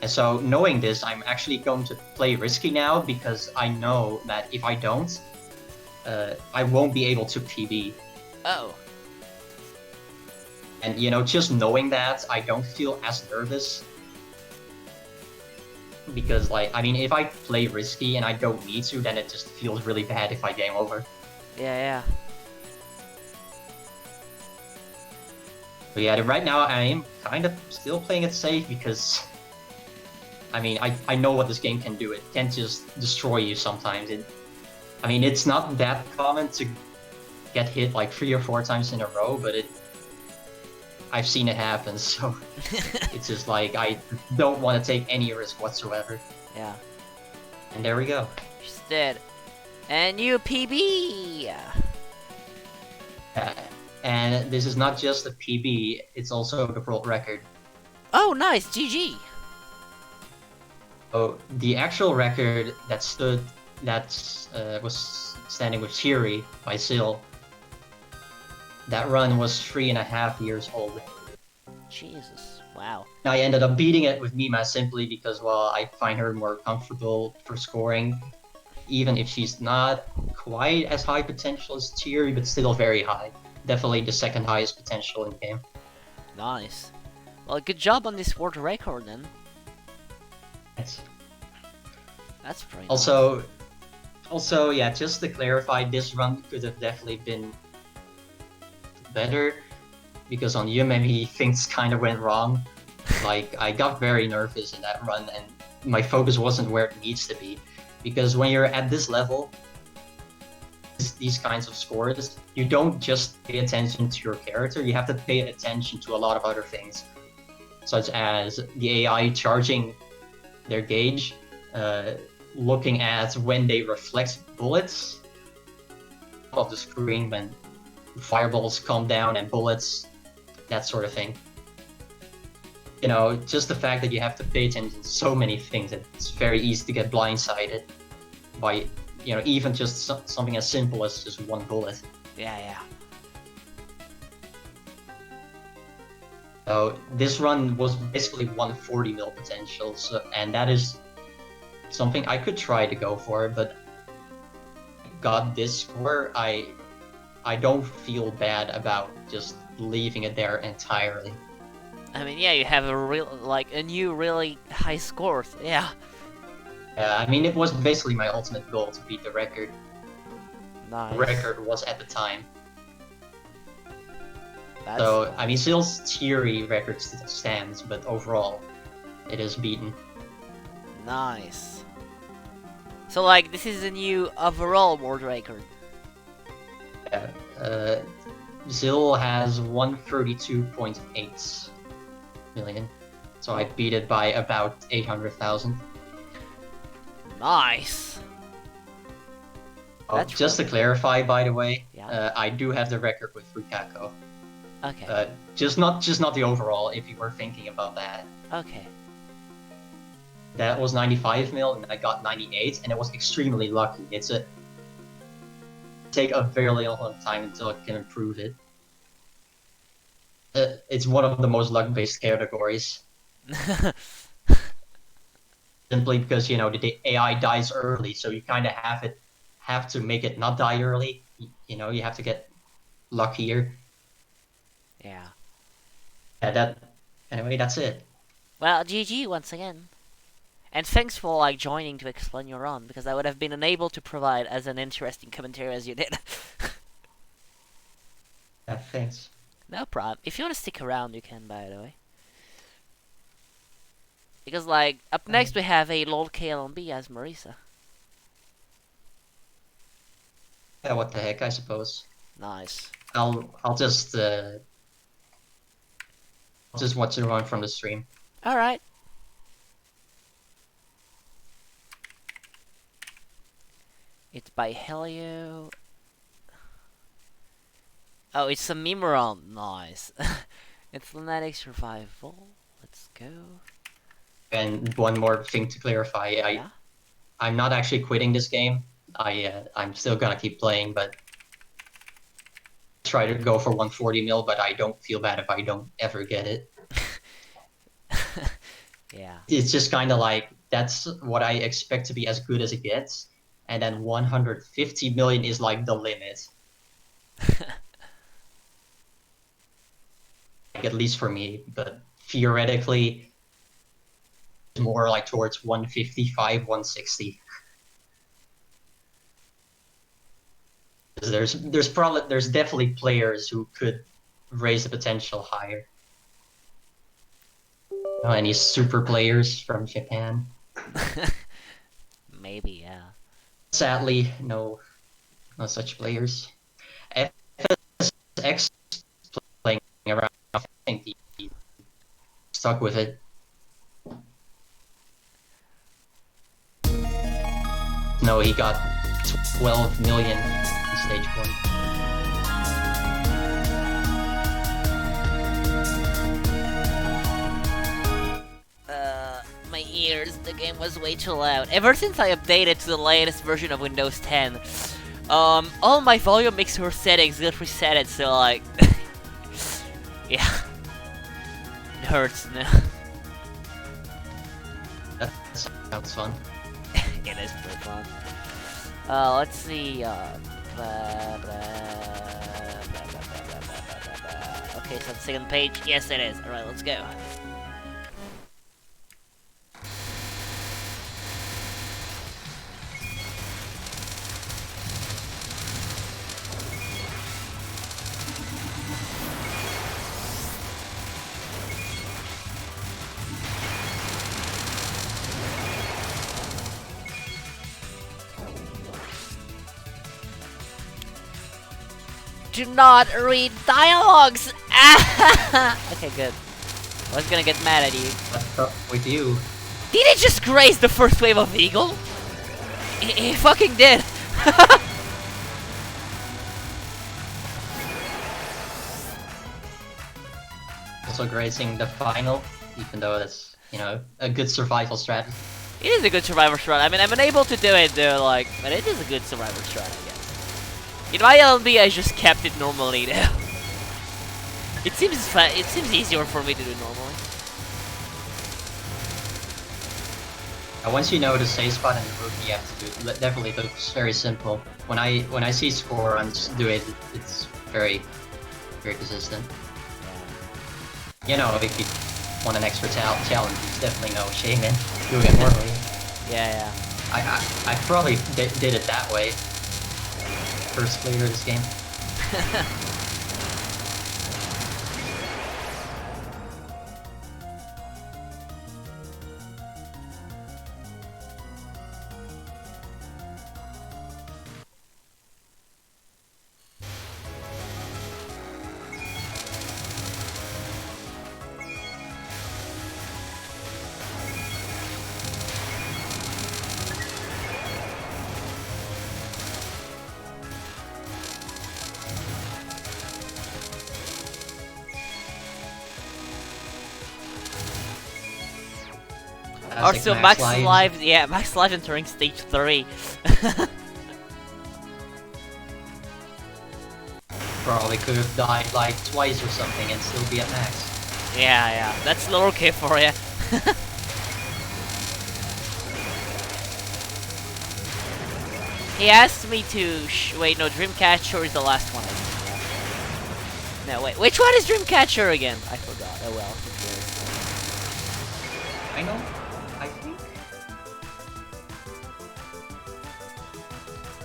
And so, knowing this, I'm actually going to play risky now, because I know that if I don't, I won't be able to PB. Oh. And, you know, just knowing that, I don't feel as nervous. Because, like, I mean, if I play risky and I don't need to, then it just feels really bad if I game over. Yeah. But yeah, right now I am kind of still playing it safe because, I mean, I know what this game can do. It can just destroy you sometimes. I mean, it's not that common to get hit like 3 or 4 times in a row, but I've seen it happen, so it's just like, I don't want to take any risk whatsoever. Yeah. And there we go. She's dead. And you PB! And this is not just a PB, it's also the world record. Oh, nice! GG! So the actual record that was standing with Shiri by Sil, that run was 3.5 years old. Jesus, wow. I ended up beating it with Mima simply because, well, I find her more comfortable for scoring, even if she's not quite as high potential as Shiri, but still very high. Definitely the second highest potential in the game. Nice. Well, good job on this world record then. Yes. That's pretty Also, yeah, just to clarify, this run could have definitely been better, because on Yumemi things kind of went wrong. Like, I got very nervous in that run, and my focus wasn't where it needs to be. Because when you're at this level, these kinds of scores, you don't just pay attention to your character, you have to pay attention to a lot of other things. Such as the AI charging their gauge, looking at when they reflect bullets off the screen, when fireballs come down and bullets, that sort of thing. You know, just the fact that you have to pay attention to so many things, it's very easy to get blindsided by, you know, even just something as simple as just one bullet. Yeah. So this run was basically 140 mil potential, and that is something I could try to go for, but got this score, I don't feel bad about just leaving it there entirely. I mean, yeah, you have a new really high score. Yeah. I mean, it was basically my ultimate goal to beat the record. Nice. The record was at the time. That's So, I mean, Zill's theory record stands, but overall, it is beaten. nice. So like this is a new overall world record. Yeah, Zill has 132.8 million. So I beat it by about 800,000. Nice. That's Just to clarify, by the way, Yeah. I do have the record with Fukako. Okay. Just not the overall. If you were thinking about that, Okay. that was 95 mil, and I got 98, and it was extremely lucky. It's a take a very long time until I can improve it. It's one of the most luck-based categories. Simply because the AI dies early, so you kind of have to make it not die early. You have to get luckier. Yeah. Yeah, anyway, that's it. Well, GG once again. And thanks for like joining to explain your run, because I would have been unable to provide as an interesting commentary as you did. Yeah, thanks. No problem. If you want to stick around, you can, by the way. Because like up next we have a LOL KLMB as Marisa. Yeah, what the heck, I suppose. Nice. I'll just watch the run from the stream. All right. It's by Helio. Oh, it's a meme run. Nice. It's Lunatic Survival. Let's go. And one more thing to clarify, Yeah. I'm not actually quitting this game. I'm still gonna keep playing, but try to go for 140 mil. But I don't feel bad if I don't ever get it. Yeah. It's just kind of like that's what I expect to be as good as it gets, and then 150 million is like the limit. Like, at least for me, but theoretically, it's more like towards 155, 160. There's definitely players who could raise the potential higher. Any super players from Japan? Maybe, yeah. Sadly, no such players. FSX playing around, I think he stuck with it. No, he got 12 million in stage 1. My ears, the game was way too loud. Ever since I updated to the latest version of Windows 10, all my volume mixer settings got resetted, so like, yeah, it hurts now. That sounds fun. It is pretty fun. Let's see, okay, so the second page, yes it is. Alright, let's go. Do not read dialogues! Okay, good. I was gonna get mad at you. What's up with you? Did it just graze the first wave of Eagle? It fucking did! Also grazing the final, even though that's, a good survival strategy. It is a good survivor strat. I mean, I'm unable to do it though, like, but it is a good survivor strat, I guess. In my LB, I just kept it normally now. It seems easier for me to do normally. Once you know the safe spot and the route you have to do, it definitely looks very simple. When I see score runs do it, it's very, very consistent. If you want an extra challenge, there's definitely no shame in doing it normally. Yeah. I probably did it that way. First player of this game. Classic Also, Max Max Lives. Lives, yeah, Max Lives entering stage 3. Probably could have died like twice or something and still be at max. Yeah, that's a little kid for you. He asked me to wait, no, Dreamcatcher is the last one, I think. Yeah. No, wait, which one is Dreamcatcher again? I forgot. Oh well, who I know. I think.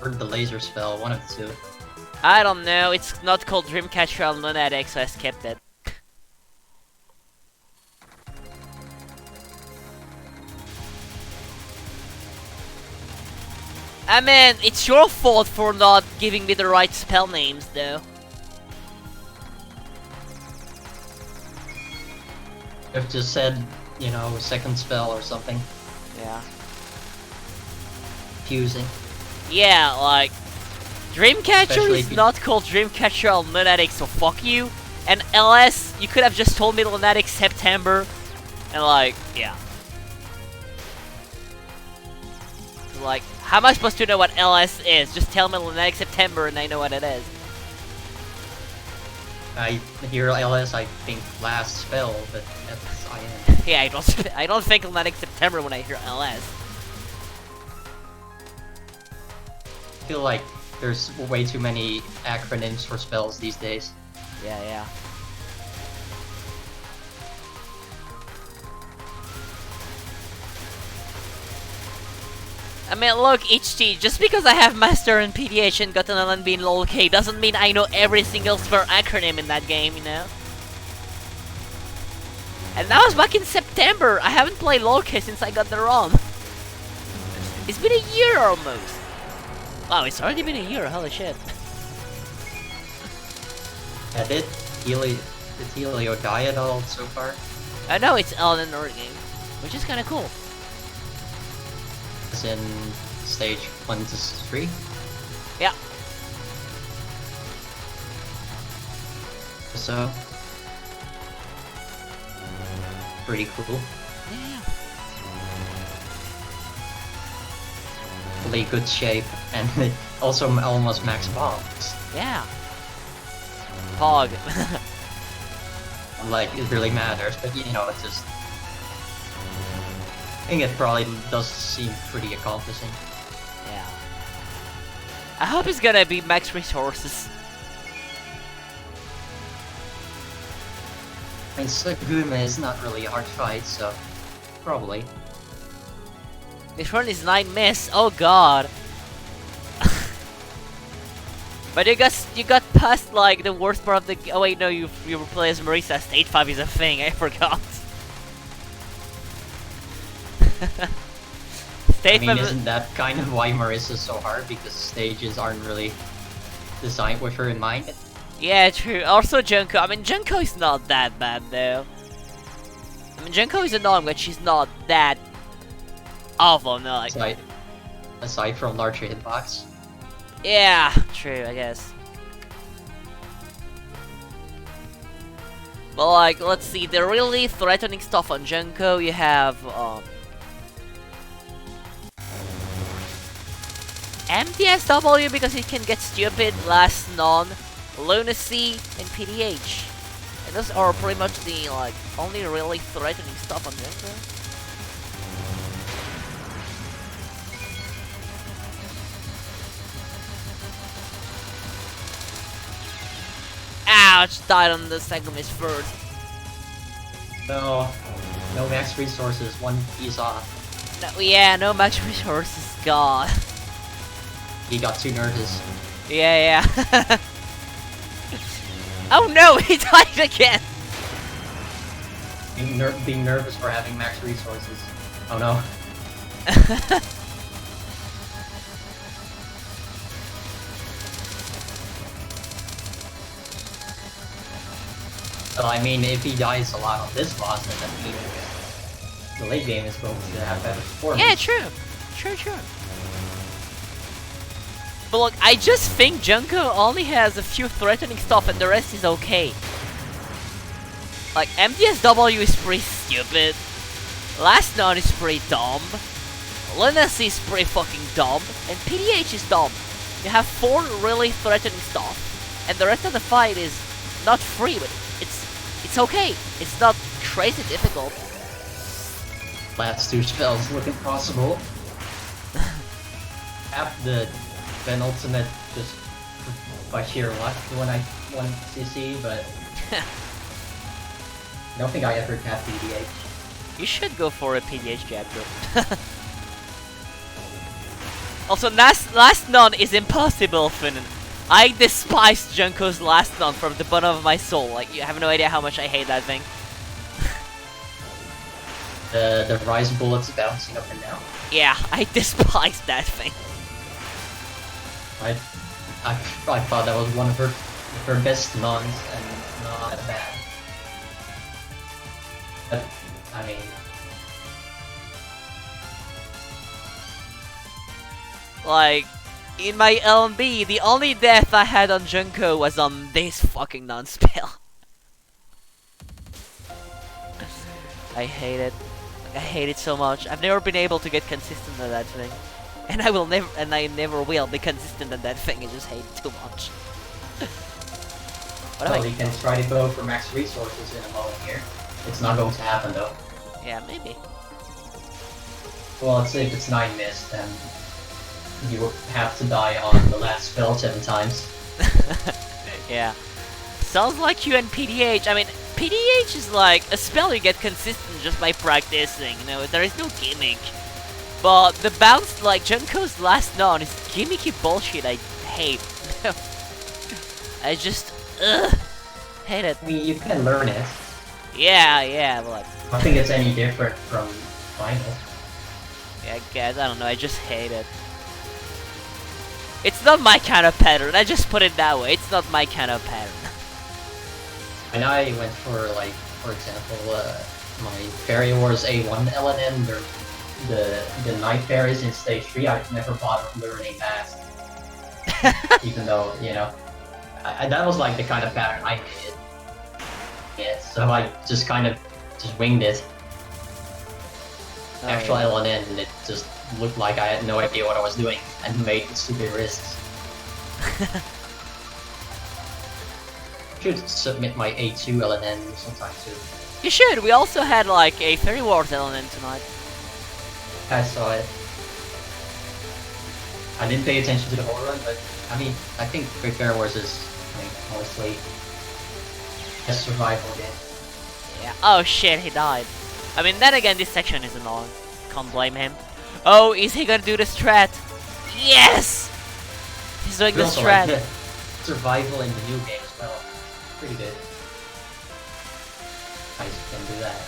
Or the laser spell, one of the two. cares? I don't know, it's not called Dreamcatcher on Lunatic, so I skipped it. I mean, it's your fault for not giving me the right spell names, though. I've just said, you know, second spell or something. Yeah. Fusing. Yeah, like, Dreamcatcher Especially is not called Dreamcatcher on Lunatic, so fuck you. And LS, you could have just told me Lunatic September, and like, yeah. Like, how am I supposed to know what LS is? Just tell me Lunatic September and I know what it is. I hear LS, I think last spell, but that's IN. Yeah, I don't think Lunatic September when I hear LS. I feel like there's way too many acronyms for spells these days. Yeah. I mean, look, HT, just because I have Master in PDH and gotten an LNB in LOLK doesn't mean I know every single spell acronym in that game, you know? And that was back in September. I haven't played LOLK since I got the ROM. It's been a year almost. Wow, it's already been a year, holy shit. Did Helio die at all so far? I know it's Elden Ring game, which is kinda cool. As in stage 1 to 3? Yeah. So pretty cool. Yeah. Really good shape, and also almost max bombs. Yeah. Pog. Like, it really matters, but you know, it's just... I think it probably does seem pretty accomplishing. Yeah. I hope it's gonna be max resources. I mean, Saguma is not really a hard fight, so probably. This one is 9 miss. Oh god. But you got past like the worst part of the. Oh wait, no, you were playing as Marisa. Stage 5 is a thing. I forgot. I mean, isn't that kind of why Marissa's so hard? Because stages aren't really designed with her in mind? Yeah, true. Also Junko. I mean, Junko is not that bad though. I mean, Junko is annoying, but she's not that awful. No, like. Aside from larger hitbox. Yeah, true. I guess. But like, let's see. The really threatening stuff on Junko. You have MTSW because it can get stupid, Last None, Lunacy, and PDH. And those are pretty much the like only really threatening stuff on Junko. Ouch! Died on the Segum's first. No max resources, one piece off. No, yeah, no max resources. God. He got too nervous. Yeah. Oh no, he died again! Being nervous for having max resources. Oh no. Well, I mean, if he dies a lot on this boss, then that means the late game is going to have better performance. Yeah, true. But look, I just think Junko only has a few threatening stuff and the rest is okay. Like, MTSW is pretty stupid. Last Nun is pretty dumb. Lunacy is pretty fucking dumb. And PDH is dumb. You have 4 really threatening stuff, and the rest of the fight is not free, but it's okay. It's not crazy difficult. Last 2 spells look impossible. Have the penultimate just by sheer luck when I won CC, but I don't think I ever tapped PDH. You should go for a PDH chapter. Also, last Nun is impossible, Finn. I despise Junko's last Nun from the bottom of my soul. Like, you have no idea how much I hate that thing. The rise bullets bouncing up and down. Yeah, I despise that thing. I thought that was one of her best nuns, and not bad. But I mean, like, in my LMB, the only death I had on Junko was on this fucking Nun spell. I hate it. I hate it so much. I've never been able to get consistent at that thing. And I never will be consistent at that thing. I just hate it too much. well, you can try to go for max resources in a moment here. It's not going to happen though. Yeah, maybe. Well, let's say if it's 9 missed, then you will have to die on the last spell 7 times. Yeah. Sounds like you and PDH. I mean, PDH is like a spell you get consistent just by practicing, you know, there is no gimmick. But the bounce, like Junko's last Nun, is gimmicky bullshit I hate. I just, hate it. I mean, you can learn it. Yeah, but... I don't think it's any different from Final. Yeah, I guess, I don't know, I just hate it. It's not my kind of pattern, I just put it that way, it's not my kind of pattern. And I went for, like, for example, my Fairy Wars A1 LNM, the Night Fairies in Stage 3, I've never bothered learning that. Even though, you know, that was like the kind of pattern I needed. Yeah, so I just kind of just winged it. Oh, Actual yeah. LNN, and it just looked like I had no idea what I was doing and made stupid risks. Should submit my A2 LNN sometime too. You should, we also had like a Fairy Wars element tonight. I saw it. I didn't pay attention to the whole run, but I mean, I think Fairy Wars is, I mean, honestly, a survival game. Yeah. Oh shit, he died. I mean, then again, this section is annoying. Can't blame him. Oh, is he gonna do the strat? Yes! He's doing the Also, strat. like, survival in the new game as well. Pretty good. I can do that.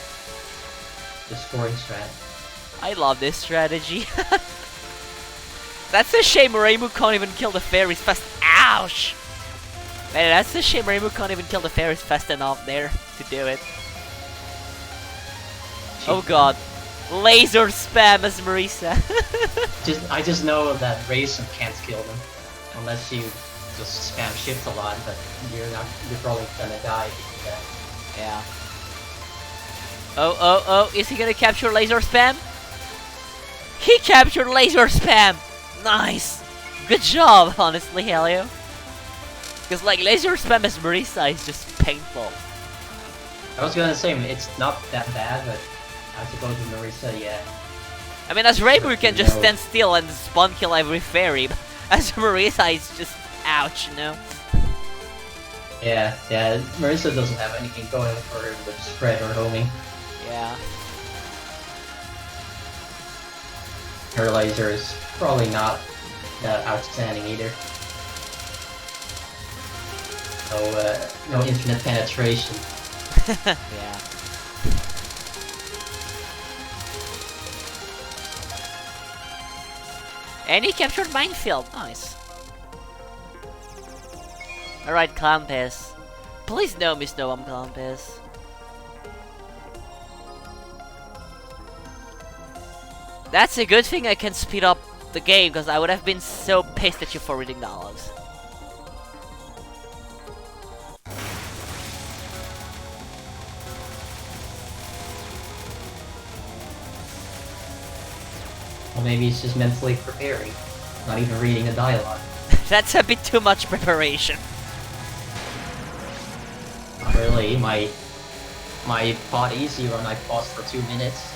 The scoring strat. I love this strategy. That's a shame Reimu can't even kill the fairies fast. Ouch! Man, that's a shame Reimu can't even kill the fairies fast enough there to do it. Oh god. Laser spam as Marisa. I just know that Raisin can't kill them. Unless you just spam shift a lot, but you're probably gonna die if you do that. Yeah. Oh, is he gonna capture laser spam? He captured laser spam! Nice! Good job, honestly, Helio. Because, like, laser spam as Marisa is just painful. I was gonna say, it's not that bad, but I suppose with Marisa, yeah. I mean, as Reimu you can just No. stand still and spawn kill every fairy, but as Marisa it's just ouch, you know? Yeah, Marisa doesn't have anything going for her with spread or homing. Yeah. Her laser is probably not that outstanding either. No infinite penetration. Yeah. And he captured Minefield, nice. Alright, Clown Piss. Please no, Miss No, I'm Clown Piss. That's a good thing I can speed up the game, because I would have been so pissed at you for reading dialogues. maybe he's just mentally preparing, not even reading the dialogue. That's a bit too much preparation. Not really. My pod easy run I paused for 2 minutes.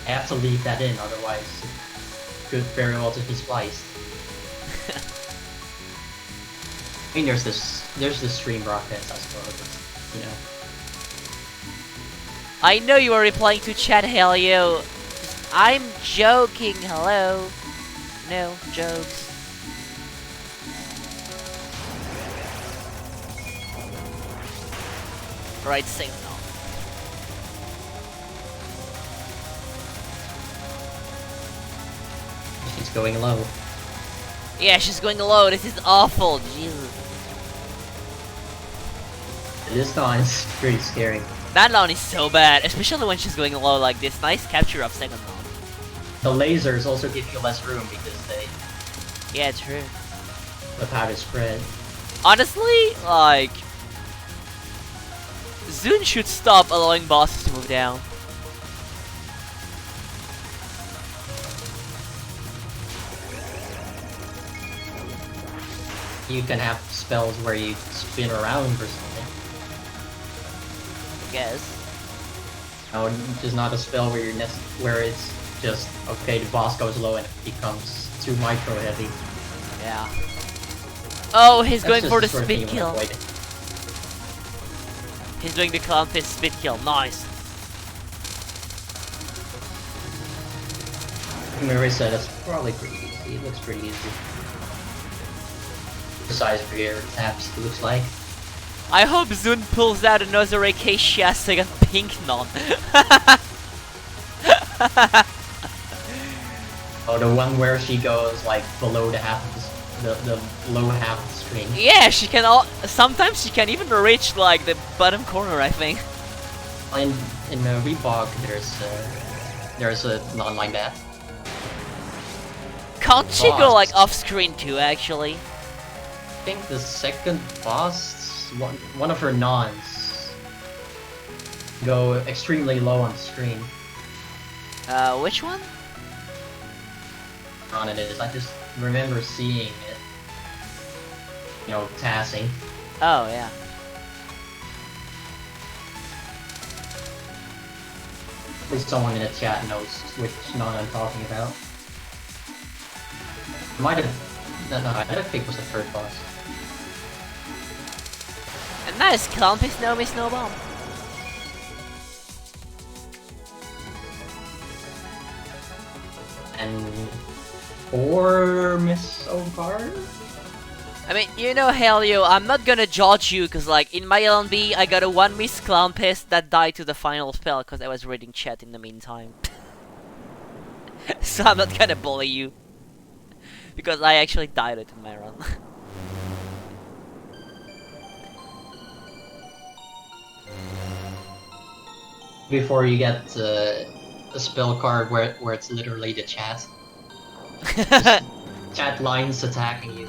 I have to leave that in, otherwise it could very well just be spliced. I mean, there's this stream broadcast, I suppose, you know. I know you are replying to chat, Helio. I'm joking, hello. No jokes. Right signal. She's going low. Yeah, she's going low. This is awful. Jesus. This time is pretty scary. That lawn is so bad, especially when she's going low like this. Nice capture of second lawn. The lasers also give you less room because they Yeah, true. the how to spread. Honestly, like, Zune should stop allowing bosses to move down. You can have spells where you spin around or something. I guess. No, just not a spell where where it's just okay. The boss goes low and it becomes too micro heavy. Yeah. Oh, he's That's going just for the sort of thing spin you wanna kill. avoid. He's doing the clown fist spin kill. Nice. Marissa, that's probably pretty easy. It looks pretty easy. Besides for your taps, it looks like. I hope Zune pulls out another Acacia second pink non. Oh, the one where she goes like below the half of the low half of the screen. Yeah, she can sometimes she can even reach like the bottom corner, I think. In the Reebok, there's a non like that. Can't she go Boss. like off screen too, actually? I think the second boss, one of her nons, go extremely low on the screen. Which one? On it is. I just remember seeing it. You know, tassing. Oh, yeah. At least someone in the chat knows which non I'm talking about. Might have. No, I think it was the third boss. A nice clown fist, no miss, no bomb. And 4 miss Ogar? I mean, you know, Helio, I'm not gonna judge you, cause like, in my LNB, I got a 1 miss clown fist that died to the final spell, cause I was reading chat in the meantime. So I'm not gonna bully you. Because I actually died it in my run. Before you get the spell card where it's literally the chat. Just chat lines attacking you.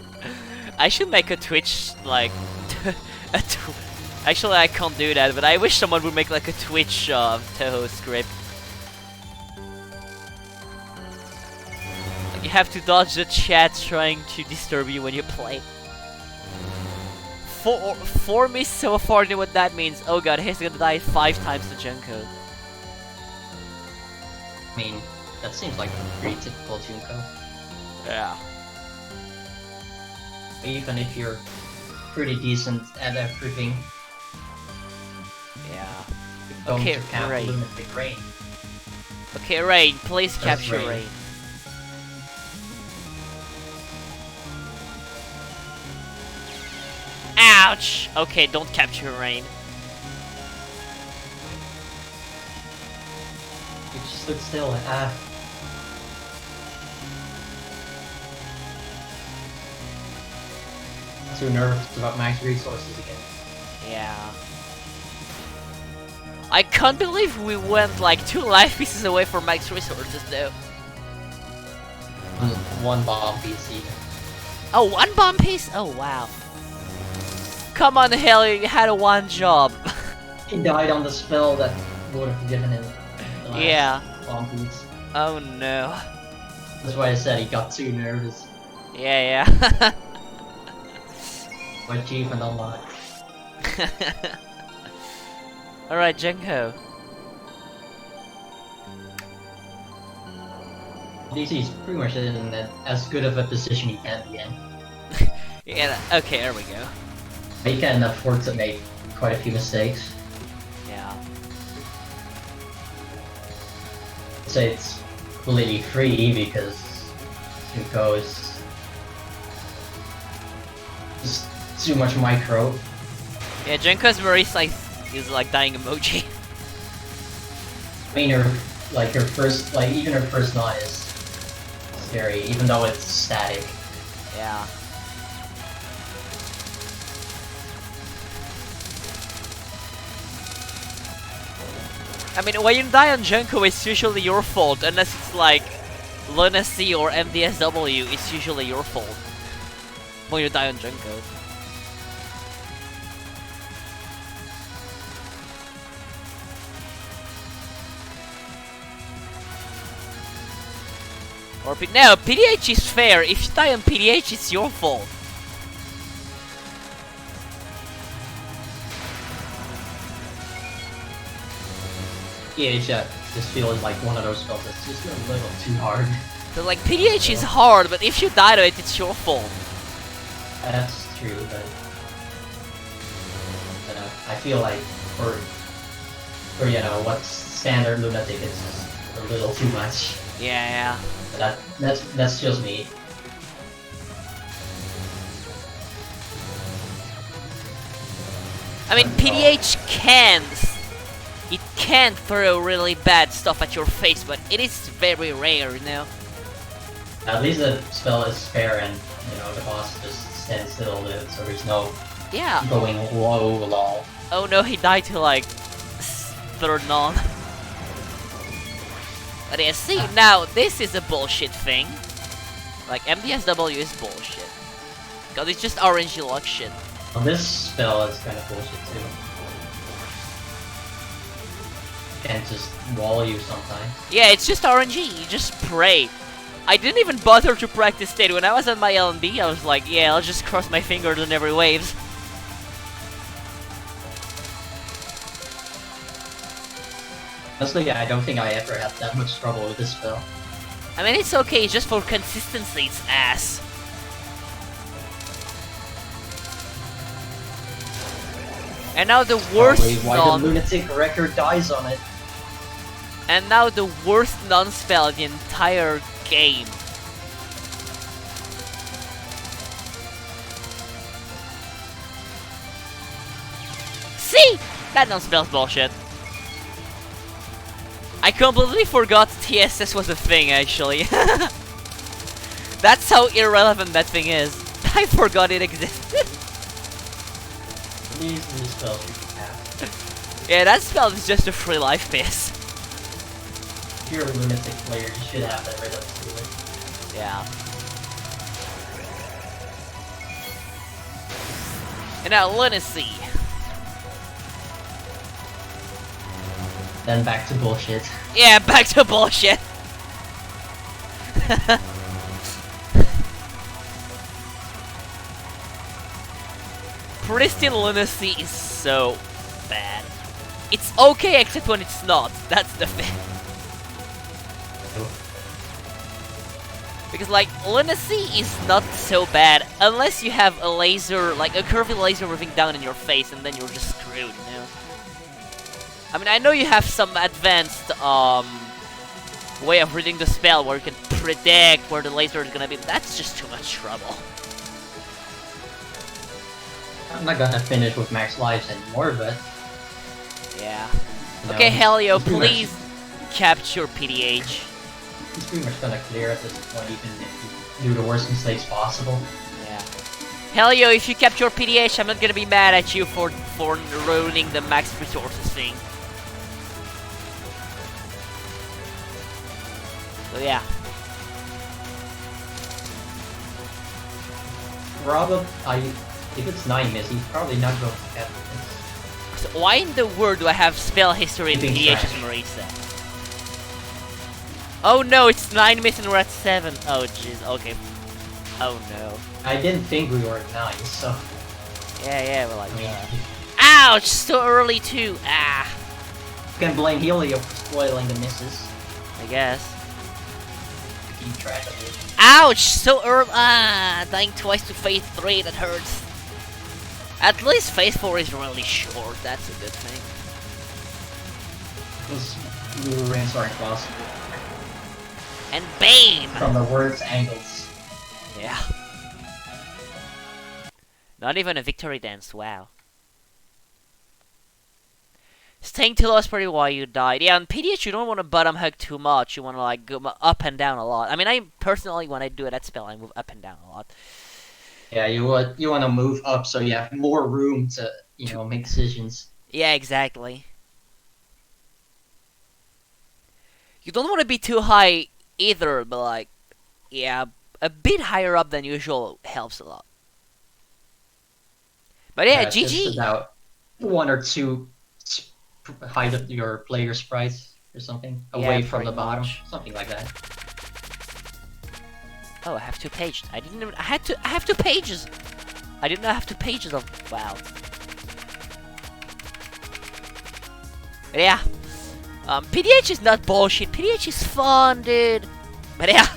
I should make a Twitch, like, actually I can't do that, but I wish someone would make like a Twitch Touhou script. Like, you have to dodge the chat trying to disturb you when you play. Four miss so far, know what that means. Oh god, he's gonna die 5 times to Junko. I mean, that seems like a pretty typical Junko. Yeah. Even if you're pretty decent at everything. Yeah. Don't Okay, count Rain. Lunatic Rain. Okay, Rain, please That's capture Rain. Rain. Ouch! Okay, don't capture Rain. You just stood still and too nervous about max resources again. Yeah. I can't believe we went like 2 life pieces away from max resources though. One bomb piece even. Oh, 1 bomb piece? Oh wow. Come on, Hell, you had a 1 job. He died on the spell that would have given him the last Yeah. bomb piece. Oh no. That's why I said he got too nervous. Yeah, yeah. Achievement unlocked. Alright, Jenko. DC is pretty much in as good of a position he can be in. Yeah, okay, there we go. He can afford to make quite a few mistakes. Yeah. I'd say it's completely free because Zuko is just too much micro. Yeah, Jenko's Marisa is like dying emoji. I mean, her first, even her first knot is scary, even though it's static. Yeah. I mean, when you die on Junko, it's usually your fault, unless it's like Lunacy or MDSW, it's usually your fault when you die on Junko. Or no, PDH is fair. If you die on PDH, it's your fault. PH just feels like one of those spells that's just a little too hard. So like PDH is hard, but if you die to it, it's your fault. That's true, but you know, I feel like for you know what's standard lunatic, it's just a little too much. Yeah, But that's just me. I mean, PDH it can throw really bad stuff at your face, but it is very rare, you know? At least the spell is fair and, you know, the boss just stands still with it, so there's no going low lol. Oh no, he died to like third non. But yeah, see, now this is a bullshit thing. Like, MDSW is bullshit. Cause it's just RNG luck shit. Well, this spell is kind of bullshit too. Can't just wall you sometimes. Yeah, it's just RNG, you just pray. I didn't even bother to practice it. When I was on my LND, I was like, yeah, I'll just cross my fingers on every waves. Honestly, I don't think I ever had that much trouble with this spell. I mean, it's okay, just for consistency, it's ass. And now the worst why the lunatic record dies on it. And now the worst non-spell in the entire game. See? That non-spell's bullshit. I completely forgot TSS was a thing, actually. That's how irrelevant that thing is. I forgot it existed. These spells you can have. Yeah, that spell is just a free life piss. If you're a lunatic player, you should have that right up to it. Yeah. And now Lunacy. Then back to bullshit. Yeah, back to bullshit. Pristine Lunacy is so bad. It's okay except when it's not. That's the thing. Because like, Lunacy is not so bad unless you have a laser, like a curvy laser moving down in your face, and then you're just screwed, you know? I mean, I know you have some advanced way of reading the spell where you can predict where the laser is gonna be, but that's just too much trouble. I'm not gonna finish with max lives anymore, but... Yeah. No, Okay, Helio, please capture PDH. He's pretty much gonna clear at this point, even if you do the worst mistakes possible. Yeah. Helio, if you capture PDH, I'm not gonna be mad at you for ruining the max resources thing. So yeah. If it's 9 miss, he's probably not going to get this. So why in the world do I have spell history in Keeping PDH's track. Marisa? Oh no, it's 9 minutes and we're at 7. Oh jeez, okay. Oh no. I didn't think we were at 9, so Yeah, we're like, I mean, you ouch, so early too. Ah, can blame Helio for spoiling the misses. I guess. Keep track of it. Ouch, so early. Ah, dying twice to phase 3, that hurts. At least phase 4 is really short, that's a good thing. Those blue rings aren't possible And BAME! from the worst angles. Yeah. Not even a victory dance, wow. Staying too low is pretty why you died. Yeah, on PDH you don't want to bottom hug too much. You want to like go up and down a lot. I mean, I personally, when I do that spell, I move up and down a lot. Yeah, you want to move up so you have more room to make decisions. Yeah, exactly. You don't want to be too high either, but like, yeah, a bit higher up than usual helps a lot. But yeah, Just GG. about 1 or 2 height of your player sprite or something Yeah, away from pretty the bottom, much. something like that. Oh, I have 2 pages. I didn't even. I have 2 pages. I did not have 2 pages of. Wow. But yeah. PDH is not bullshit. PDH is fun, dude. But yeah.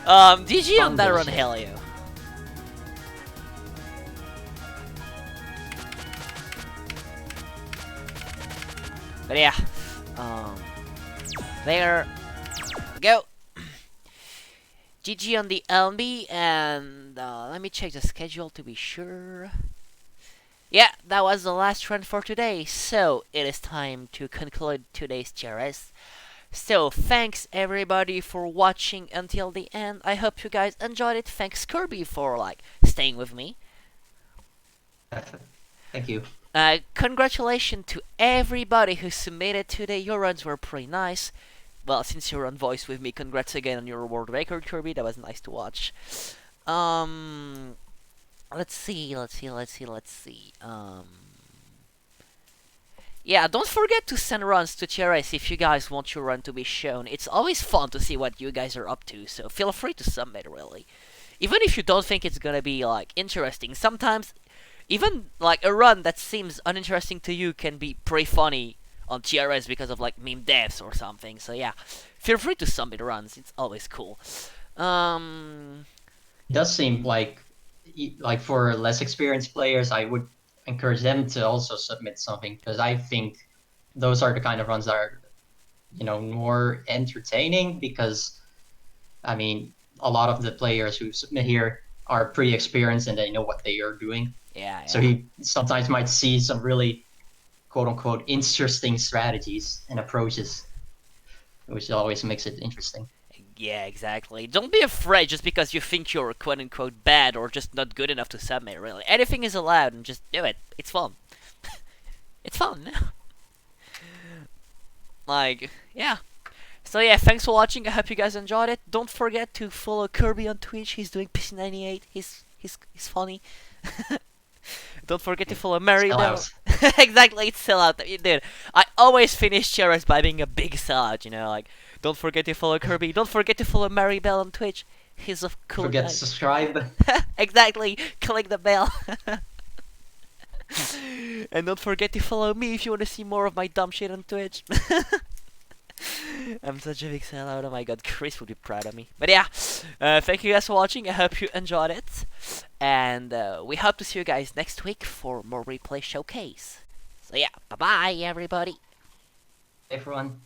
GG on Fun that run, bullshit. Helio. But yeah. There we go. GG on the LB, and let me check the schedule to be sure. Yeah, that was the last run for today, so it is time to conclude today's TRS. So, thanks everybody for watching until the end. I hope you guys enjoyed it. Thanks Kirby for like staying with me. Thank you. Congratulations to everybody who submitted today. Your runs were pretty nice. Well, since you're on voice with me, congrats again on your world record, Kirby. That was nice to watch. Let's see. Yeah, don't forget to send runs to TRS if you guys want your run to be shown. It's always fun to see what you guys are up to, so feel free to submit, really. Even if you don't think it's gonna be, like, interesting, sometimes even, like, a run that seems uninteresting to you can be pretty funny on TRS because of, like, meme devs or something, so yeah. Feel free to submit runs, it's always cool. It does seem like for less experienced players, I would encourage them to also submit something, because I think those are the kind of runs that are more entertaining, because I mean a lot of the players who submit here are pretty experienced and they know what they are doing. Yeah. So he sometimes might see some really quote unquote interesting strategies and approaches, which always makes it interesting. Yeah, exactly. Don't be afraid just because you think you're quote unquote bad or just not good enough to submit, really. Anything is allowed and just do it. It's fun. It's fun. Like, yeah. So yeah, thanks for watching. I hope you guys enjoyed it. Don't forget to follow Kirby on Twitch. He's doing PC98. He's funny. Don't forget to follow Mary though. Exactly, it's sellout. Dude, I always finish TRS by being a big sellout, like, don't forget to follow Kirby. Don't forget to follow Mary Bell on Twitch. He's a cool Forget guy. to subscribe. Exactly, click the bell. And don't forget to follow me if you want to see more of my dumb shit on Twitch. I'm such a big sellout. Oh my god, Chris would be proud of me. But yeah, thank you guys for watching. I hope you enjoyed it. And we hope to see you guys next week for more replay showcase. So yeah, bye bye everybody. Everyone.